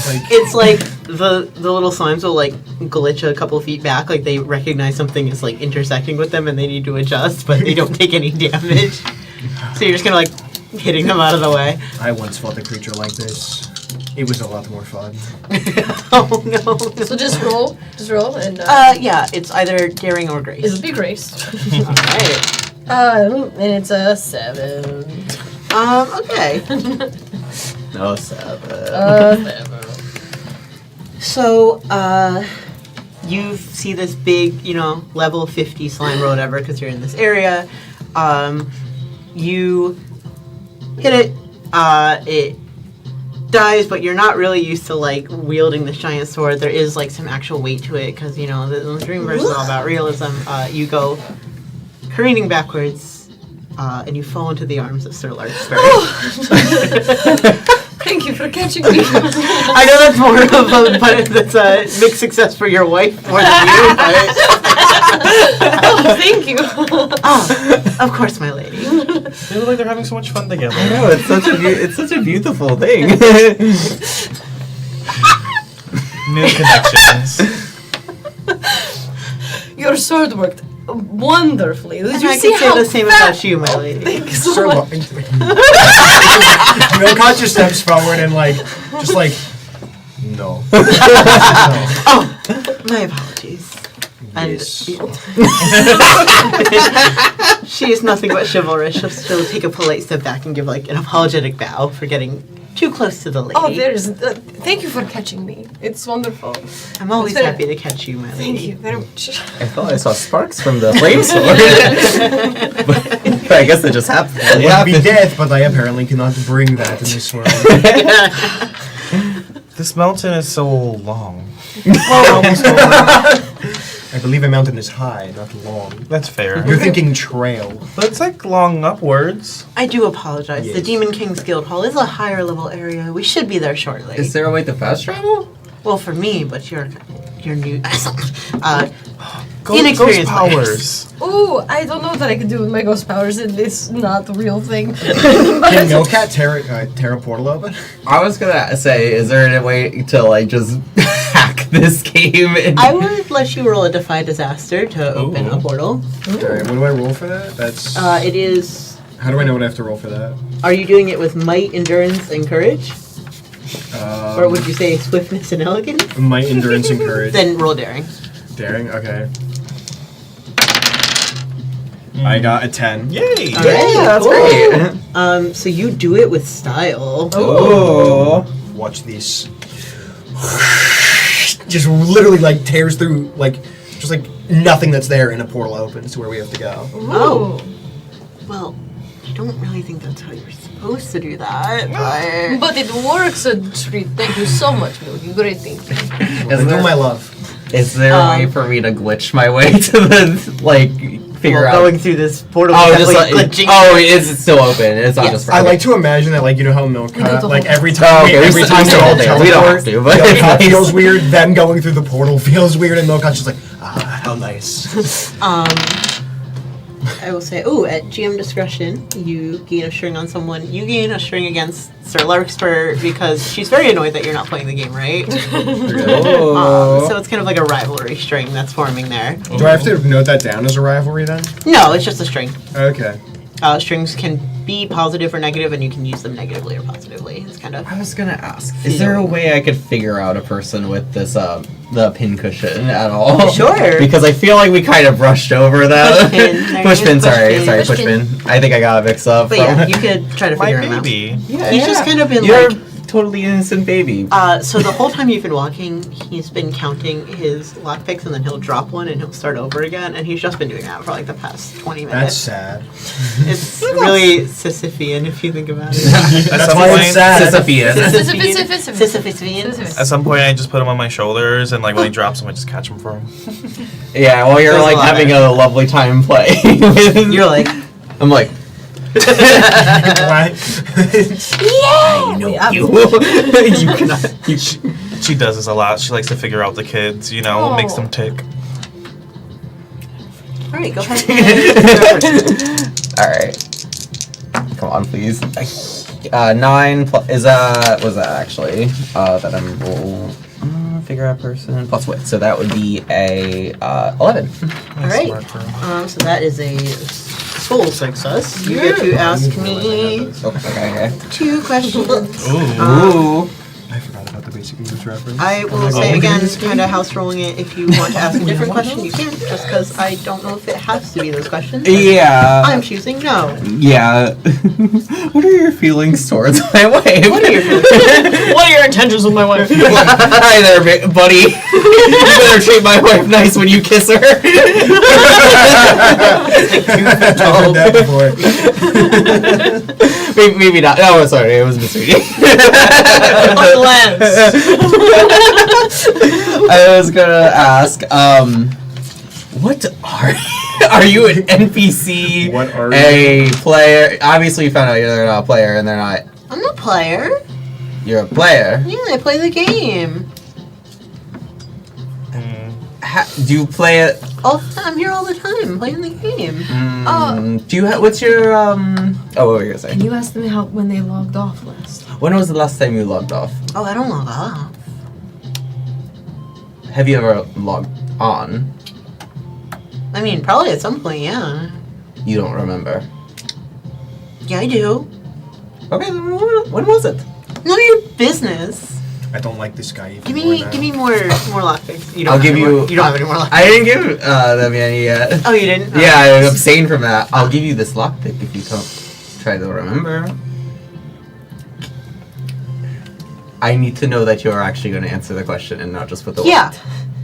like, It's like the little slimes will like glitch a couple feet back, like they recognize something is like intersecting with them and they need to adjust, but they don't take any damage. So you're just kind of like hitting them out of the way. I once fought a creature like this. It was a lot more fun. Oh no. So just roll, and Yeah, it's either daring or grace. it'll be grace. Alright. And it's a 7. Okay. No 7. 7. So, you see this big, level 50 slime or whatever, because you're in this area. You hit it. It dies, but you're not really used to, like, wielding this giant sword. There is, like, some actual weight to it, because, the Dreamverse is all about realism. You go careening backwards, and you fall into the arms of Sir Larkspur. Thank you for catching me. I know that's more of that's a mixed success for your wife more than you, but Oh, thank you. of course, my lady. They look like they're having so much fun together. I know it's such a beautiful thing. New connections. Your sword worked wonderfully. Did you I see can say how the same about you, my lady. Thank you so Sir much. Milkat just steps forward and no. My apologies. And Yes. she is nothing but chivalrous. She'll take a polite step back and give like an apologetic bow for getting too close to the lady. Oh, there's. Thank you for catching me. It's wonderful. I'm always It's very- happy to catch you, my lady. Thank you very much. I thought I saw sparks from the flame sword. but I guess it just happened. It would be death, but I apparently cannot bring that in this world. This mountain is so long. I believe a mountain is high, not long. That's fair. You're thinking trail. But it's like long upwards. I do apologize. The Yes. Demon King's Guild Hall is a higher level area. We should be there shortly. Is there a way to fast travel? Well, for me, but you're new. Ghost Inexperienced powers. Ooh, I don't know what I can do with my ghost powers in this not real thing. Can Milkat tear a portal open? I was gonna say, is there a way to like just hack this game? I would let you roll a Defy Disaster to open a portal. Alright, what do I roll for that? That's. It is. How do I know what I have to roll for that? Are you doing it with might, endurance, and courage? Or would you say swiftness and elegance? My endurance and courage. Then roll daring. Daring? Okay. I got a 10. Yay! Alright, that's cool. great. So you do it with style. Oh. Watch these. Just literally like tears through like just like nothing that's there, and a portal opens to where we have to go. Oh. Well, I don't really think that's how you're supposed to do that, but... But it works, Treat. Thank you so much, Milky. Great thinking. I do my love. Is there a way for me to glitch my way to the like figure out? Going through this portal Oh, is just like, definitely glitching. oh, it's still open. It's not Yes. just. I like to imagine that, like, you know how Milkat, the like whole- every time, Oh, okay, every we time still they all there. We don't have to, but Milkat it's nice. feels weird. Them going through the portal feels weird, and Milkat's just like, ah, how nice. I will say, at GM discretion, you gain a string on someone. You gain a string against Sir Larkspur because she's very annoyed that you're not playing the game, right? Oh. So it's kind of like a rivalry string that's forming there. Do I have to note that down as a rivalry then? No, it's just a string. Okay. Strings can be positive or negative, and you can use them negatively or positively. It's kind of... I was gonna ask, is there a way I could figure out a person with this the pincushion at all? Sure. Because I feel like we kind of brushed over that. Pushpin. Pushpin, sorry, Pushpin. Pushpin. I think I got it mixed up. But yeah, you could try to My figure him out. baby. Yeah, He's just kind of been You're like... a totally innocent baby. So the whole time you've been walking, he's been counting his lockpicks, and then he'll drop one and he'll start over again, and he's just been doing that for like the past 20 That's minutes. sad. It's really Sisyphean if you think about it. That's some why point- it's sad. Sisyphean. Sisyphean. At some point, I just put him on my shoulders, and like when he drops him, I just catch him for him. Yeah, while you're There's a like lot having of- a lovely time playing. with- You're like, I'm like, Why? Yeah. you cannot. You, She does this a lot. She likes to figure out the kids, makes them tick. all right, go ahead. all right. Come on, please. 9 plus was that actually that I'm roll figure out person plus wit, so that would be a 11. All right. So that is a full success. You get to ask me Okay. 2 questions. Ooh. I forgot about the basic English reference. I will say again, kind of house rolling it. If you want to ask a different question, you can. Just because I don't know if it has to be those questions. Yeah. I'm choosing no. Yeah. What are your feelings towards my wife? What are your feelings? What are your intentions with my wife? Hi there, buddy. You better treat my wife nice when you kiss her. I've heard that before. Maybe not. Oh, sorry. It was misreading. I was gonna ask, what are you an NPC? What are a player? Obviously, you found out you're not a player, and they're not. I'm a player. You're a player. Yeah, I play the game. Do you play it? I'm here all the time playing the game. Do you? What's your Oh, what were you gonna say? And you asked them how when they logged off last. When was the last time you logged off? Oh, I don't log off. Have you ever logged on? I mean, probably at some point, yeah. You don't remember. Yeah, I do. Okay, then when was it? None of your business. I don't like this guy even Give more me, now. give me more lockpicks. You I'll have give any you- more- You don't have any more lockpicks. I didn't give them any yet. Oh, you didn't? Yeah, I abstained from that. I'll give you this lockpick if you don't try to remember. I need to know that you're actually going to answer the question and not just put the Yeah.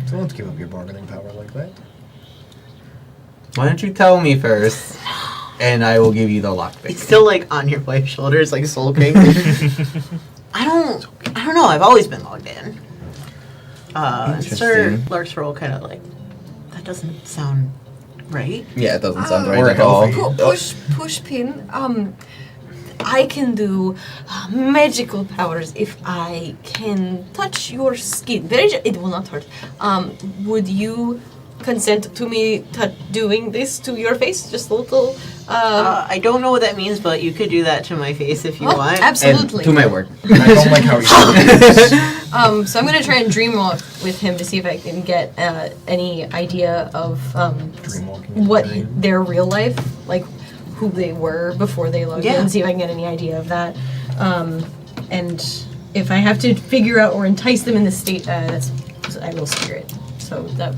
So don't give up your bargaining power like that. Why don't you tell me first, and I will give you the lockpick. It's still like on your wife's shoulders, like sulking. I don't know. I've always been logged in. Sir Interesting. Larkspur will kind of like, that doesn't sound right. Yeah, it doesn't sound right Or at all. healthy. Pushpin, I can do magical powers if I can touch your skin. It will not hurt. Would you consent to me doing this to your face? Just a little. I don't know what that means, but you could do that to my face if you want. Absolutely. And to my word. I don't like how you So I'm gonna try and dreamwalk with him to see if I can get any idea of Dreamwalking. what their real life, like who they were before they logged Yeah. in, see if I can get any idea of that. And if I have to figure out or entice them in the state, I will steer it. So that.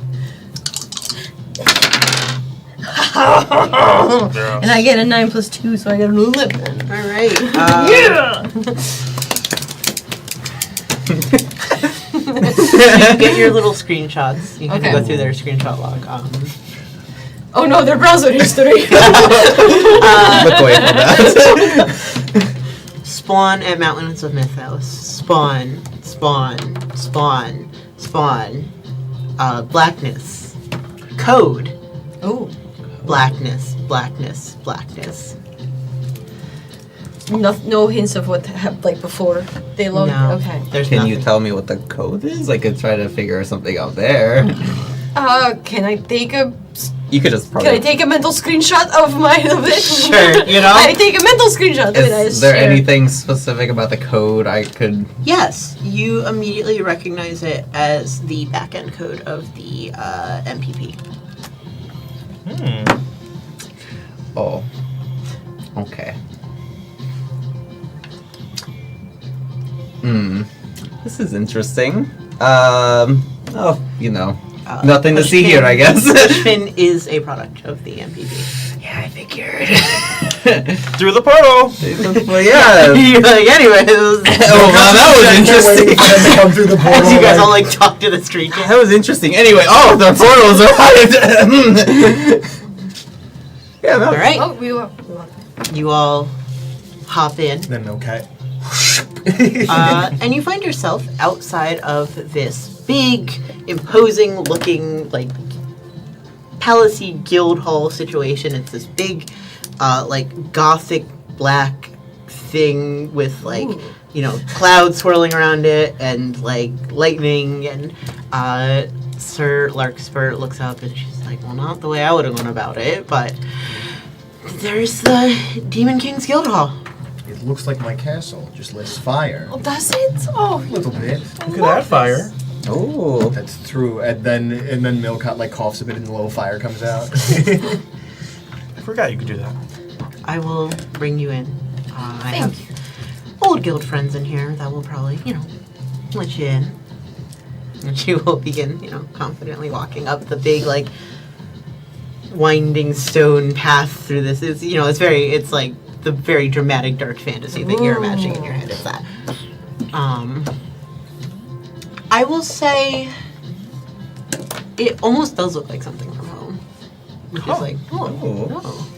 And I get a 9 + 2, so I get an 11. All right. Yeah! You get your little screenshots. You can Okay. go through their screenshot log. Oh no, their browser history. Look away from that. Spawn at Mountains of Mythos. Spawn. Blackness. Code. Oh. Blackness. No hints of what happened like before they logged. No. Okay. There's Can nothing. you tell me what the code is? I could try to figure something out there. Can I take a You could just probably. mental screenshot of it? Sure, you know? I take a mental screenshot of it. I Is there share. anything specific about the code I could? Yes, you immediately recognize it as the backend code of the MPP. Oh. Okay. This is interesting. Oh, nothing to see here, I guess. Pushpin is a product of the MPP. Yeah, I figured. Through the portal. Well, yeah. You're like, anyways. Oh, wow, that was interesting. Waiting for them to come through the portal. As you guys like- all like talk to the street. That was interesting. Anyway, the portals arrived. Yeah, no. All right, Oh, we were. you all hop in. Then okay. And you find yourself outside of this big, imposing-looking, like, palacey guild hall situation. It's this big, like, gothic black thing with, like, clouds swirling around it and, like, lightning. And Sir Larkspur looks up and she's like, well, not the way I would have gone about it, but there's the Demon King's Guild Hall. It looks like my castle, just less fire. Oh, does it? Oh, A little bit. You could add fire. Oh. That's true. And then Milkat like coughs a bit and a little fire comes out. I forgot you could do that. I will bring you in. I Thank have old guild friends in here that will probably, let you in. And she will begin, confidently walking up the big, like, winding stone path through this. It's like the very dramatic dark fantasy that you're imagining in your head is that. I will say it almost does look like something from home. Which is like, Oh.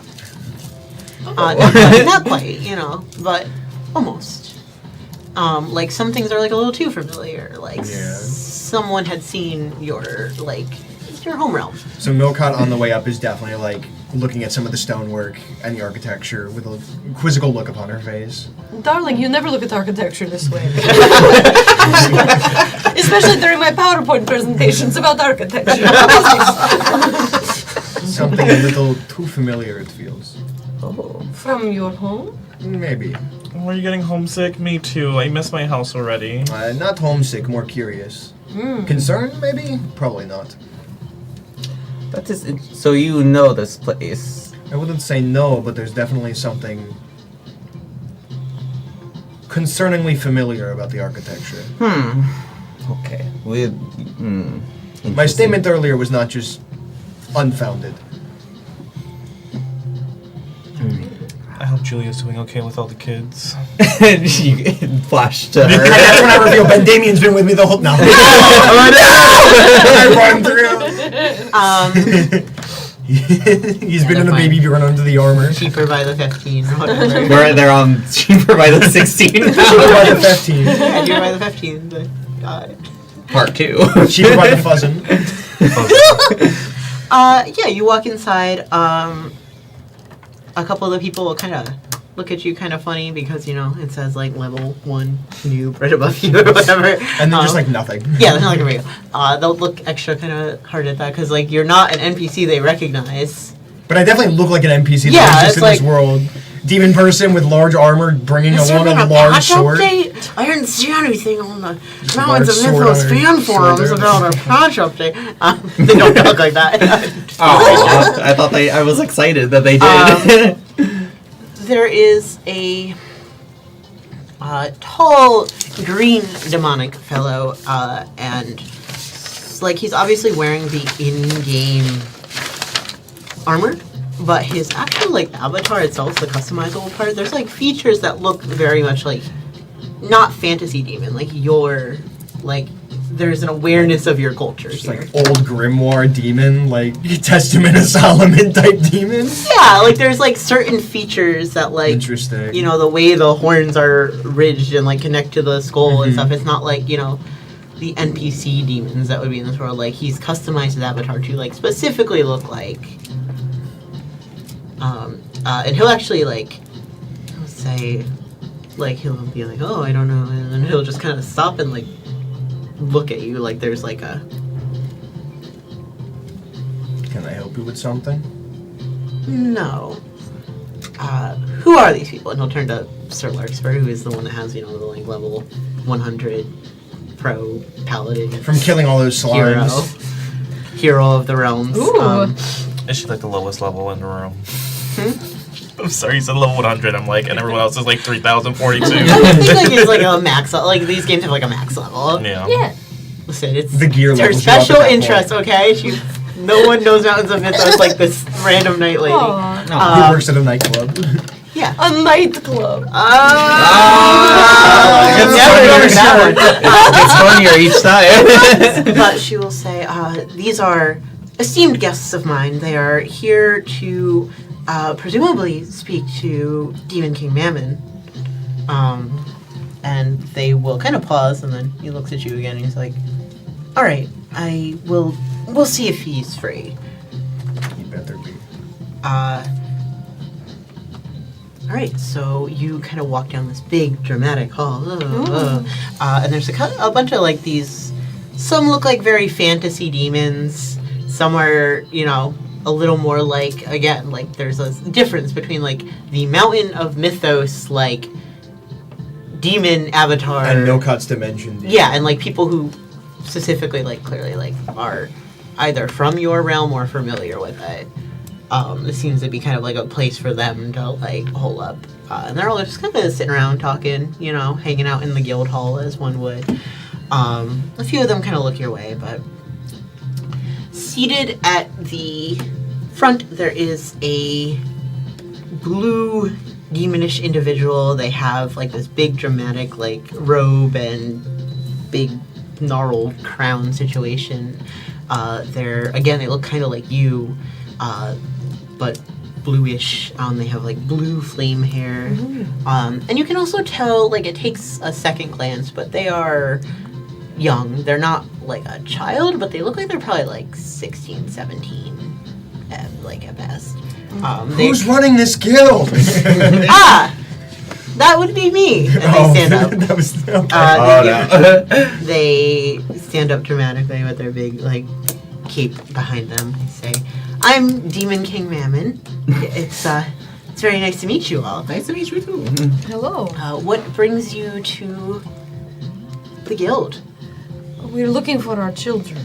not quite, but almost. Like some things are like a little too familiar. Like Yeah. someone had seen your home realm. So Milkat on the way up is definitely like looking at some of the stonework and the architecture with a quizzical look upon her face. darling, you never look at architecture this way. Especially during my PowerPoint presentations about architecture. Something a little too familiar, it feels. Oh. From your home? Maybe. Were you getting homesick? Me too. I miss my house already. Not homesick, more curious. Concerned, maybe? Probably not. That is. So you know this place. I wouldn't say no, but there's definitely something concerningly familiar about the architecture. Okay. My Interesting. statement earlier was not just unfounded. I hope Julia's doing okay with all the kids. You flash to her. That's when I reveal Ben Damien's been with me the whole. No. I run through. He's been in the baby run under the armor. Cheaper by the 15 or whatever. They're on cheaper by the 16 Cheaper by the 15. Yeah, cheaper by the 15. But, Part 2. Cheaper by the fuzzin'. yeah, you walk inside. A couple of the people will kind of look at you kind of funny because, you know, it says, like, level 1 noob right above you or whatever. And then just, like, nothing. Yeah, there's not like a they'll look extra kind of hard at that because, like, you're not an NPC they recognize. But I definitely look like an NPC Yeah, that exists it's in like- this world. Demon person with large armor bringing along a large sword. Update? I didn't see anything on the Just a Mountains of large sword Mythos on her fan forums shoulder. about a patch update. They don't look like that. Aw, I thought I was excited that they did. There is a tall, green demonic fellow, and like he's obviously wearing the in-game armor, but his actual like avatar itself, the customizable part, there's like features that look very much like not fantasy demon, like your like. There's an awareness of your culture Just here. like old grimoire demon, like Testament of Solomon type demon. Yeah, like there's like certain features that like Interesting. you know the way the horns are ridged and like connect to the skull and stuff. It's not like you know the NPC demons that would be in this world. Like he's customized his avatar to like specifically look like. And he'll actually like he'll say like he'll be like oh I don't know and then he'll just kind of stop and like look at you like there's like a. Can I help you with something? No. Who are these people? And he'll turn to Sir Larkspur, who is the one that has, you know, the like level 100 pro paladin. From killing all those hero. slimes. Hero of the realms. Ooh. Is she like the lowest level in the room? I'm sorry, you said level 100. I'm like, and everyone else is like 3042. I think like it's like a max. Like these games have like a max level. Yeah. Yeah. Listen, it's The gear it's her levels you up at special that interest. Okay, no one knows Mountains of Mythos like this random night lady. Aw. Who works at a nightclub? Yeah. A nightclub. It's funnier each time. But she will say, these are esteemed guests of mine. They are here to presumably speak to Demon King Mammon. And they will kind of pause, and then he looks at you again, and he's like, all right, we'll see if he's free. You better be. All right, so you kind of walk down this big, dramatic hall, and there's a bunch of like these. Some look like very fantasy demons. Some are, you know, a little more like again, like there's a difference between like the Mountain of Mythos, like demon avatar, And Milkat's dimension. yeah, and like people who specifically like clearly like are either from your realm or familiar with it. This seems to be kind of like a place for them to like hole up, and they're all just kind of sitting around talking, you know, hanging out in the guild hall as one would. A few of them kind of look your way, but seated at the front there is a blue demonish individual. They have like this big dramatic like robe and big gnarled crown situation. They look kind of like you, but bluish. They have like blue flame hair. And you can also tell, like it takes a second glance, but they are young. They're not like a child, but they look like they're probably like 16, 17 at best. Who's running this guild? That would be me. And they stand up. That was They stand up dramatically with their big like cape behind them. They say, "I'm Demon King Mammon. It's very nice to meet you all. Nice to meet you too. Hello. What brings you to the guild?" We're looking for our children.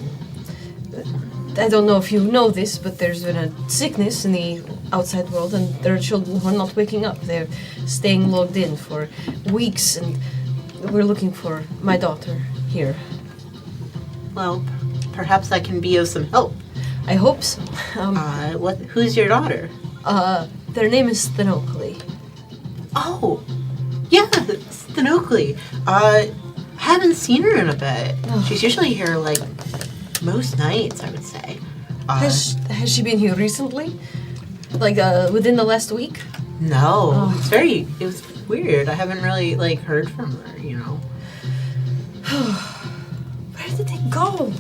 I don't know if you know this, but there's been a sickness in the outside world, and there are children who are not waking up. They're staying logged in for weeks, and we're looking for my daughter here. Well, perhaps I can be of some help. I hope so. Who's your daughter? Their name is Stenocli. Oh, yeah, Stenocli. Haven't seen her in a bit. She's usually here, like, most nights, I would say. Has she been here recently? Like, within the last week? No. It was weird. I haven't really, like, heard from her, you know. Where did they go?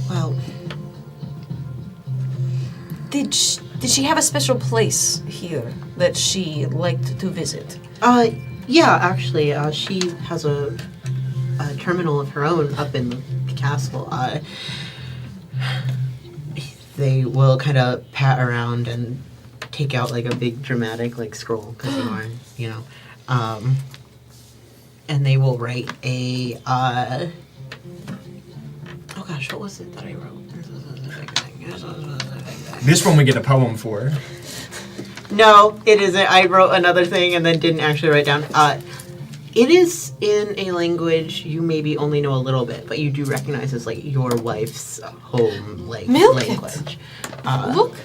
Well, Did she have a special place here that she liked to visit? yeah, actually, she has a terminal of her own up in the castle. They will kind of pat around and take out, like, a big dramatic, like, scroll, because you know, and they will write a, oh gosh, what was it that I wrote? This one we get a poem for. No, it isn't. I wrote another thing and then didn't actually write down. It is in a language you maybe only know a little bit, but you do recognize as, like, your wife's home, like, Milkat. language. Look.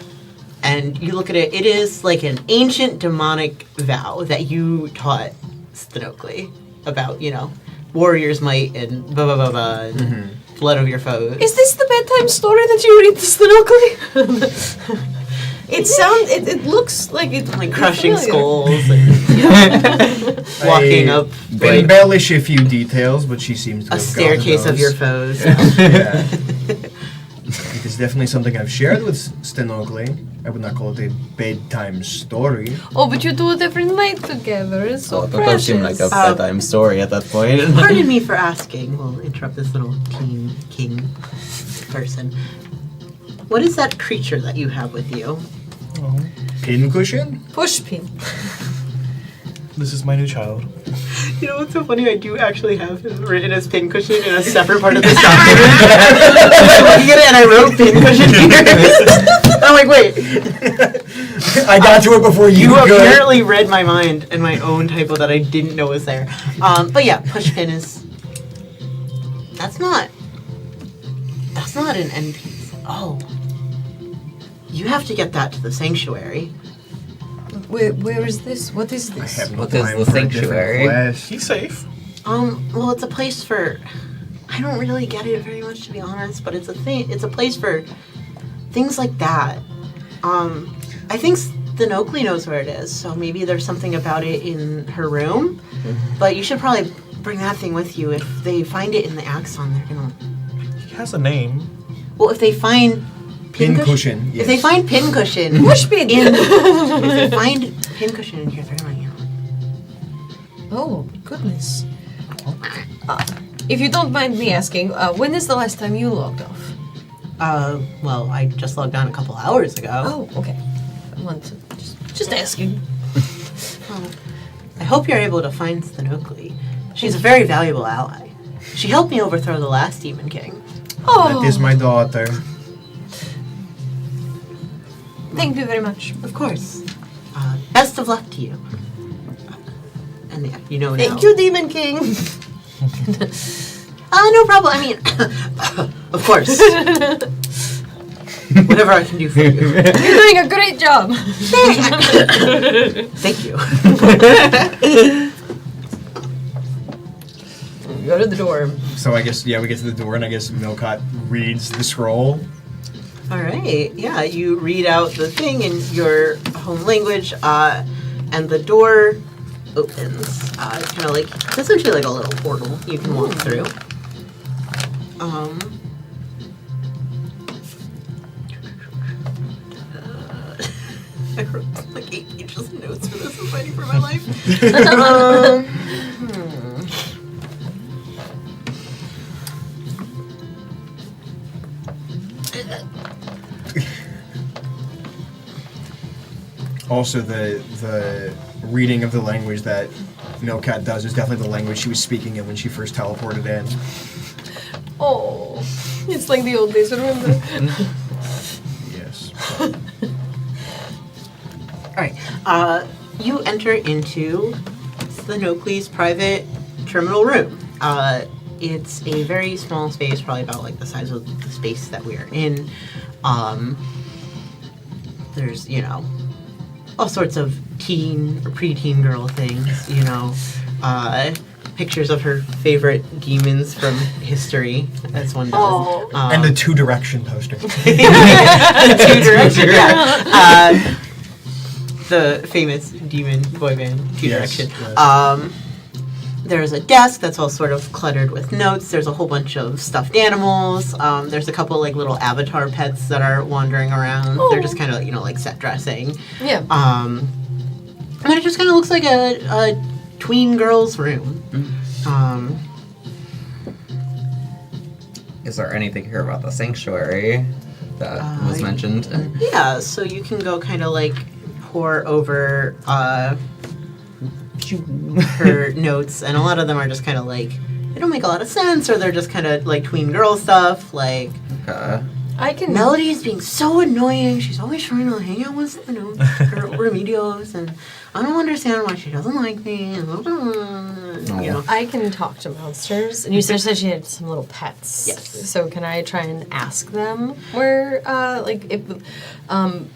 And you look at it, it is like an ancient demonic vow that you taught Stenocli about, you know, warrior's might and blah, blah, blah, blah, and blood of your foes. Is this the bedtime story that you read to Stenocli? It looks like it's Like crushing familiar. skulls and walking up like Embellish a few details, but she seems to a have staircase gotten of your those. foes. Yeah. It is definitely something I've shared with Stenocli. I would not call it a bedtime story. Oh, but you do it every night together. It's so That precious. does seem like a bedtime story at that point. Pardon me for asking. We'll interrupt this little king person. What is that creature that you have with you? Pincushion? Pushpin. This is my new child. You know what's so funny? I do actually have him written as pincushion in a separate part of this document. I'm looking at it and I wrote pincushion here. I'm like, wait. I got to it before you could. apparently read my mind and my own typo that I didn't know was there. But yeah, Pushpin is... That's not an NPC. Oh. You have to get that to the sanctuary. Where is this? What is I this? have no What is time the for a different sanctuary? quest. He's safe. Well, it's a place for... I don't really get it very much, to be honest, but it's a thing. It's a place for things like that. I think Stenocli knows where it is, so maybe there's something about it in her room. But you should probably bring that thing with you. If they find it in the Axon, they're gonna... He has a name. Well, if they find... Pincushion, yes. If they find pincushion... Pushpin! if they find pincushion in here, they're gonna, you know... Oh, goodness. If you don't mind me asking, when is the last time you logged off? Well, I just logged on a couple hours ago. Oh, okay. I want to just asking. I hope you're able to find Stenocli. She's a very valuable ally. She helped me overthrow the last Demon King. Oh, That is my daughter. thank you very much. Of course. Best of luck to you. And yeah, you know now. Thank you, Demon King. No problem. I mean, of course. Whatever I can do for you. You're doing a great job. Thank you. Go to the door. So I guess, yeah, we get to the door, and I guess Milkat reads the scroll. All right. Yeah, you read out the thing in your home language, and the door opens. It's kind of like, it's essentially like a little portal you can walk through. I wrote like 8 pages of notes for this. I'm fighting for my life. Also, the reading of the language that Milkat does is definitely the language she was speaking in when she first teleported in. Oh, it's like the old days, remember? Yes. Alright, you enter into Stenocli's private terminal room. It's a very small space, probably about like the size of the space that we are in. There's, you know, all sorts of teen or preteen girl things, you know. Pictures of her favorite demons from history, as one does. Oh. And the Two Direction poster. Two Direction, yeah. The famous demon boy band, Two Yes, Direction. yes. There's a desk that's all sort of cluttered with notes. There's a whole bunch of stuffed animals. There's a couple like little avatar pets that are wandering around. Oh. They're just kind of, you know, like set dressing. Yeah. And it just kind of looks like a tween girl's room. Is there anything here about the sanctuary that was mentioned? Yeah, so you can go kind of like pour over her notes, and a lot of them are just kind of like, they don't make a lot of sense, or they're just kind of like tween girl stuff, like, Okay. I can. Melody is being so annoying. She's always trying to hang out with, you know, her Remedios, and I don't understand why she doesn't like me. You know. I can talk to monsters, and you said she had some little pets. Yes. So can I try and ask them where, like, if,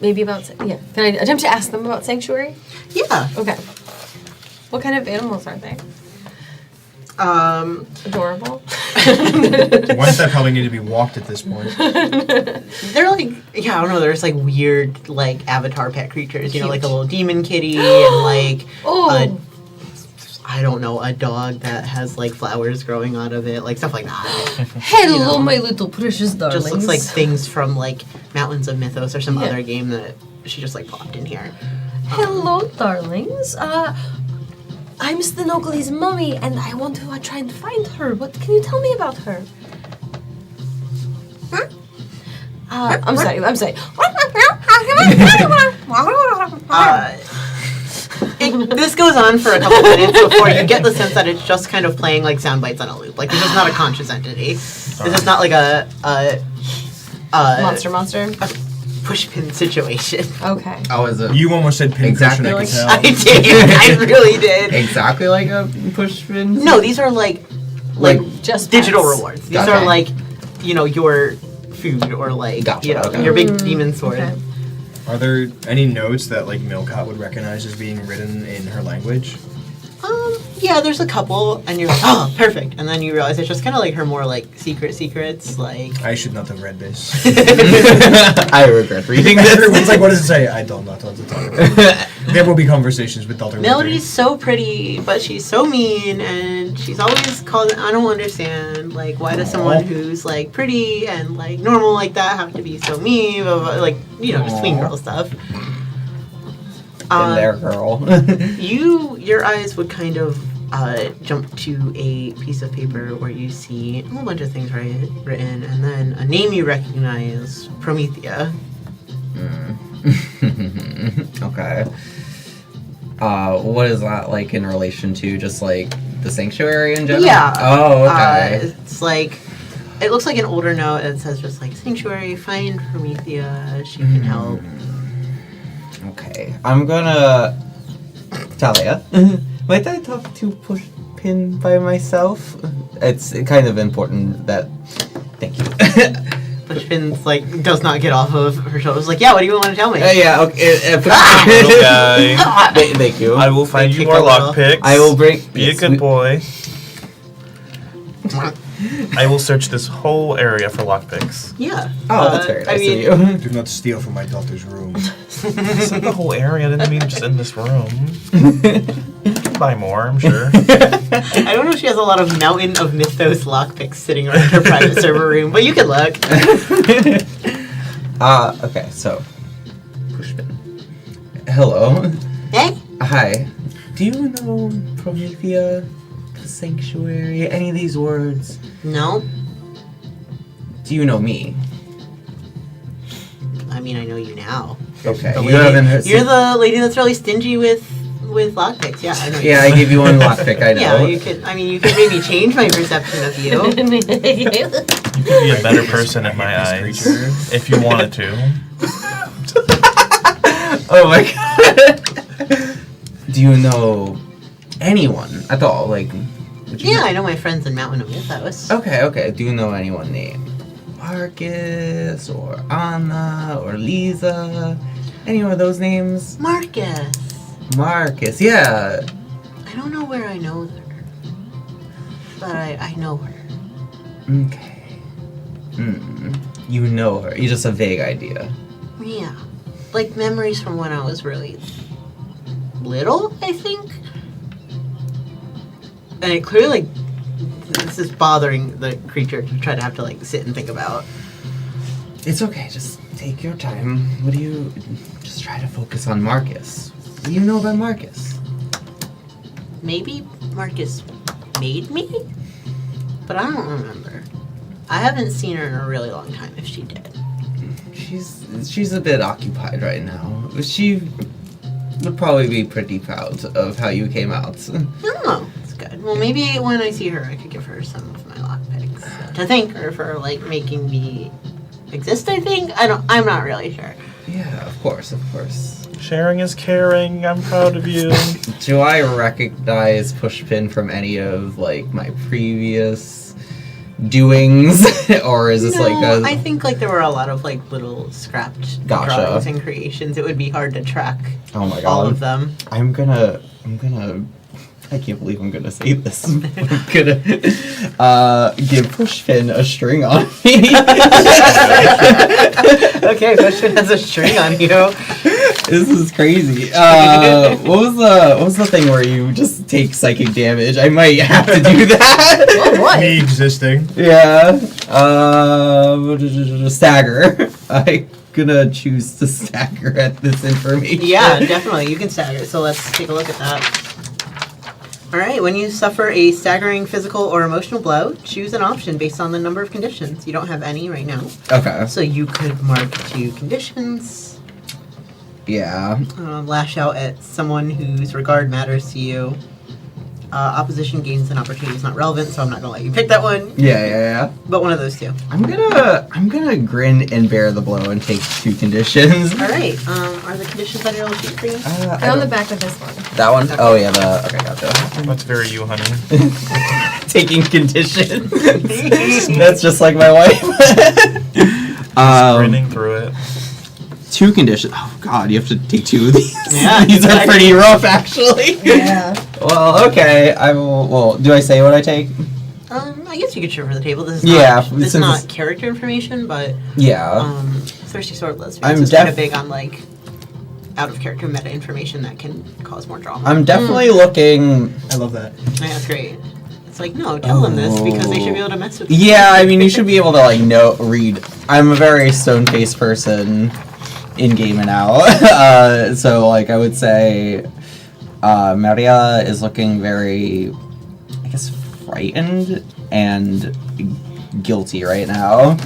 maybe about, yeah. Can I attempt to ask them about Sanctuary? Yeah. Okay. What kind of animals are they? Adorable. Ones that probably need to be walked at this point. They're like, yeah, I don't know, there's like weird, like, avatar pet creatures, you know, like a Cute. little demon kitty, and like, Oh. I don't know, a dog that has like flowers growing out of it, like stuff like that. Hello, you know, my little precious darlings. Just looks like things from like Mountains of Mythos or some Yeah. other game that she just like popped in here. Hello, darlings. I'm Stenocli's mummy, and I want to try and find her. What can you tell me about her? I'm sorry. This goes on for a couple minutes before you get the sense that it's just kind of playing like sound bites on a loop. Like, this is not a conscious entity. This is not like a Monster. pushpin situation. Okay. Oh, is it You almost said pincushion, Exactly I like- could tell. I did. I really did. exactly like a Pushpin? No, these are like Just digital pets. rewards. These Okay. are like, you know, your food or like, Gotcha, you know, okay. your big demon sword. Okay. Are there any notes that like Milkat would recognize as being written in her language? Yeah, there's a couple, and you're like, oh, perfect. And then you realize it's just kind of like her more like secrets, like. I should not have read this. I regret reading this. Everyone's like, what does it say? I don't know what to talk about. There will be conversations with Dr. Melody's so pretty, but she's so mean, and she's always calling. I don't understand, like, why does someone who's like pretty and like normal like that have to be so mean? Blah, blah, blah, like, you know, just tween girl stuff. Been there, girl. Your eyes would kind of jump to a piece of paper where you see a whole bunch of things written, and then a name you recognize, Promethea. Okay. What is that like in relation to just like the sanctuary in general? Yeah. Oh, okay. It's like, it looks like an older note. It says just like, Sanctuary, find Promethea, she can help. Okay. I'm gonna. Thalia. Might I talk to Pushpin by myself? It's kind of important that. Thank you. Pushpin's like, does not get off of her shoulders. Like, yeah, what do you want to tell me? Yeah, okay. Little guy. Thank you. I will find They you kick more a little. lockpicks. I will break. Be a yes, good boy. I will search this whole area for lockpicks. Yeah. Oh, that's very nice I mean, of you. Do not steal from my daughter's room. It's like the whole area. I didn't mean just in this room. Buy more, I'm sure. I don't know if she has a lot of Mountain of Mythos lockpicks sitting around her private server room, but you can look. Okay, so. Pushpin. Hello. Hey? Hi. Do you know Promethea, the sanctuary, any of these words? No. Do you know me? I mean, I know you now. Okay. The You lady- haven't heard. You're the lady that's really stingy with lockpicks. Yeah, I know you. Yeah, I give you one lockpick. I know. Yeah, you could. I mean, you could maybe change my perception of you. You could be a better person in my eyes if you wanted to. Oh my god. Do you know anyone at all? Like. would you Yeah, know- I know my friends in Mountain of Mythos. Okay. Do you know anyone named Marcus or Anna or Lisa? Any of those names? Marcus. Marcus, yeah. I don't know where I know her, but I know her. Okay. You know her. You just a vague idea. Yeah. Like memories from when I was really little, I think. And it clearly, this is bothering the creature to try to have to like sit and think about. It's okay. Just take your time. What do you... Just try to focus on Marcus. What do you know about Marcus? Maybe Marcus made me? But I don't remember. I haven't seen her in a really long time if she did. She's a bit occupied right now. She would probably be pretty proud of how you came out. Oh, that's good. Well, maybe when I see her, I could give her some of my lockpicks to thank her for like making me exist. I think I'm not really sure. Yeah, of course. Sharing is caring. I'm proud of you. Do I recognize Pushpin from any of like my previous doings, or is this I think like there were a lot of like little scrapped Gotcha. drawings and creations. It would be hard to track Oh my god. all of them. I'm gonna I can't believe I'm gonna say this. I'm gonna give Pushpin a string on me. Okay, Pushpin has a string on you. This is crazy. What was the thing where you just take psychic damage? I might have to do that. Oh, what? Me existing. Yeah. Stagger. I'm gonna choose to stagger at this information. Yeah, definitely. You can stagger. So let's take a look at that. All right. When you suffer a staggering physical or emotional blow, choose an option based on the number of conditions. You don't have any right now. Okay. So you could mark 2 conditions. Yeah. Lash out at someone whose regard matters to you. Opposition gains an opportunity is not relevant, so I'm not gonna let you pick that one. Yeah. But one of those 2. I'm gonna grin and bear the blow and take 2 conditions. All right. Are the conditions on your little sheet for you? They're on the back of this one. That one? Okay. Oh yeah. Okay, gotcha. That's very you, honey. Taking conditions. That's just like my wife. Grinning through it. 2 conditions. Oh god, you have to take 2 of these. Yeah, These are exactly. pretty rough, actually. Yeah. Well, okay. I will. Well, do I say what I take? I guess you could share for the table. This is Yeah, not, this is since not it's- character information, but Yeah. Thirsty Sword Lesbians I'm is kind of big on like out of character meta information that can cause more drama. I'm definitely looking. I love that. Yeah, that's great. It's like, no, tell them this because they should be able to mess with you. Yeah, I mean, you should be able to like read. I'm a very stone-faced person in game and out, so like I would say, Mariella is looking very, I guess, frightened and guilty right now.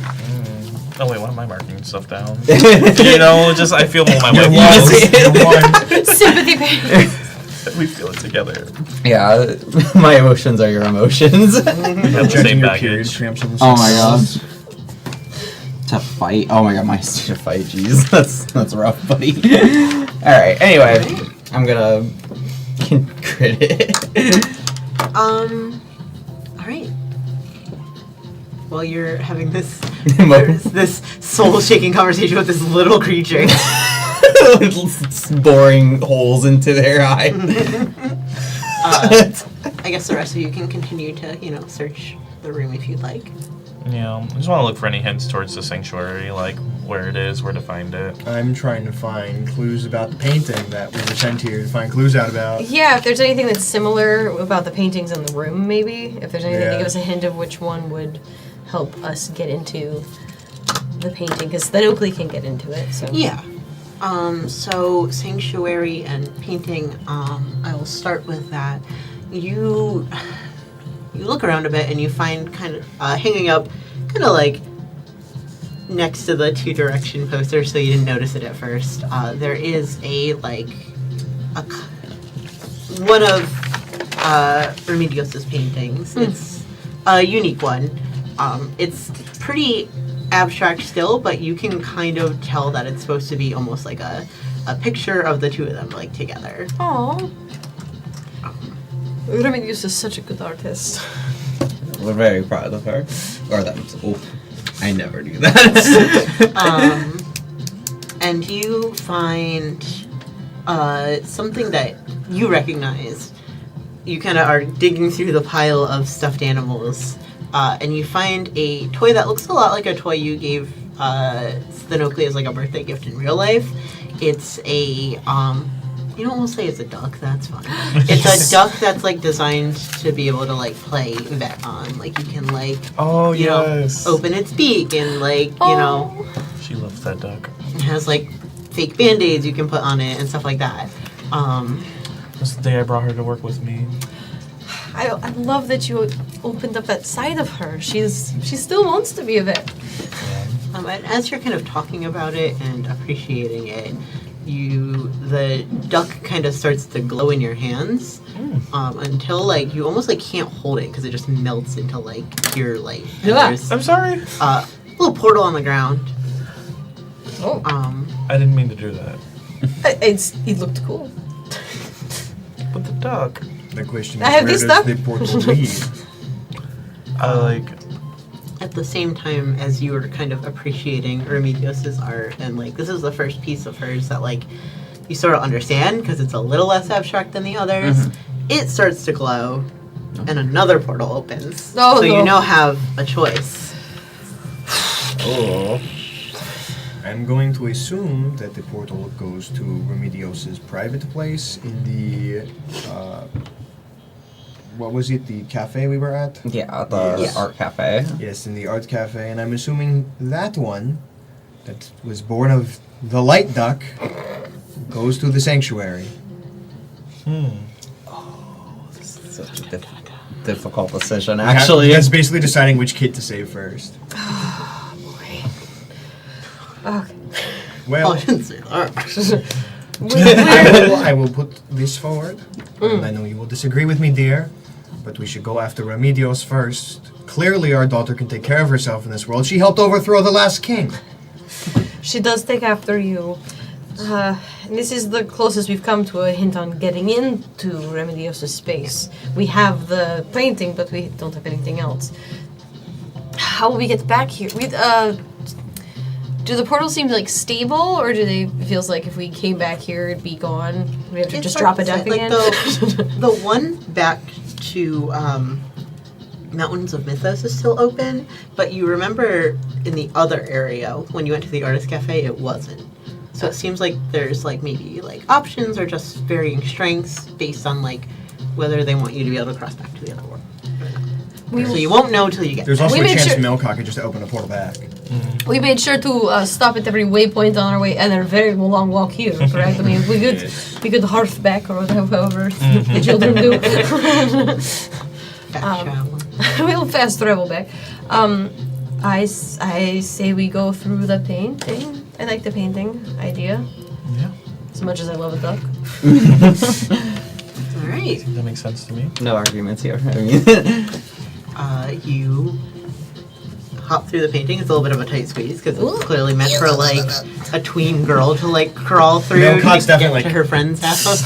Oh wait, why am I marking stuff down? Just I feel what my wife feels. Sympathy pain. We feel it together. Yeah, my emotions are your emotions. We have the same baggage. Oh my god. To fight. Oh my god, my state to fight. Jeez, that's rough, buddy. All right. Anyway, I'm gonna crit it. All right. While you're having this soul-shaking conversation with this little creature. Boring holes into their eye. I guess the rest of you can continue to, search the room if you'd like. Yeah, I just want to look for any hints towards the sanctuary, like where it is, where to find it. I'm trying to find clues about the painting that we were sent here to find clues out about. Yeah, if there's anything that's similar about the paintings in the room, maybe. If there's anything to Yeah. give us a hint of which one would help us get into the painting, because Stenocli can get into it, so. Yeah. So sanctuary and painting, I will start with that. You look around a bit and you find kind of hanging up kind of like next to the 2 direction poster, so you didn't notice it at first. There is one of Remedios' paintings. It's a unique one. It's pretty abstract still, but you can kind of tell that it's supposed to be almost like a picture of the 2 of them like together. Aww. Remedios is such a good artist. We're very proud of her. Or them. Oh, I never do that. and you find something that you recognize. You kind of are digging through the pile of stuffed animals, and you find a toy that looks a lot like a toy you gave Stenocli as like a birthday gift in real life. It's a you don't want to say it's a duck, that's fine. It's a duck that's like designed to be able to like play vet on. Like you can like you know, open its beak and like you know. She loves that duck. It has like fake band-aids you can put on it and stuff like that. That's the day I brought her to work with me. I love that you opened up that side of her. She still wants to be a vet. And as you're kind of talking about it and appreciating it, the duck kind of starts to glow in your hands until like you almost like can't hold it because it just melts into like pure light. And there's I'm sorry. a little portal on the ground. Oh, I didn't mean to do that. it looked cool. But the duck. The question I is, have where this does stuff. the portal lead? I like. At the same time as you were kind of appreciating Remedios' art, and like this is the first piece of hers that like you sort of understand because it's a little less abstract than the others. It starts to glow, and another portal opens. Oh, so you no. now have a choice. Oh. I'm going to assume that the portal goes to Remedios' private place in the what was it? The cafe we were at? Yeah, the Yes. art cafe. Yes, in the art cafe, and I'm assuming that one, that was born of the light duck, goes to the sanctuary. This is such a difficult decision, actually. That's basically deciding which kid to save first. Boy. Okay. Well, Oh, I shouldn't say that. I will put this forward. And I know you will disagree with me, dear, but we should go after Remedios first. Clearly, our daughter can take care of herself in this world. She helped overthrow the last king. She does take after you. And this is the closest we've come to a hint on getting into Remedios' space. We have the painting, but we don't have anything else. How will we get back here? Do the portals seem like stable, or do they feels like if we came back here, it'd be gone? We have to just drop it Like back again. the one back to Mountains of Mythos is still open, but you remember in the other area when you went to the artist cafe, it wasn't. So it seems like there's like maybe like options or just varying strengths based on like whether they want you to be able to cross back to the other world. So you won't know till you get There's there. also We a made chance sure- Milkat could just open a portal back. We made sure to stop at every waypoint on our way, and a very long walk here, correct? I mean, we could hearth back or whatever the children do. Fast travel. We'll fast travel back. I say we go through the painting. I like the painting idea. Yeah. As much as I love a duck. All right. That makes sense to me. No arguments here. I mean, You hop through the painting. It's a little bit of a tight squeeze because Ooh. it's clearly meant for like a tween girl to like crawl through Milkat's to get definitely to her friend's house.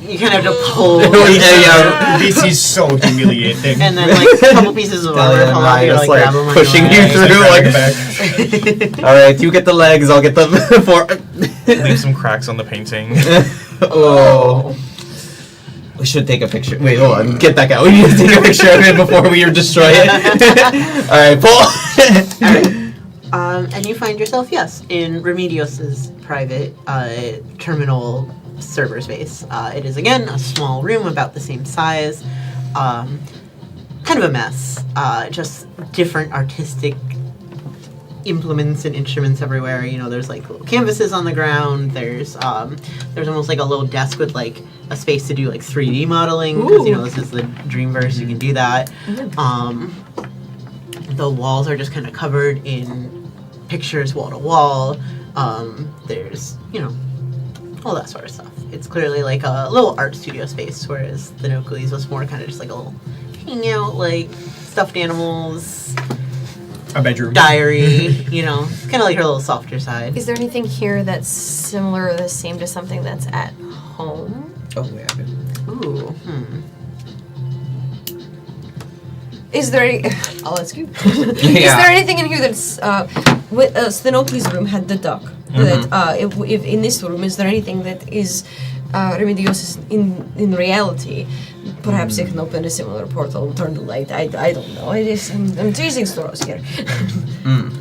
You kind of have to pull, yeah. This is so humiliating. and then like a couple pieces of armor Thalia fall and off. I You just, like like, grab them on pushing your you way. through, all right, you get the legs, I'll get the Leave some cracks on the painting. Oh. We should take a picture. Wait, hold on. Get back out. We need to take a picture of it before we destroy it. Alright, pull! And you find yourself, yes, in Remedios' private terminal server space. It is, again, a small room about the same size. Kind of a mess. Just different artistic implements and instruments everywhere. You know, there's like little canvases on the ground. There's almost like a little desk with like a space to do like 3D modeling because you know this is the Dreamverse. You can do that. The walls are just kind of covered in pictures wall to wall. There's all that sort of stuff. It's clearly like a little art studio space, whereas the Stenocli's was more kind of just like a little hangout, like stuffed animals. A bedroom. Diary, kind of like her little softer side. Is there anything here that's similar or the same to something that's at home? Oh, yeah. Ooh, Is there? I'll ask you. Is there anything in here that's Stenocli's room had the duck? That if in this room, is there anything that is Remedios in reality? Perhaps it can open a similar portal, turn the light. I don't know. I'm teasing Storos here.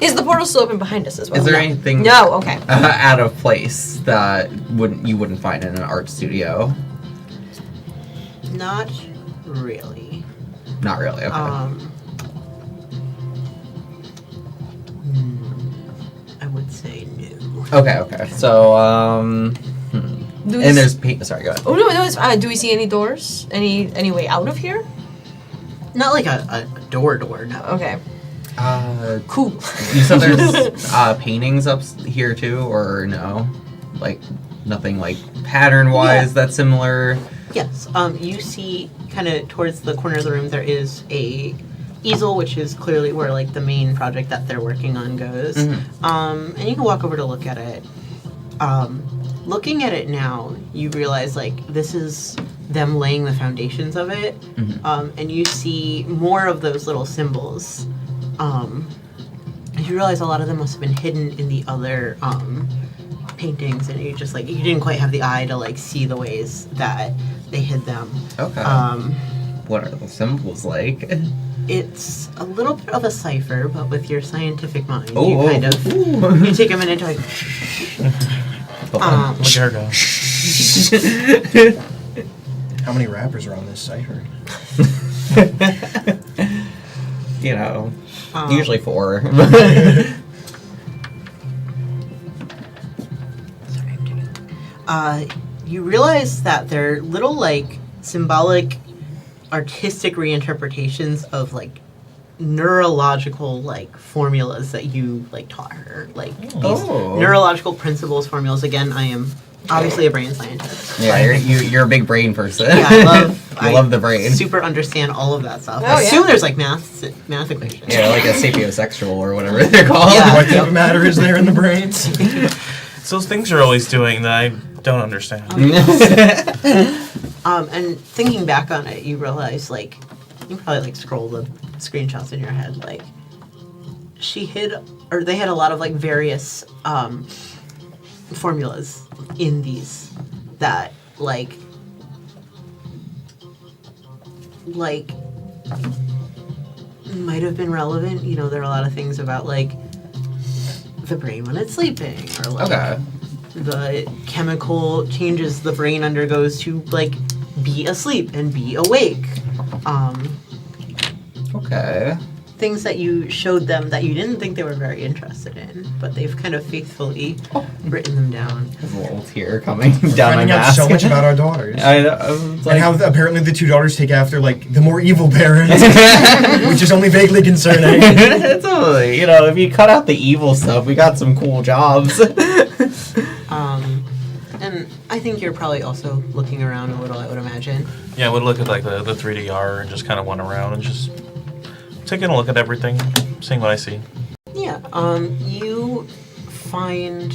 Is the portal still open behind us as well? Is there No. anything No. Okay. out of place that you wouldn't find in an art studio? Not really. Not really. Okay. I would say no. Okay. So Do we and s- there's sorry, go ahead. Oh no! It's, do we see any doors? Any way out of here? Not like a door, no. Okay. Cool. You said there's paintings up here too, or no? Like nothing like pattern-wise that's similar. Yes. You see, kind of towards the corner of the room, there is a easel, which is clearly where like the main project that they're working on goes. And you can walk over to look at it. Looking at it now, you realize like this is them laying the foundations of it, and you see more of those little symbols. You realize a lot of them must have been hidden in the other paintings, and you just like you didn't quite have the eye to like see the ways that they hid them. Okay. What are the symbols like? It's a little bit of a cipher, but with your scientific mind, you Oh, kind of ooh. you take a minute to like. Look at her go. How many rappers are on this cipher? You know, usually 4. Sorry, I'm doing. You realize that they're little like symbolic, artistic reinterpretations of like neurological like formulas that you like taught her, like these neurological principles, formulas. Again, I am obviously a brain scientist. Yeah, you're a big brain person. Yeah, I love the brain. Super understand all of that stuff. Oh, I yeah. assume there's like math equations. Yeah, like a sapiosexual or whatever they're called. Yeah. What type of matter is there in the brains? It's those things you're always doing that I don't understand. And thinking back on it, you realize like you probably like scroll the screenshots in your head. Like she hid, or they had a lot of like various formulas in these that like might have been relevant. You know, there are a lot of things about like the brain when it's sleeping, or like Okay. the chemical changes the brain undergoes to like be asleep and be awake. Okay. Things that you showed them that you didn't think they were very interested in, but they've kind of faithfully written them down. There's a little tear coming down my Finding out mask. so much about our daughters. I was like, And how apparently the 2 daughters take after like the more evil parents, which is only vaguely concerning. it's totally, you know, if you cut out the evil stuff, we got some cool jobs. And I think you're probably also looking around a little, I would imagine. Yeah, I would look at like the 3DR and just kind of went around and just taking a look at everything, seeing what I see. Yeah, you find,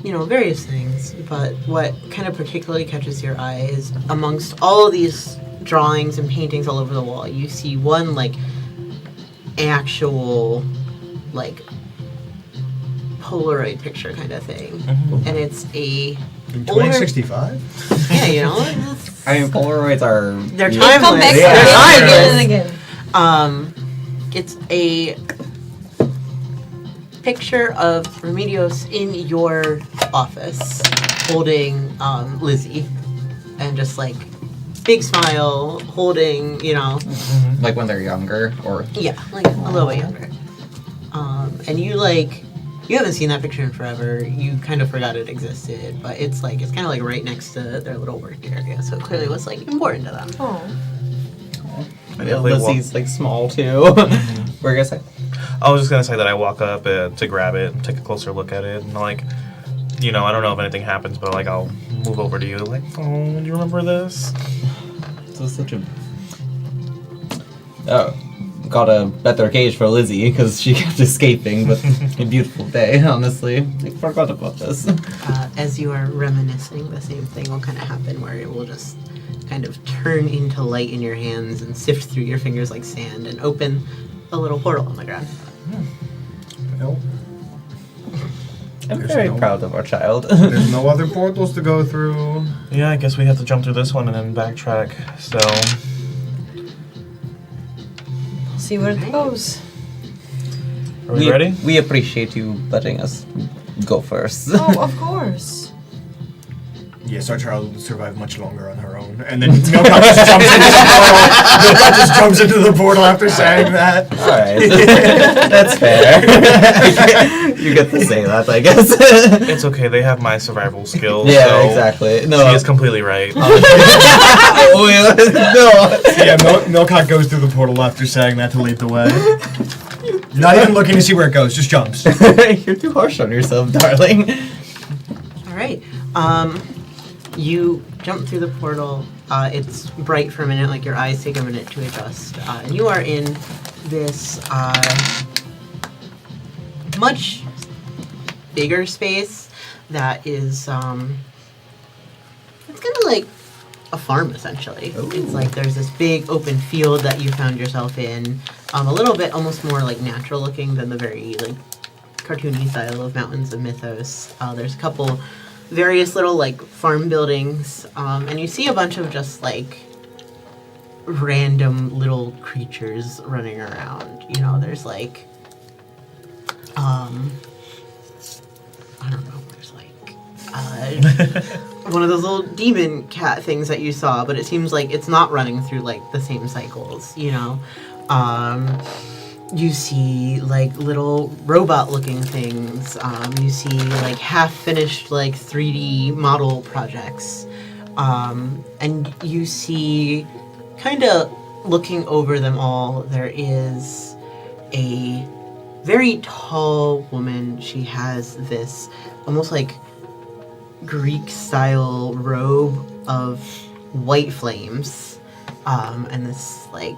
you know, various things, but what kind of particularly catches your eye is amongst all of these drawings and paintings all over the wall, you see one, like, actual, like, Polaroid picture kind of thing. And it's a In older- 2065? Yeah, you know, it's- I mean, Polaroids are... they're They come timeless. back Yeah. They're again and timeless. again. It's a picture of Remedios in your office holding Lizzie, and just like big smile, holding, you know, Like when they're younger, or... yeah, like a little bit younger. And you like, you haven't seen that picture in forever. You kind of forgot it existed, but it's like, it's kind of like right next to their little work area, so it clearly was like important to them. Oh. I Yeah, definitely Lizzie's like small too. What were you gonna say? I was just gonna say that I walk up to grab it, take a closer look at it, and like, you know, I don't know if anything happens, but like I'll move over to you, like, oh, do you remember this? This was such a... Oh, got a better cage for Lizzie because she kept escaping, but a beautiful day, honestly. I forgot about this. As you are reminiscing, the same thing will kind of happen where it will just kind of turn into light in your hands and sift through your fingers like sand and open a little portal on the ground. No. I'm There's very no- proud of our child. There's no other portals to go through. Yeah, I guess we have to jump through this one and then backtrack. So, See where it goes. are we ready? We appreciate you letting us go first. Oh, of course. Yes, our child will survive much longer on her own. And then Milkat just jumps into the portal. Milkat just jumps into the portal after saying that. Alright. That's fair. You get to say that, I guess. It's okay. They have my survival skills. Yeah, so exactly. She No. is completely right. No. Yeah, Milkat goes through the portal after saying that to lead the way. Not even looking to see where it goes, just jumps. You're too harsh on yourself, darling. All right. You jump through the portal. It's bright for a minute, like your eyes take a minute to adjust. And you are in this much bigger space that is, it's kind of like a farm, essentially. Ooh. It's like there's this big open field that you found yourself in. A little bit almost more like natural looking than the very like cartoony style of Mountains of Mythos. There's a couple various little like farm buildings, and you see a bunch of just like random little creatures running around. You know, there's like I don't know, there's like one of those little demon cat things that you saw, but it seems like it's not running through like the same cycles, you know. You see like little robot looking things. You see like half finished like 3D model projects. And you see kind of looking over them all, there is a very tall woman. She has this almost like Greek style robe of white flames, and this like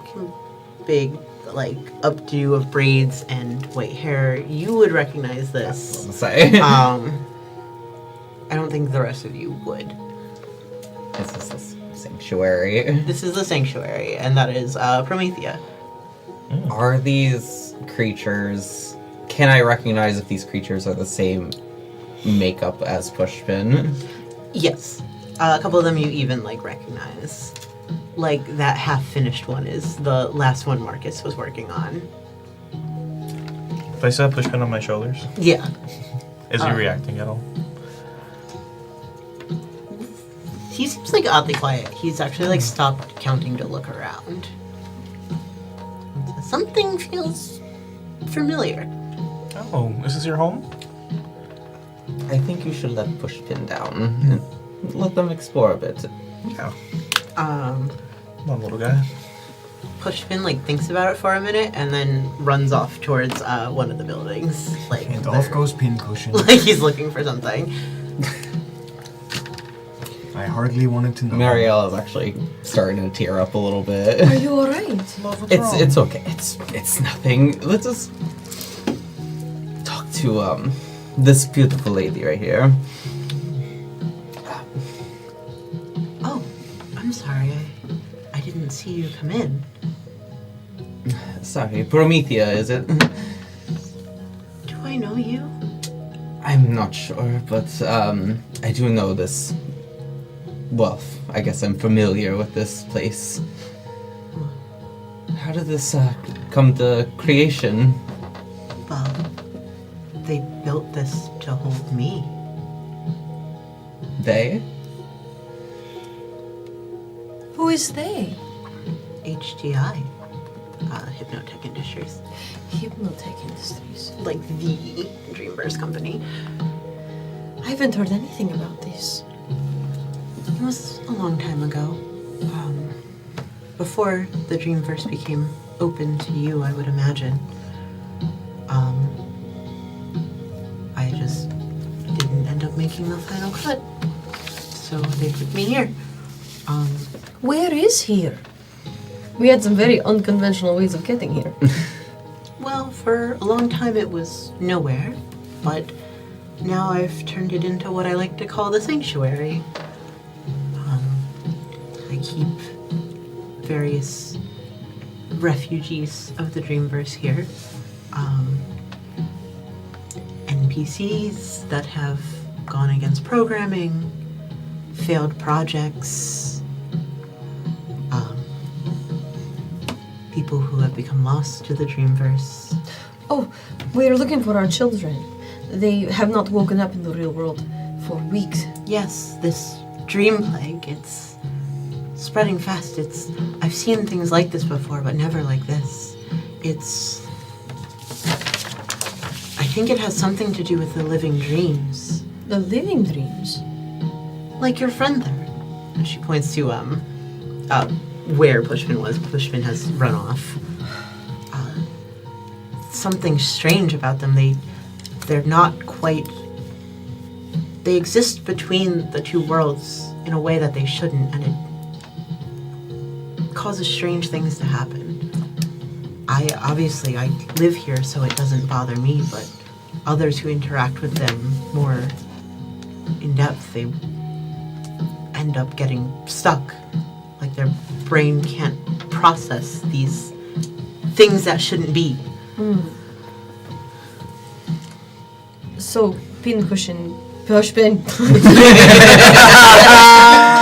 big like updo of braids and white hair. You would recognize this. Say. I don't think the rest of you would. This is this sanctuary. This is the sanctuary, and that is Promethea. Are these creatures... Can I recognize if these creatures are the same makeup as Pushpin? Yes. A couple of them you even like recognize. Like that half-finished one is the last one Marcus was working on. If I still have Pushpin on my shoulders, Yeah. is he reacting at all? He seems like oddly quiet. He's actually like stopped counting to look around. Something feels familiar. Oh, is this your home? I think you should let Pushpin down and let them explore a bit. Yeah. Um, Come on, little guy. Pushpin like thinks about it for a minute and then runs off towards one of the buildings. Like And off goes Pincushion. like he's looking for something. I hardly wanted to know. Mariella's actually starting to tear up a little bit. Are you alright? It's okay. It's nothing. Let's just talk to this beautiful lady right here. Oh, I'm sorry. I didn't see you come in. Sorry, Promethea, is it? Do I know you? I'm not sure, but I do know this. Well, I guess I'm familiar with this place. How did this come to creation? Well, they built this to hold me. They? Who is they? HDI. Hypnotech Industries. Hypnotech Industries. Like the Dreamverse company. I haven't heard anything about this. It was a long time ago. Before the Dreamverse became open to you, I would imagine. I just didn't end up making the final cut. So they put me here. Where is here? We had some very unconventional ways of getting here. Well, for a long time it was nowhere, but now I've turned it into what I like to call the sanctuary. I keep various refugees of the Dreamverse here, and NPCs that have gone against programming, failed projects, people who have become lost to the Dreamverse. Oh, we're looking for our children. They have not woken up in the real world for weeks. Yes, this dream plague, it's spreading fast. I've seen things like this before, but never like this. I think it has something to do with the living dreams. The living dreams? Like your friend there. And she points to, where Pushpin was. Pushpin has run off. Something strange about them. They're not quite... They exist between the two worlds in a way that they shouldn't, and it causes strange things to happen. I live here, so it doesn't bother me, but others who interact with them more in depth, they end up getting stuck. Like their brain can't process these things that shouldn't be. So, Pushpin.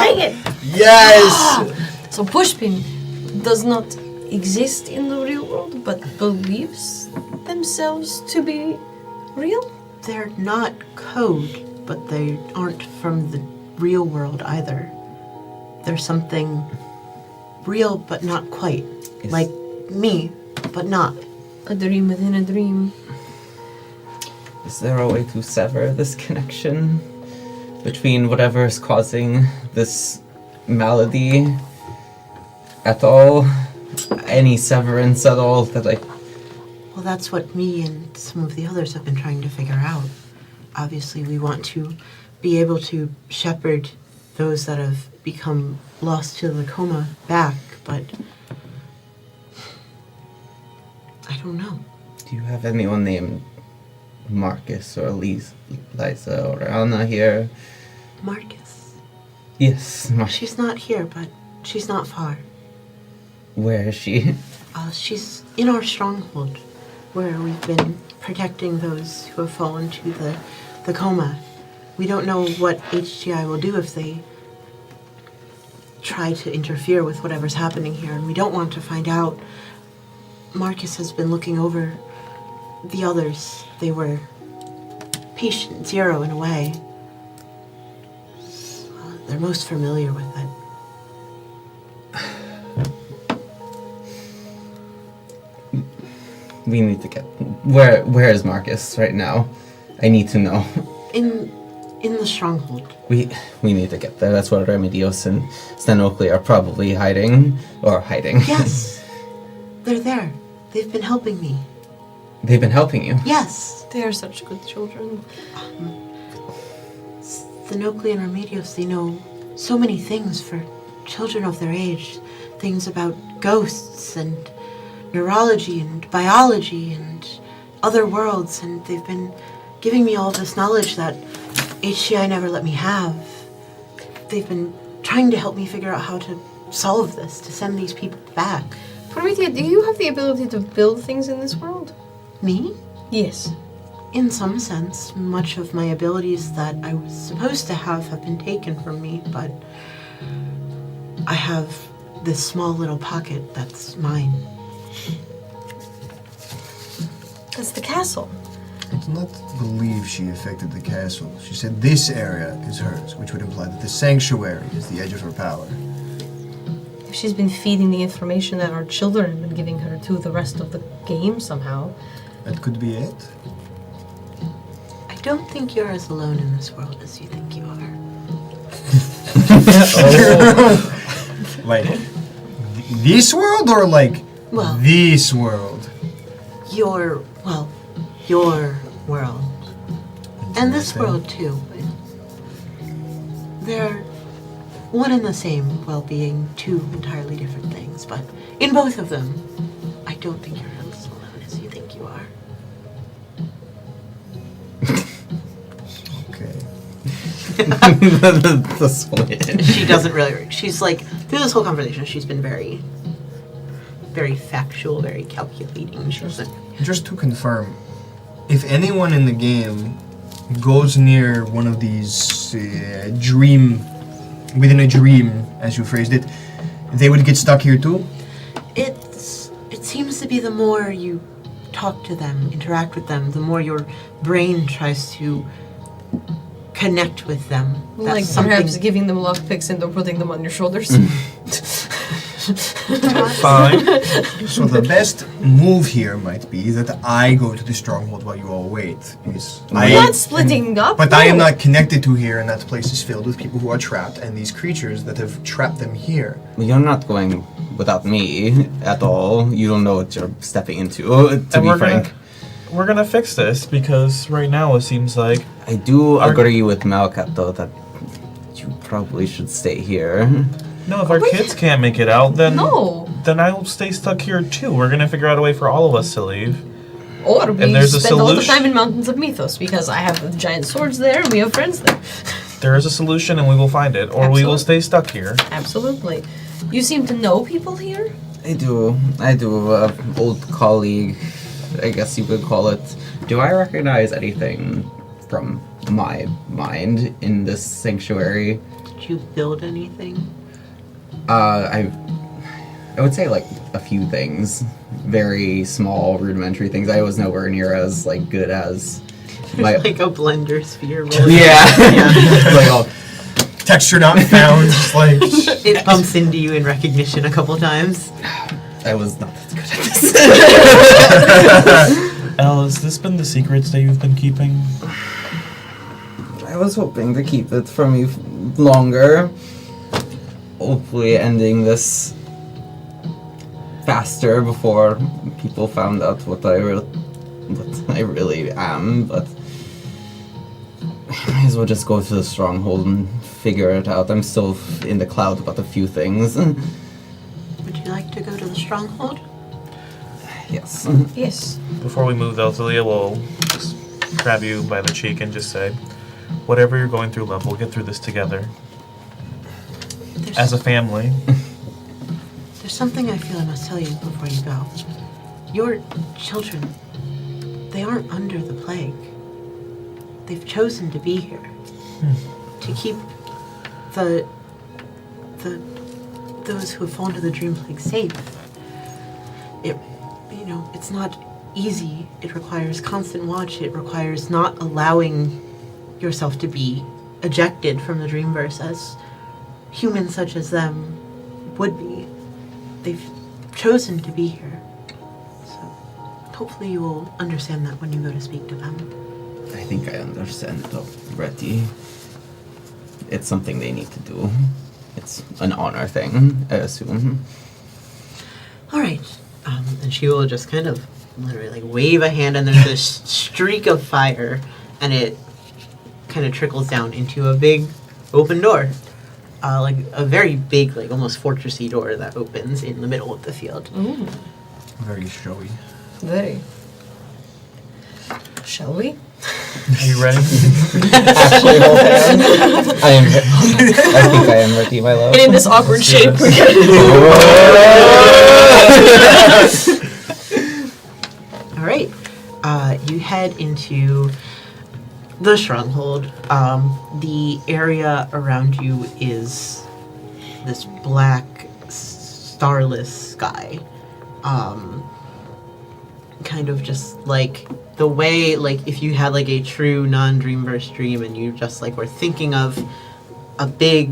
Dang it! Yes! So Pushpin does not exist in the real world, but believes themselves to be real? They're not code, but they aren't from the real world either. There's something real, but not quite. Like me, but not. A dream within a dream. Is there a way to sever this connection between whatever is causing this malady at all? Any severance at all that Well, that's what me and some of the others have been trying to figure out. Obviously, we want to be able to shepherd those that have become lost to the coma back, but I don't know. Do you have anyone named Marcus or Liza or Anna here? Marcus. Yes, Marcus. She's not here, but she's not far. Where is she? She's in our stronghold, where we've been protecting those who have fallen to the coma. We don't know what HGI will do if they try to interfere with whatever's happening here, and we don't want to find out. Marcus has been looking over the others. They were patient zero in a way. They're most familiar with it. We need to get... Where is Marcus right now? I need to know. In the stronghold. We need to get there. That's where Remedios and Stenocli are probably hiding. Or hiding. Yes. They're there. They've been helping me. They've been helping you? Yes. They are such good children. Stenocli and Remedios, they know so many things for children of their age. Things about ghosts and neurology and biology and other worlds, and they've been giving me all this knowledge that HCI never let me have. They've been trying to help me figure out how to solve this, to send these people back. Promethea, do you have the ability to build things in this world? Me? Yes. In some sense, much of my abilities that I was supposed to have been taken from me, but I have this small little pocket that's mine. That's the castle. I do not believe she affected the castle. She said this area is hers, which would imply that the sanctuary is the edge of her power. If she's been feeding the information that our children have been giving her to the rest of the game somehow. That could be it. I don't think you're as alone in this world as you think you are. Like, this world or like Well- this world? Your world. And this world too, but they're one and the same while being two entirely different things, but in both of them, I don't think you're as alone as you think you are. Okay. The split. She doesn't really, she's like, through this whole conversation, she's been very factual, very calculating. She doesn't, Just to confirm, if anyone in the game goes near one of these within a dream, as you phrased it, they would get stuck here too? It seems to be the more you talk to them, interact with them, the more your brain tries to connect with them. Like perhaps giving them lockpicks and then putting them on your shoulders. Fine. So the best move here might be that I go to the stronghold while you all wait. Because We're not splitting up. But I am not connected to here, and that place is filled with people who are trapped, and these creatures that have trapped them here. You're not going without me at all. You don't know what you're stepping into, to be frank. We're gonna fix this because right now it seems like I do agree with Milkat, though, that you probably should stay here. no, if our kids can't make it out, then No. then I'll stay stuck here too. We're gonna figure out a way for all of us to leave. Or we there's a spend all the solution. time in Mountains of Mythos because I have the giant swords there and we have friends there. There is a solution, and we will find it, or we will Absolutely. stay stuck here. Absolutely. You seem to know people here? I do. Old colleague, I guess you could call it. Do I recognize anything from my mind in this sanctuary? Did you build anything? I would say like a few things, very small, rudimentary things. I was nowhere near as like good as my. Like a blender sphere roll. Yeah. Like, oh, Texture not found, just like... It bumps into you in recognition a couple times. I was not that good at this. Elle, has this been the secrets that you've been keeping? I was hoping to keep it from you longer. Hopefully ending this faster before people found out what I really am, but I might as well just go to the stronghold and figure it out. I'm still in the cloud about a few things. Would you like to go to the stronghold? Yes. Yes. Before we move, though, Thalia will just grab you by the cheek and just say, whatever you're going through, love, we'll get through this together. As a family. There's something I feel I must tell you before you go. Your children, they aren't under the plague. They've chosen to be here. To keep those who have fallen to the dream plague safe. It's not easy. It requires constant watch. It requires not allowing yourself to be ejected from the Dreamverse as humans such as them would be. They've chosen to be here. So hopefully you will understand that when you go to speak to them. I think I understand already. It's something they need to do. It's an honor thing, I assume. All right. And she will just kind of literally wave a hand, and there's this streak of fire, and it kind of trickles down into a big open door. Like a very big, like almost fortressy door that opens in the middle of the field. Ooh, Very showy. very. Shall we? Are you ready? Actually, hold hands. I think I am ready, my love. And in this awkward shape, we get All right. You head into the stronghold. The area around you is this black, starless sky. Kind of just like the way, like if you had like a true non-Dreamverse dream and you just like were thinking of a big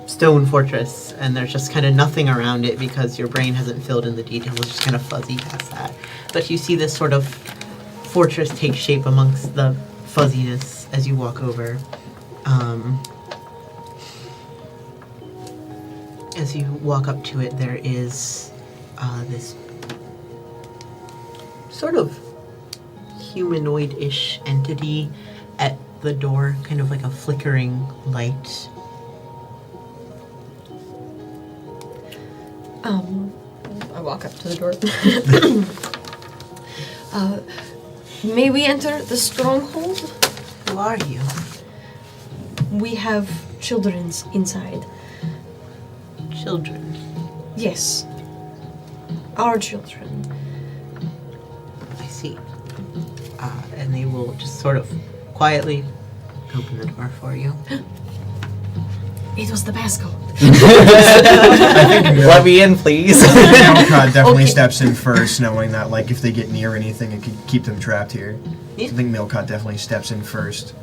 stone fortress and there's just kind of nothing around it because your brain hasn't filled in the details, it's just kind of fuzzy past that. But you see this sort of fortress take shape amongst the fuzziness as you walk over. As you walk up to it, there is this sort of humanoid-ish entity at the door, kind of like a flickering light. I walk up to the door. May we enter the stronghold? Who are you? We have children inside. Children. Yes. Our children. I see. And and they will just sort of quietly open the door for you. It was the passcode. I think Let me in, please. Milkat definitely Okay. steps in first, knowing that like if they get near anything, it could keep them trapped here. Yeah. I think Milkat definitely steps in first.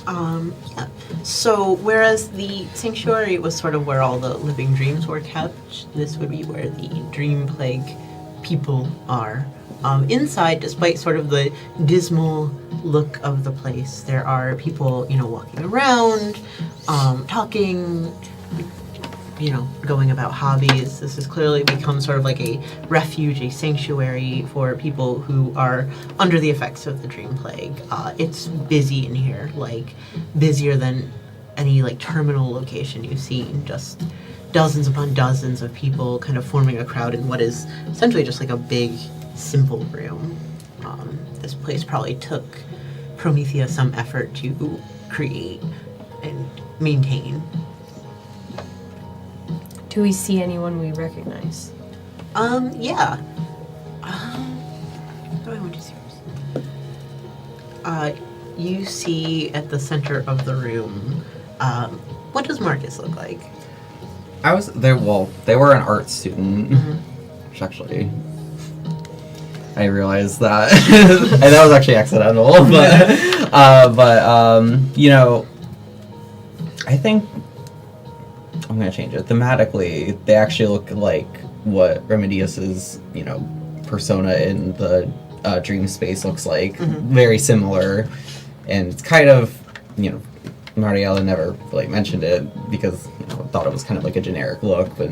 Yeah. So whereas the sanctuary was sort of where all the living dreams were kept, this would be where the dream plague people are. Inside, despite sort of the dismal look of the place, there are people, walking around, talking, going about hobbies. This has clearly become sort of like a refuge, a sanctuary for people who are under the effects of the dream plague. It's busy in here, like busier than any like terminal location you've seen. Just dozens upon dozens of people kind of forming a crowd in what is essentially just like a big, simple room. This place probably took Promethea some effort to create and maintain. Do we see anyone we recognize? Yeah. What do I want to see first? You see at the center of the room, what does Marcus look like? I was there. Well, they were an art student, which actually I realized that, and that was actually accidental. But I think I'm gonna change it. Thematically, they actually look like what Remedios's persona in the dream space looks like. Very similar, and it's kind of Mariella never really mentioned it because thought it was kind of like a generic look, but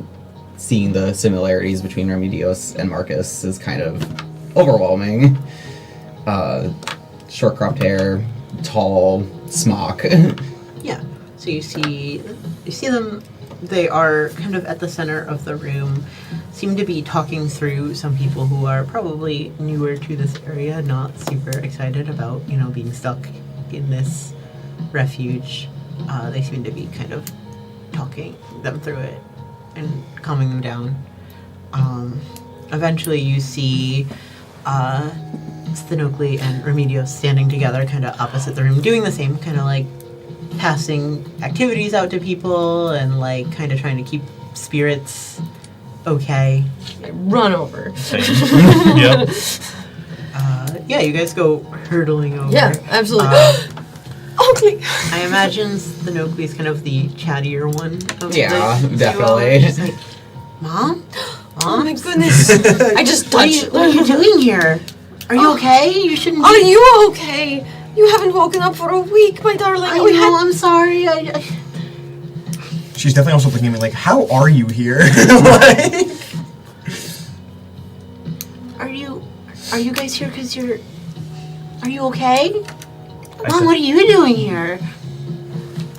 seeing the similarities between Remedios and Marcus is kind of overwhelming. Short cropped hair, tall, smock. Yeah. So you see them. They are kind of at the center of the room. Seem to be talking through some people who are probably newer to this area, not super excited about being stuck in this refuge. They seem to be kind of talking them through it and calming them down. Eventually you see Stenocli and Remedios standing together kind of opposite the room, doing the same, kind of like passing activities out to people and like kind of trying to keep spirits okay. Run over. Same. Yep. Yeah, you guys go hurtling over. Yeah, absolutely. Ugly. I imagine Stenocli's kind of the chattier one of Yeah, the duo. definitely. Just like, Mom? Oh my goodness. I just touched. What are you doing here? Are you okay? You shouldn't be. Are you okay? You haven't woken up for a week, my darling. I know, I'm sorry. She's definitely also looking at me like, how are you here? Like, Are you guys here because are you okay? Mom, what are you doing here?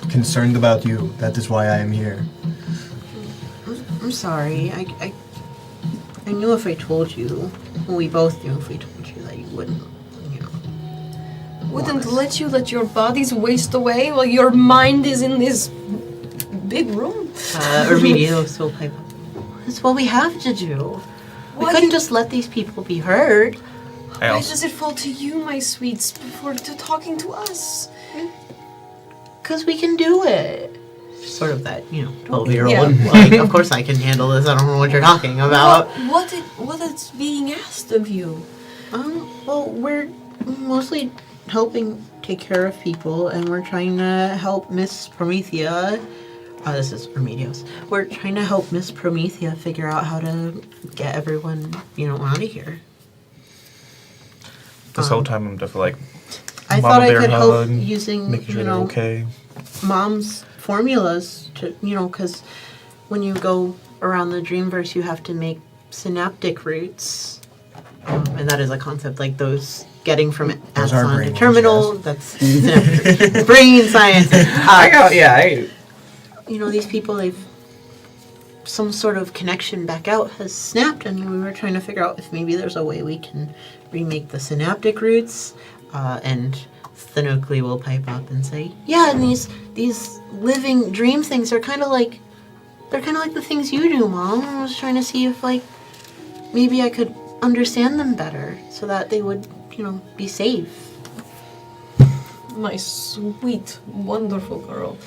concerned about you. That is why I am here. I'm sorry. I knew if I told you, well, we both knew if we told you that you wouldn't, Wouldn't let you let your bodies waste away while your mind is in this big room. Remedios will pipe up. That's what we have to do. We couldn't just let these people be hurt. Why does it fall to you, my sweets, before talking to us? Because we can do it. Sort of that, 12-year-old. Yeah. Like, of course I can handle this. I don't know what you're talking about. What is being asked of you? Well, we're mostly helping take care of people, and we're trying to help Miss Promethea. This is Remedios. We're trying to help Miss Promethea figure out how to get everyone, out of here. This whole time I'm definitely like, I Mama thought I bear could hug, help using, making sure they're okay. Mom's formulas to, because when you go around the Dreamverse, you have to make synaptic roots. And that is a concept, like those getting from Those are axon to brain terminal. ones, That's synaptic. Brain science. These people, they've some sort of connection back out has snapped, and we were trying to figure out if maybe there's a way we can remake the synaptic roots. And Stenocli will pipe up and say, "Yeah, and these living dream things are kind of like the things you do, Mom. I was trying to see if maybe I could understand them better so that they would, be safe." my sweet, wonderful girl.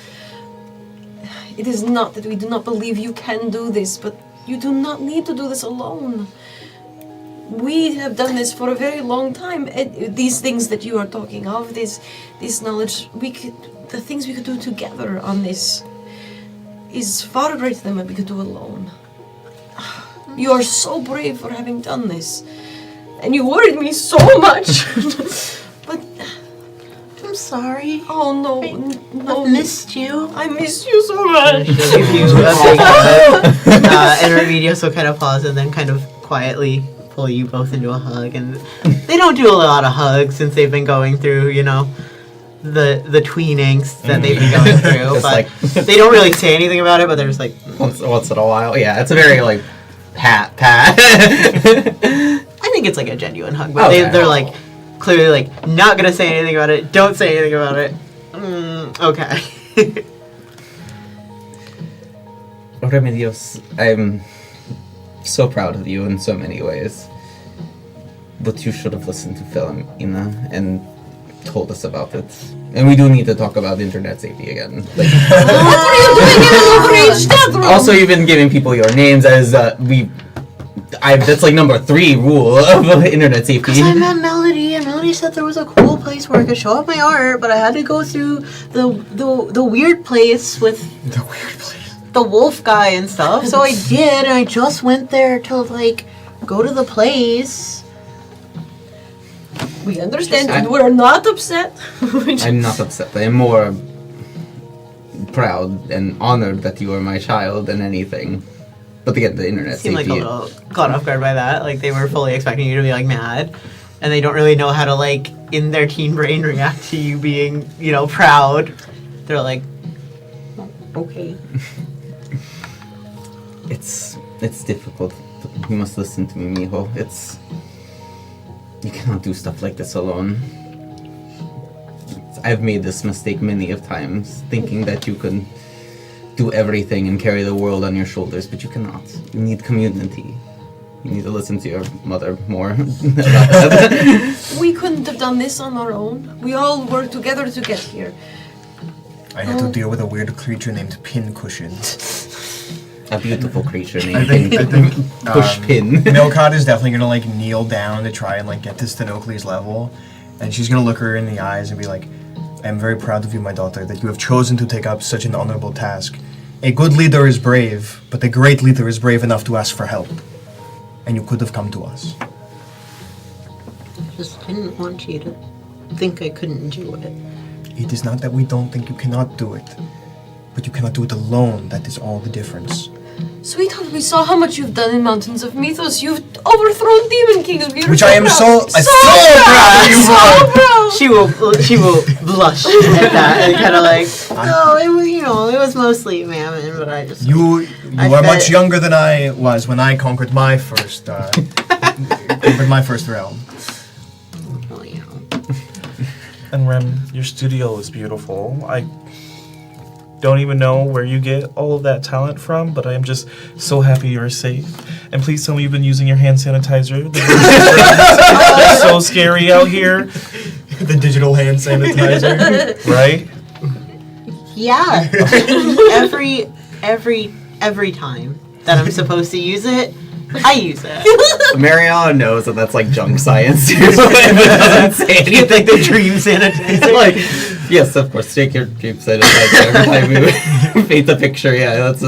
It is not that we do not believe you can do this, but you do not need to do this alone. We have done this for a very long time. And these things that you are talking of, this knowledge, the things we could do together on this is far greater than what we could do alone. You are so brave for having done this. And you worried me so much. But I'm sorry. oh no, I missed you. I missed you so much. She'll give you a big hug. And Remedios will kind of pause and then kind of quietly pull you both into a hug. And they don't do a lot of hugs since they've been going through, you know, the tween angst that they've been going through. Just But like- they don't really say anything about it, but they're just like, once in a while. Yeah, it's a very like pat. I think it's like a genuine hug. But Okay. they're like, clearly like, not going to say anything about it. Don't say anything about it. Okay. Remedios, I'm so proud of you in so many ways. But you should have listened to Philomena and told us about it. And we do need to talk about internet safety again. Like, What are you doing in an overage chat room? also, you've been giving people your names as that's like number 3 rule of internet safety. Because I met Melody, and Melody said there was a cool place where I could show off my art, but I had to go through the weird place with The weird place. the wolf guy and stuff. So I did, and I just went there to like go to the place. We understand. Just- We're not upset. I'm not upset. I'm more proud and honored that you are my child than anything. But again, the internet Seemed like safety. a little caught off guard by that. Like they were fully expecting you to be like mad, and they don't really know how to like in their teen brain react to you being, you know, proud. They're like, "Oh, okay. It's difficult. But you must listen to me, mijo. You cannot do stuff like this alone. I've made this mistake many of times, thinking that you can do everything and carry the world on your shoulders, but you cannot. You need community. You need to listen to your mother more about that. We couldn't have done this on our own. We all worked together to get here. I had to deal with a weird creature named Pincushion. A beautiful creature I named think Pushpin. Milkat is definitely gonna like kneel down to try and like get to Stenocli's level, and she's gonna look her in the eyes and be like, "I am very proud of you, my daughter, that you have chosen to take up such an honorable task. A good leader is brave, but a great leader is brave enough to ask for help. And you could have come to us." I just didn't want you to think I couldn't do it. It is not that we don't think you cannot do it, but you cannot do it alone. That is all the difference. Sweetheart, we saw how much you've done in Mountains of Mythos. You've overthrown demon kings. We are Which so I am proud. so proud of you for. So proud. She will blush at that and kind of like, oh, it was, you know, it was mostly Mammon, but I just You I are bet- much younger than I was when I conquered my first realm. well, you know. And Rem, your studio is beautiful. I don't even know where you get all of that talent from, but I am just so happy you're safe. And please tell me you've been using your hand sanitizer. It's so scary out here, The digital hand sanitizer. right? Yeah. every time that I'm supposed to use it, I use it. Mariella knows that that's like junk science too, but doesn't say You think anything. the dream sanitizer? Like, yes, of course, take your dream sanitizer every time you paint the picture. Yeah, that's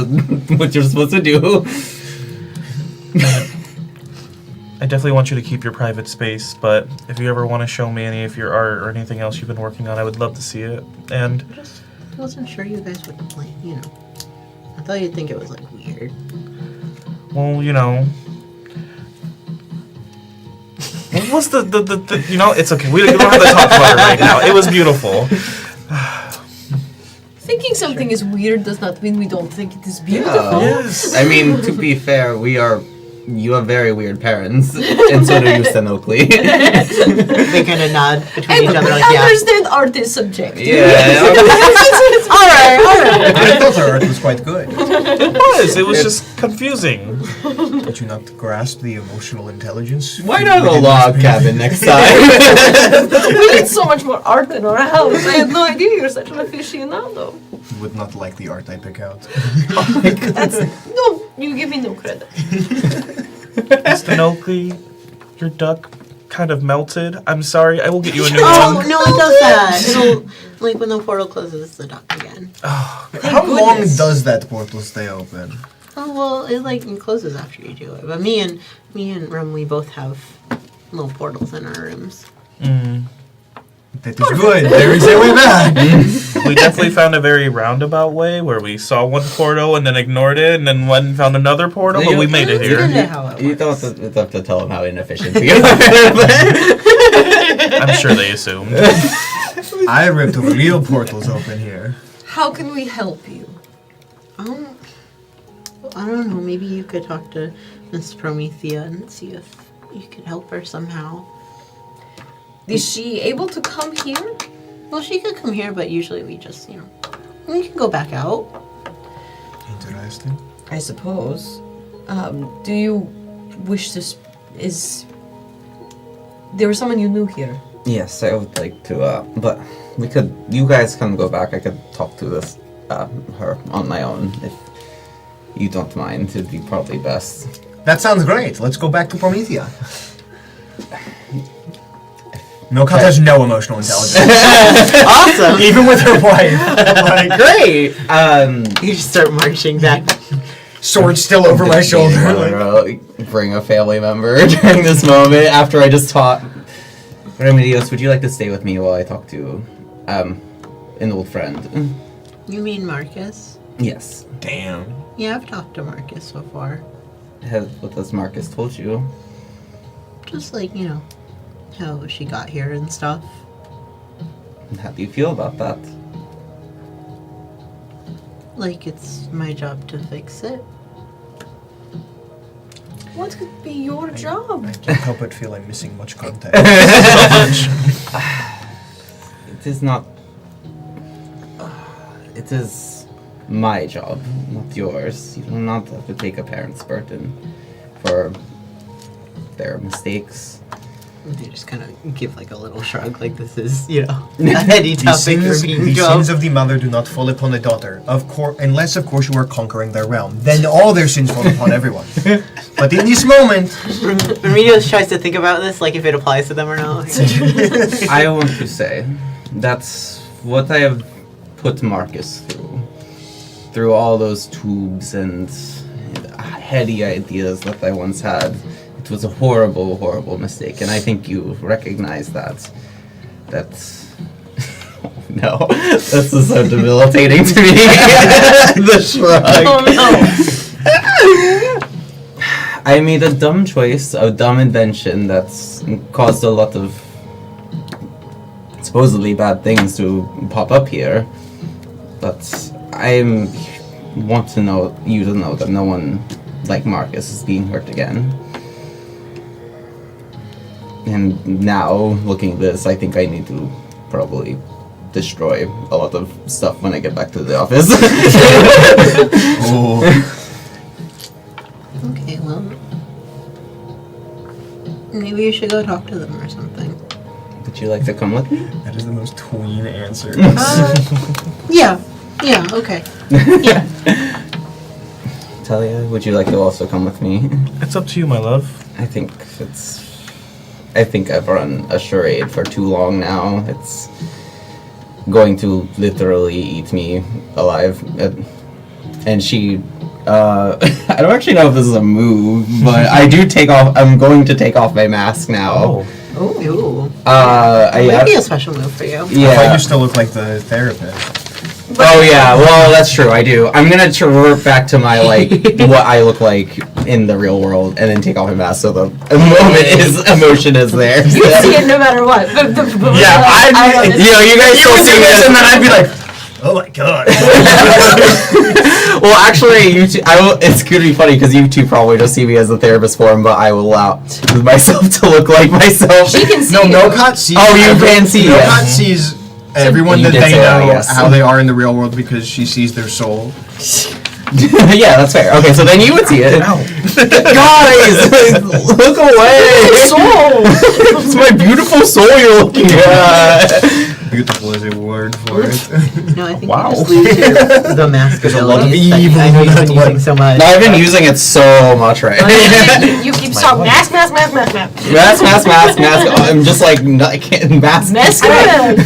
what you're supposed to do. I definitely want you to keep your private space, but if you ever want to show me any of your art or anything else you've been working on, I would love to see it. And I wasn't sure you guys would play, you know. I thought you'd think it was like weird. well, you know, what's the you know, it's okay. We don't have to talk about it right now. It was beautiful. Thinking something is weird does not mean we don't think it is beautiful. Yes. I mean, to be fair, you have very weird parents, and so do you, Stenocli. They kind of nod between each other like, I yeah. understand art is subjective. Yeah. All right. I thought our art was quite good. It was just confusing. Did you not grasp the emotional intelligence? Why not a log cabin next time? We need so much more art in our house. I had no idea you're such an aficionado. You would not like the art I pick out. No, you give me no credit. Stenocli, your duck kind of melted. I'm sorry. I will get you a new Oh, one. no, it does that. It'll, like, when the portal closes, it's the duck again. How long does that portal stay open? Oh, well, it, like, closes after you do it. But me and Rum, we both have little portals in our rooms. That is good. There is a way back. We definitely found a very roundabout way where we saw one portal and then ignored it and then went and found another portal, but we made it You here. know how it You works. don't have to tell them how inefficient you are. I'm sure they assumed. I ripped real portals open here. How can we help you? I don't know. Maybe you could talk to Miss Promethea and see if you could help her somehow. Is she able to come here? Well, she could come here, but usually we just, we can go back out. Interesting. I suppose. Do you wish this is... There was someone you knew here. Yes, I would like to, but you guys can go back. I could talk to her on my own if you don't mind. It'd be probably best. That sounds great. Let's go back to Promethea. Milkat has no emotional intelligence. Awesome! Even with her wife. Like, Great! You just start marching back. sword still over my shoulder. Like, Bring a family member during this moment after I just taught. Remedios, would you like to stay with me while I talk to an old friend? You mean Marcus? Yes. damn. Yeah, I've talked to Marcus before. What has Marcus told you? Just like, how she got here and stuff. How do you feel about that? Like, it's my job to fix it. What could be your job? I can't help but feel I'm missing much context. It is not. It is my job, not yours. You do not have to take a parent's burden for their mistakes. They just kind of give like a little shrug, like this is, a heady topic for being The job. sins of the mother do not fall upon the daughter, unless of course you are conquering their realm. Then all their sins fall upon everyone. But in this moment, Remedios tries to think about this, like if it applies to them or not. I want to say that's what I have put Marcus through. Through all those tubes and heady ideas that I once had. It was a horrible, horrible mistake, and I think you recognize that. That's... Oh, no. That's just so debilitating to me. The shrug. Oh I made a dumb choice, a dumb invention that's caused a lot of supposedly bad things to pop up here. But I want you to know that no one like Marcus is being hurt again. And now, looking at this, I think I need to probably destroy a lot of stuff when I get back to the office. oh, Okay, well, maybe you should go talk to them or something. Would you like to come with me? that is the most tween answer. Yeah, okay. Yeah. Thalia, would you like to also come with me? It's up to you, my love. I think I've run a charade for too long now. It's going to literally eat me alive. And she, I don't actually know if this is a move, but I'm going to take off my mask now. Ooh. Maybe Maybe a special move for you. I thought Yeah. you still look like the therapist. Oh yeah, well that's true, I do. I'm gonna revert back to my what I look like in the real world and then take off my mask so the emotion is there. You see it no matter what. Yeah, you guys still see this and then I'd be like, Oh my god. well actually you two, it's gonna be funny because you two probably just see me as the therapist form, but I will allow myself to look like myself. She can see No, you. Milkat sees. Oh, you can see, Milkat yeah. sees everyone You that did they say that, know yes. how they are in the real world because she sees their soul. Yeah, that's fair. Okay, so then you would see it. Guys, look away! Soul! It's my beautiful soul you're looking at. Beautiful is a word for it. No, I think Wow. you just lose the mask There's a lot of abilities that evil I know in you've that been word. using so much. No, I've been using it so much, right? You keep stop. Mask. Mask. I'm just like, no, I can't mask. Masquerade.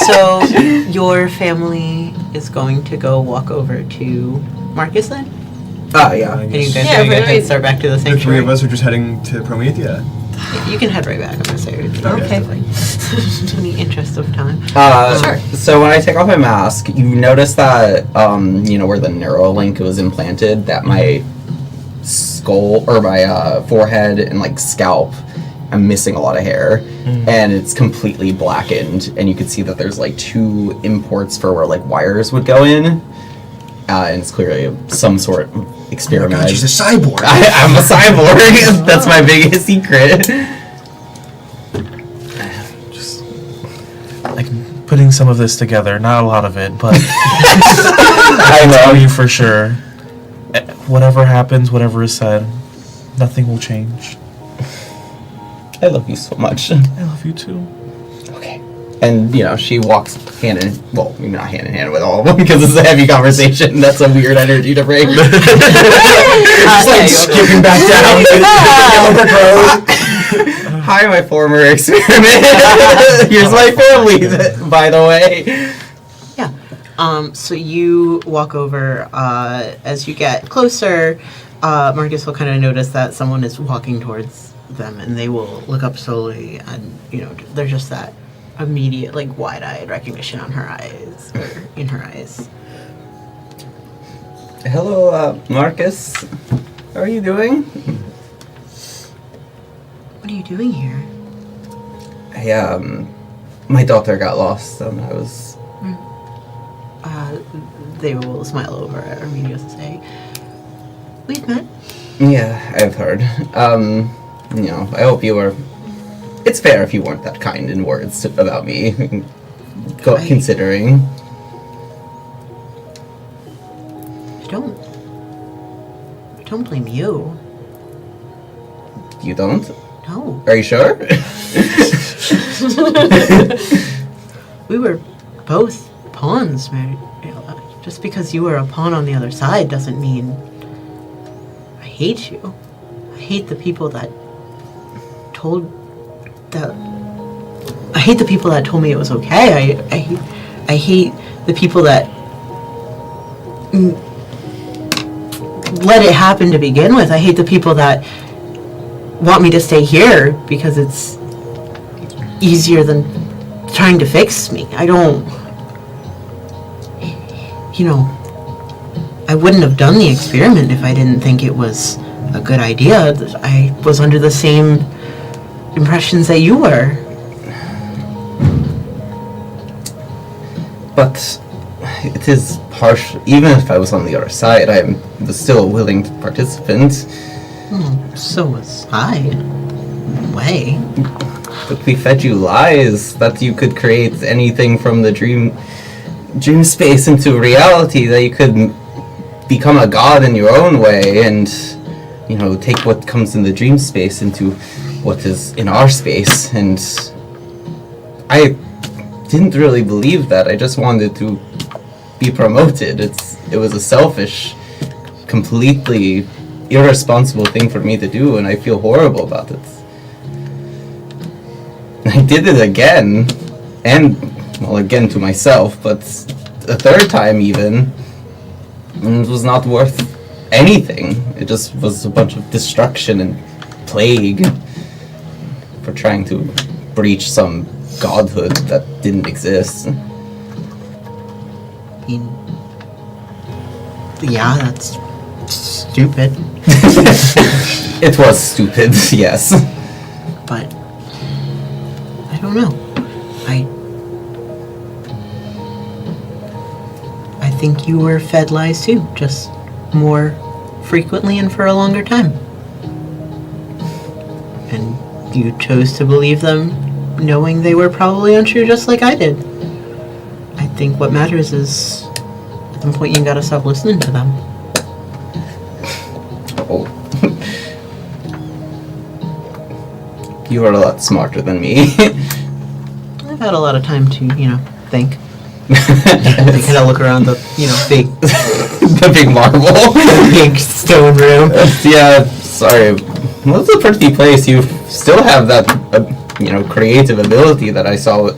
So your family is going to go walk over to Marcus then? Oh, yeah. And you guys Yeah, are going to right. start back to the The three sanctuary? of us are just heading to Promethea. Yeah, you can head right back, I'm going to say. Okay. In the interest of time. Sure. So when I take off my mask, you notice that, where the Neuro link was implanted, that my skull, or my forehead and, like, scalp, I'm missing a lot of hair, and it's completely blackened, and you can see that there's, like, 2 imports for where, like, wires would go in, and it's clearly some sort of experiment. Oh my God, she's a cyborg. I'm a cyborg. That's my biggest secret. Just like putting some of this together. Not a lot of it, but I tell know. you for sure. Whatever happens, whatever is said, nothing will change. I love you so much. I love you too. Okay. And, she walks not hand in hand with all of them because it's a heavy conversation. That's a weird energy to bring. Just like skipping back down. Hi, my former experiment. Here's my family, by the way. Yeah. So you walk over. As you get closer, Marcus will kind of notice that someone is walking towards them, and they will look up slowly, and there's just that immediate, like, wide-eyed recognition on her eyes, or in her eyes. Hello, Marcus. How are you doing? What are you doing here? My daughter got lost, and I was... They will smile over at Remedios and say, "We've met." Yeah, I've heard. I hope you were... It's fair if you weren't that kind in words about me, considering. I don't blame you. You don't? No. Are you sure? We were both pawns, Mariella. Just because you were a pawn on the other side doesn't mean I hate you. I hate the people that told me it was okay. I hate the people that let it happen to begin with. I hate the people that want me to stay here because it's easier than trying to fix me. I wouldn't have done the experiment if I didn't think it was a good idea. I was under the same impressions that you were. But it is partial. Even if I was on the other side, I'm still a willing participant. So was I, in a way. But we fed you lies that you could create anything from the dream space into reality, that you could become a god in your own way, and take what comes in the dream space into what is in our space. And I didn't really believe that. I just wanted to be promoted. It was a selfish, completely irresponsible thing for me to do, and I feel horrible about it. I did it again, and again to myself, but a third time even, and it was not worth anything. It just was a bunch of destruction and plague for trying to breach some godhood that didn't exist. Yeah, that's stupid. It was stupid, yes. But I don't know. I think you were fed lies too, just more frequently and for a longer time. And you chose to believe them, knowing they were probably untrue, just like I did. I think what matters is, at some point, you gotta stop listening to them. You are a lot smarter than me. I've had a lot of time to, think. They kind of look around the, big, The big marble. big stone room. Yeah, sorry. Well, it's a pretty place. You still have that, creative ability that I saw.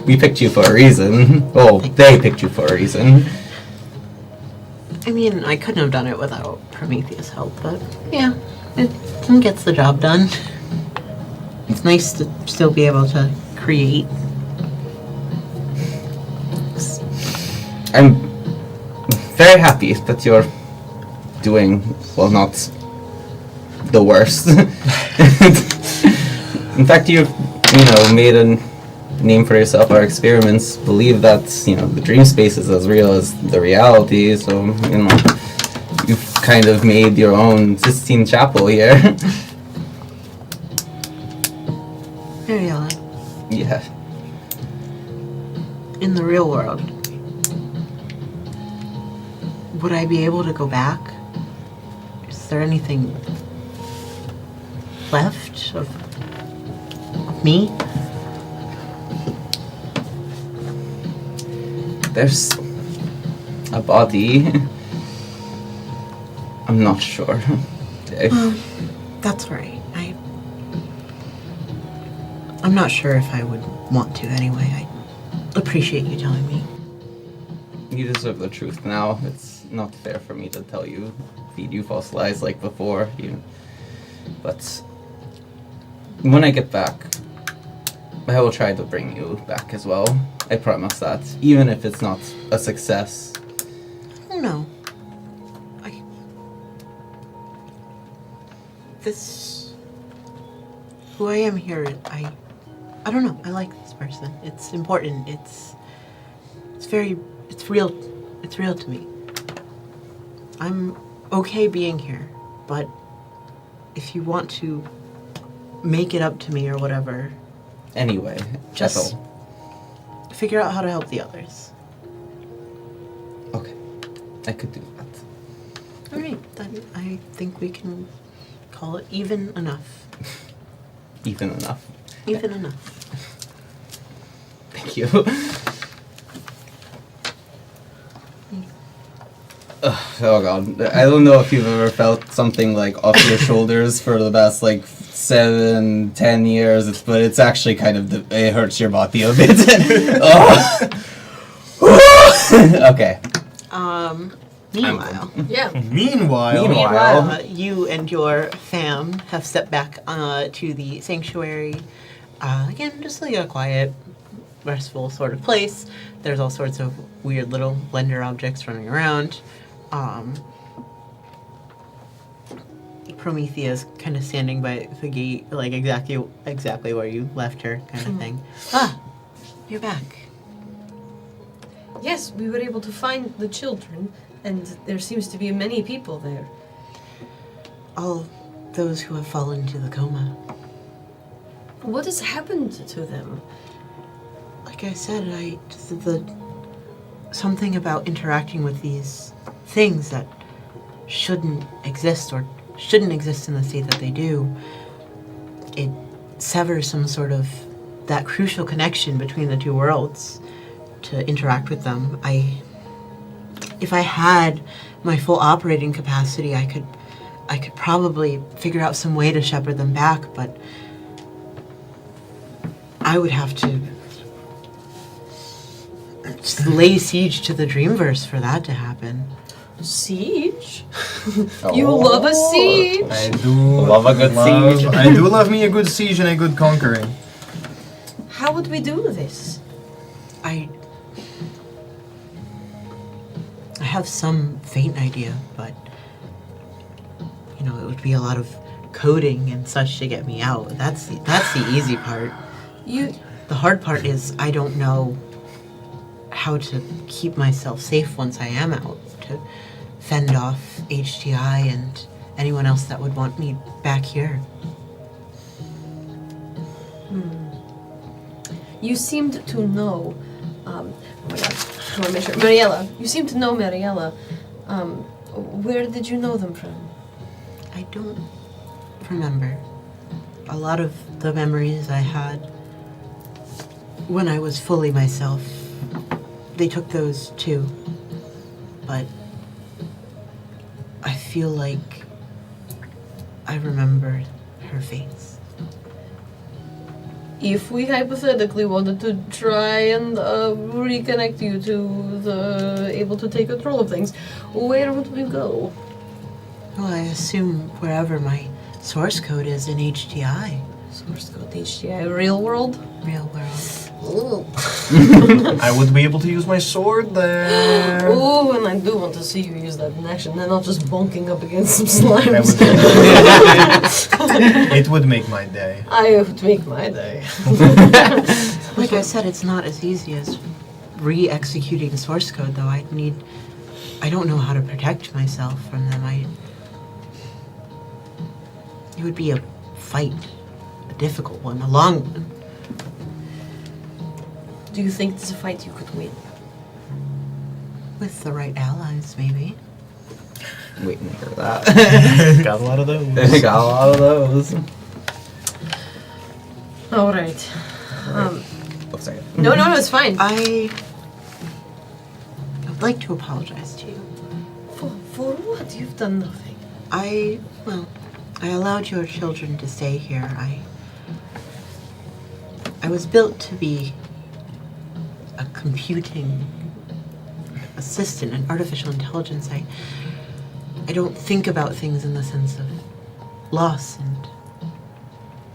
We picked you for a reason. Well, they picked you for a reason. I mean, I couldn't have done it without Prometheus' help, but yeah, it gets the job done. It's nice to still be able to create. I'm very happy that you're doing, well, not the worst. In fact, you've, made a name for yourself. Our experiments believe that, the dream space is as real as the reality, so, you've kind of made your own Sistine Chapel here. Mariella, Yeah. in the real world, would I be able to go back? Is there anything left of me? There's a body. I'm not sure. That's right. I'm not sure if I would want to anyway. I appreciate you telling me. You deserve the truth now. It's not fair for me to tell you, feed you false lies like before. But when I get back, I will try to bring you back as well. I promise that, even if it's not a success. No. Who I am here, I don't know. I like this person. It's important. It's real. It's real to me. I'm okay being here, but if you want to make it up to me or whatever, Anyway, just that's all. figure out how to help the others. Okay, I could do that. All right, then I think we can call it even enough. Even enough. Even enough. Thank you. Oh god, I don't know if you've ever felt something like off your shoulders for the past 7-10 years, but it's actually kind of, it hurts your body a bit. Okay. Meanwhile, Yeah. Meanwhile, you and your fam have stepped back to the sanctuary. Again, just like a quiet, restful sort of place. There's all sorts of weird little blender objects running around. Promethea's kind of standing by the gate, like exactly where you left her, kind of thing. Ah, you're back. Yes, we were able to find the children, and there seems to be many people there. All those who have fallen into the coma. What has happened to them? Like I said, something about interacting with these things that shouldn't exist or shouldn't exist in the state that they do. It severs some sort of that crucial connection between the two worlds to interact with them. If I had my full operating capacity, I could probably figure out some way to shepherd them back, but I would have to just lay siege to the Dreamverse for that to happen. Siege? You love a siege? I do Love a good siege. I do love me a good siege and a good conquering. How would we do this? I have some faint idea, but it would be a lot of coding and such to get me out. That's the easy part. The hard part is I don't know how to keep myself safe once I am out, to fend off HTI and anyone else that would want me back here. You seemed to know, oh my god, I want to make sure. Mariella. You seem to know Mariella. Where did you know them from? I don't remember. a lot of the memories I had when I was fully myself, they took those too. But I feel like I remember her face. If we hypothetically wanted to try and reconnect you to the able to take control of things, where would we go? Well, I assume wherever my source code is in HDI, Source code HDI, real world? real world. I would be able to use my sword there. Ooh, and I do want to see you use that in action, and not just bonking up against some That slimes. It would make my day. I would make my day. Like I said, it's not as easy as re-executing source code, though. I don't know how to protect myself from them. It would be a fight, a difficult one, a long one. Do you think it's a fight you could win? With the right allies, maybe. Waiting for that. Got a lot of those. Got a lot of those. All right. Oh, sorry. No, it's fine. I would like to apologize to you. For what? You've done nothing. I allowed your children to stay here. I was built to be a computing assistant, an artificial intelligence. I don't think about things in the sense of loss and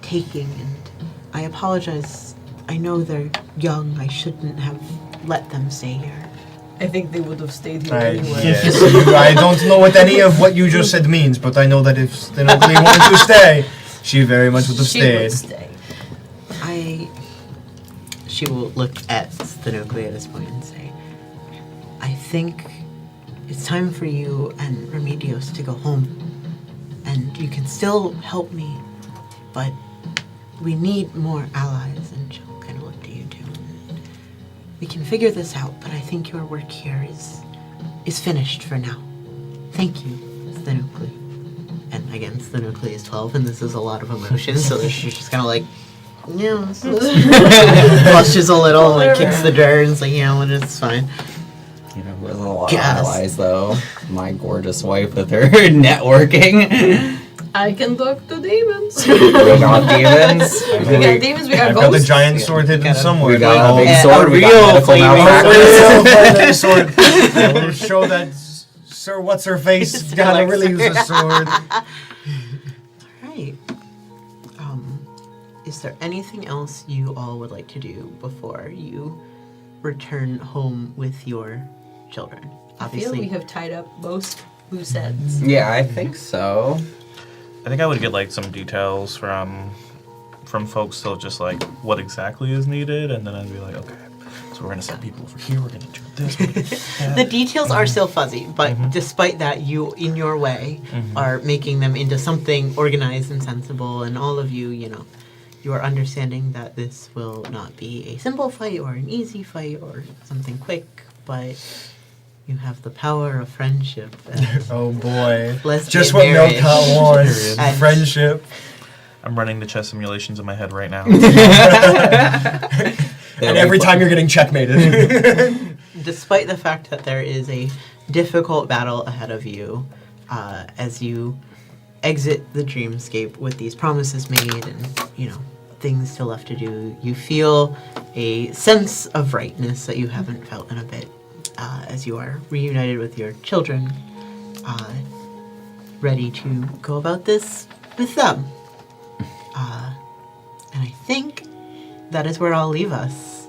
taking, and I apologize. I know they're young. I shouldn't have let them stay here. I think they would have stayed here anyway. Yes, I don't know what any of what you just said means, but I know that if Stenocli wanted to stay, she very much would have She stayed. would stay. She will look at Stenocli at this point and say, I think it's time for you and Remedios to go home. And you can still help me, but we need more allies. And she'll kind of look to you too. We can figure this out, but I think your work here is finished for now. Thank you, Stenocli. And again, Stenocli is 12, and this is a lot of emotion, so she's just kind of like, yeah, blushes a little, like kicks the dirt, and is like, yeah, well, it's fine. You know who has a lot Yes. of allies, though? My gorgeous wife with her networking. I can talk to demons. We got demons. We got demons, we got I've got the ghosts. giant sword hidden somewhere. We got a big And sword. a We real got medical flaming malpractice. sword. I will show that Sir What's Her Face Sir gotta really use Larkspur. a sword. Right. Is there anything else you all would like to do before you return home with your children? I feel we have tied up most loose ends. Yeah, I think so. I think I would get like some details from folks, so just like what exactly is needed, and then I'd be like, okay, so we're gonna send people over here. We're gonna do this. We're gonna do that. The details are still fuzzy, but despite that, you, in your way, are making them into something organized and sensible, and all of you, you are understanding that this will not be a simple fight or an easy fight or something quick, but you have the power of friendship. And Oh boy. lesbian Just what marriage. Milkat wants. And- Friendship. I'm running the chess simulations in my head right now. And every time you're getting checkmated. Despite the fact that there is a difficult battle ahead of you, as you exit the dreamscape with these promises made and, things still left to do, you feel a sense of rightness that you haven't felt in a bit, as you are reunited with your children, ready to go about this with them. And I think that is where I'll leave us.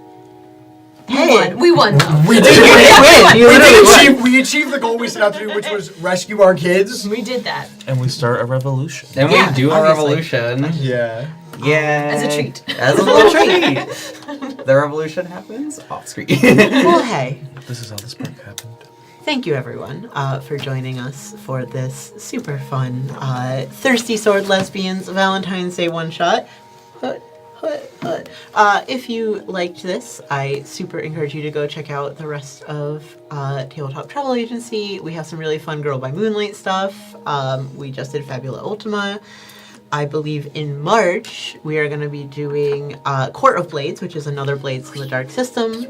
We won. We did We achieved the goal we set out to do, which was rescue our kids. We did that. And we start a revolution. And Yeah, we do a obviously. revolution. Yeah. Yeah. As a treat. As a little treat. The revolution happens off screen. Well, hey. This is how this book happened. Thank you, everyone, for joining us for this super fun Thirsty Sword Lesbians Valentine's Day one-shot. If you liked this, I super encourage you to go check out the rest of Tabletop Travel Agency. We have some really fun Girl by Moonlight stuff. We just did Fabula Ultima. I believe in March, we are going to be doing Court of Blades, which is another Blades in the Dark system.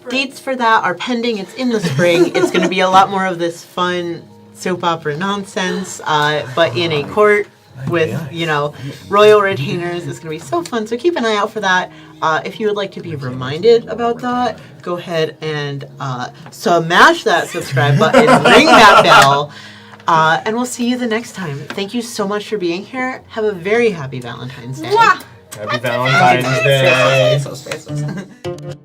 Dates for that are pending. It's in the spring. It's going to be a lot more of this fun soap opera nonsense, but in a court with, royal retainers. It's going to be so fun. So keep an eye out for that. If you would like to be reminded about that, go ahead and smash that subscribe button, ring that bell, and we'll see you the next time. Thank you so much for being here. Have a very happy Valentine's Day. Mwah! Happy Valentine's Day. Spaces.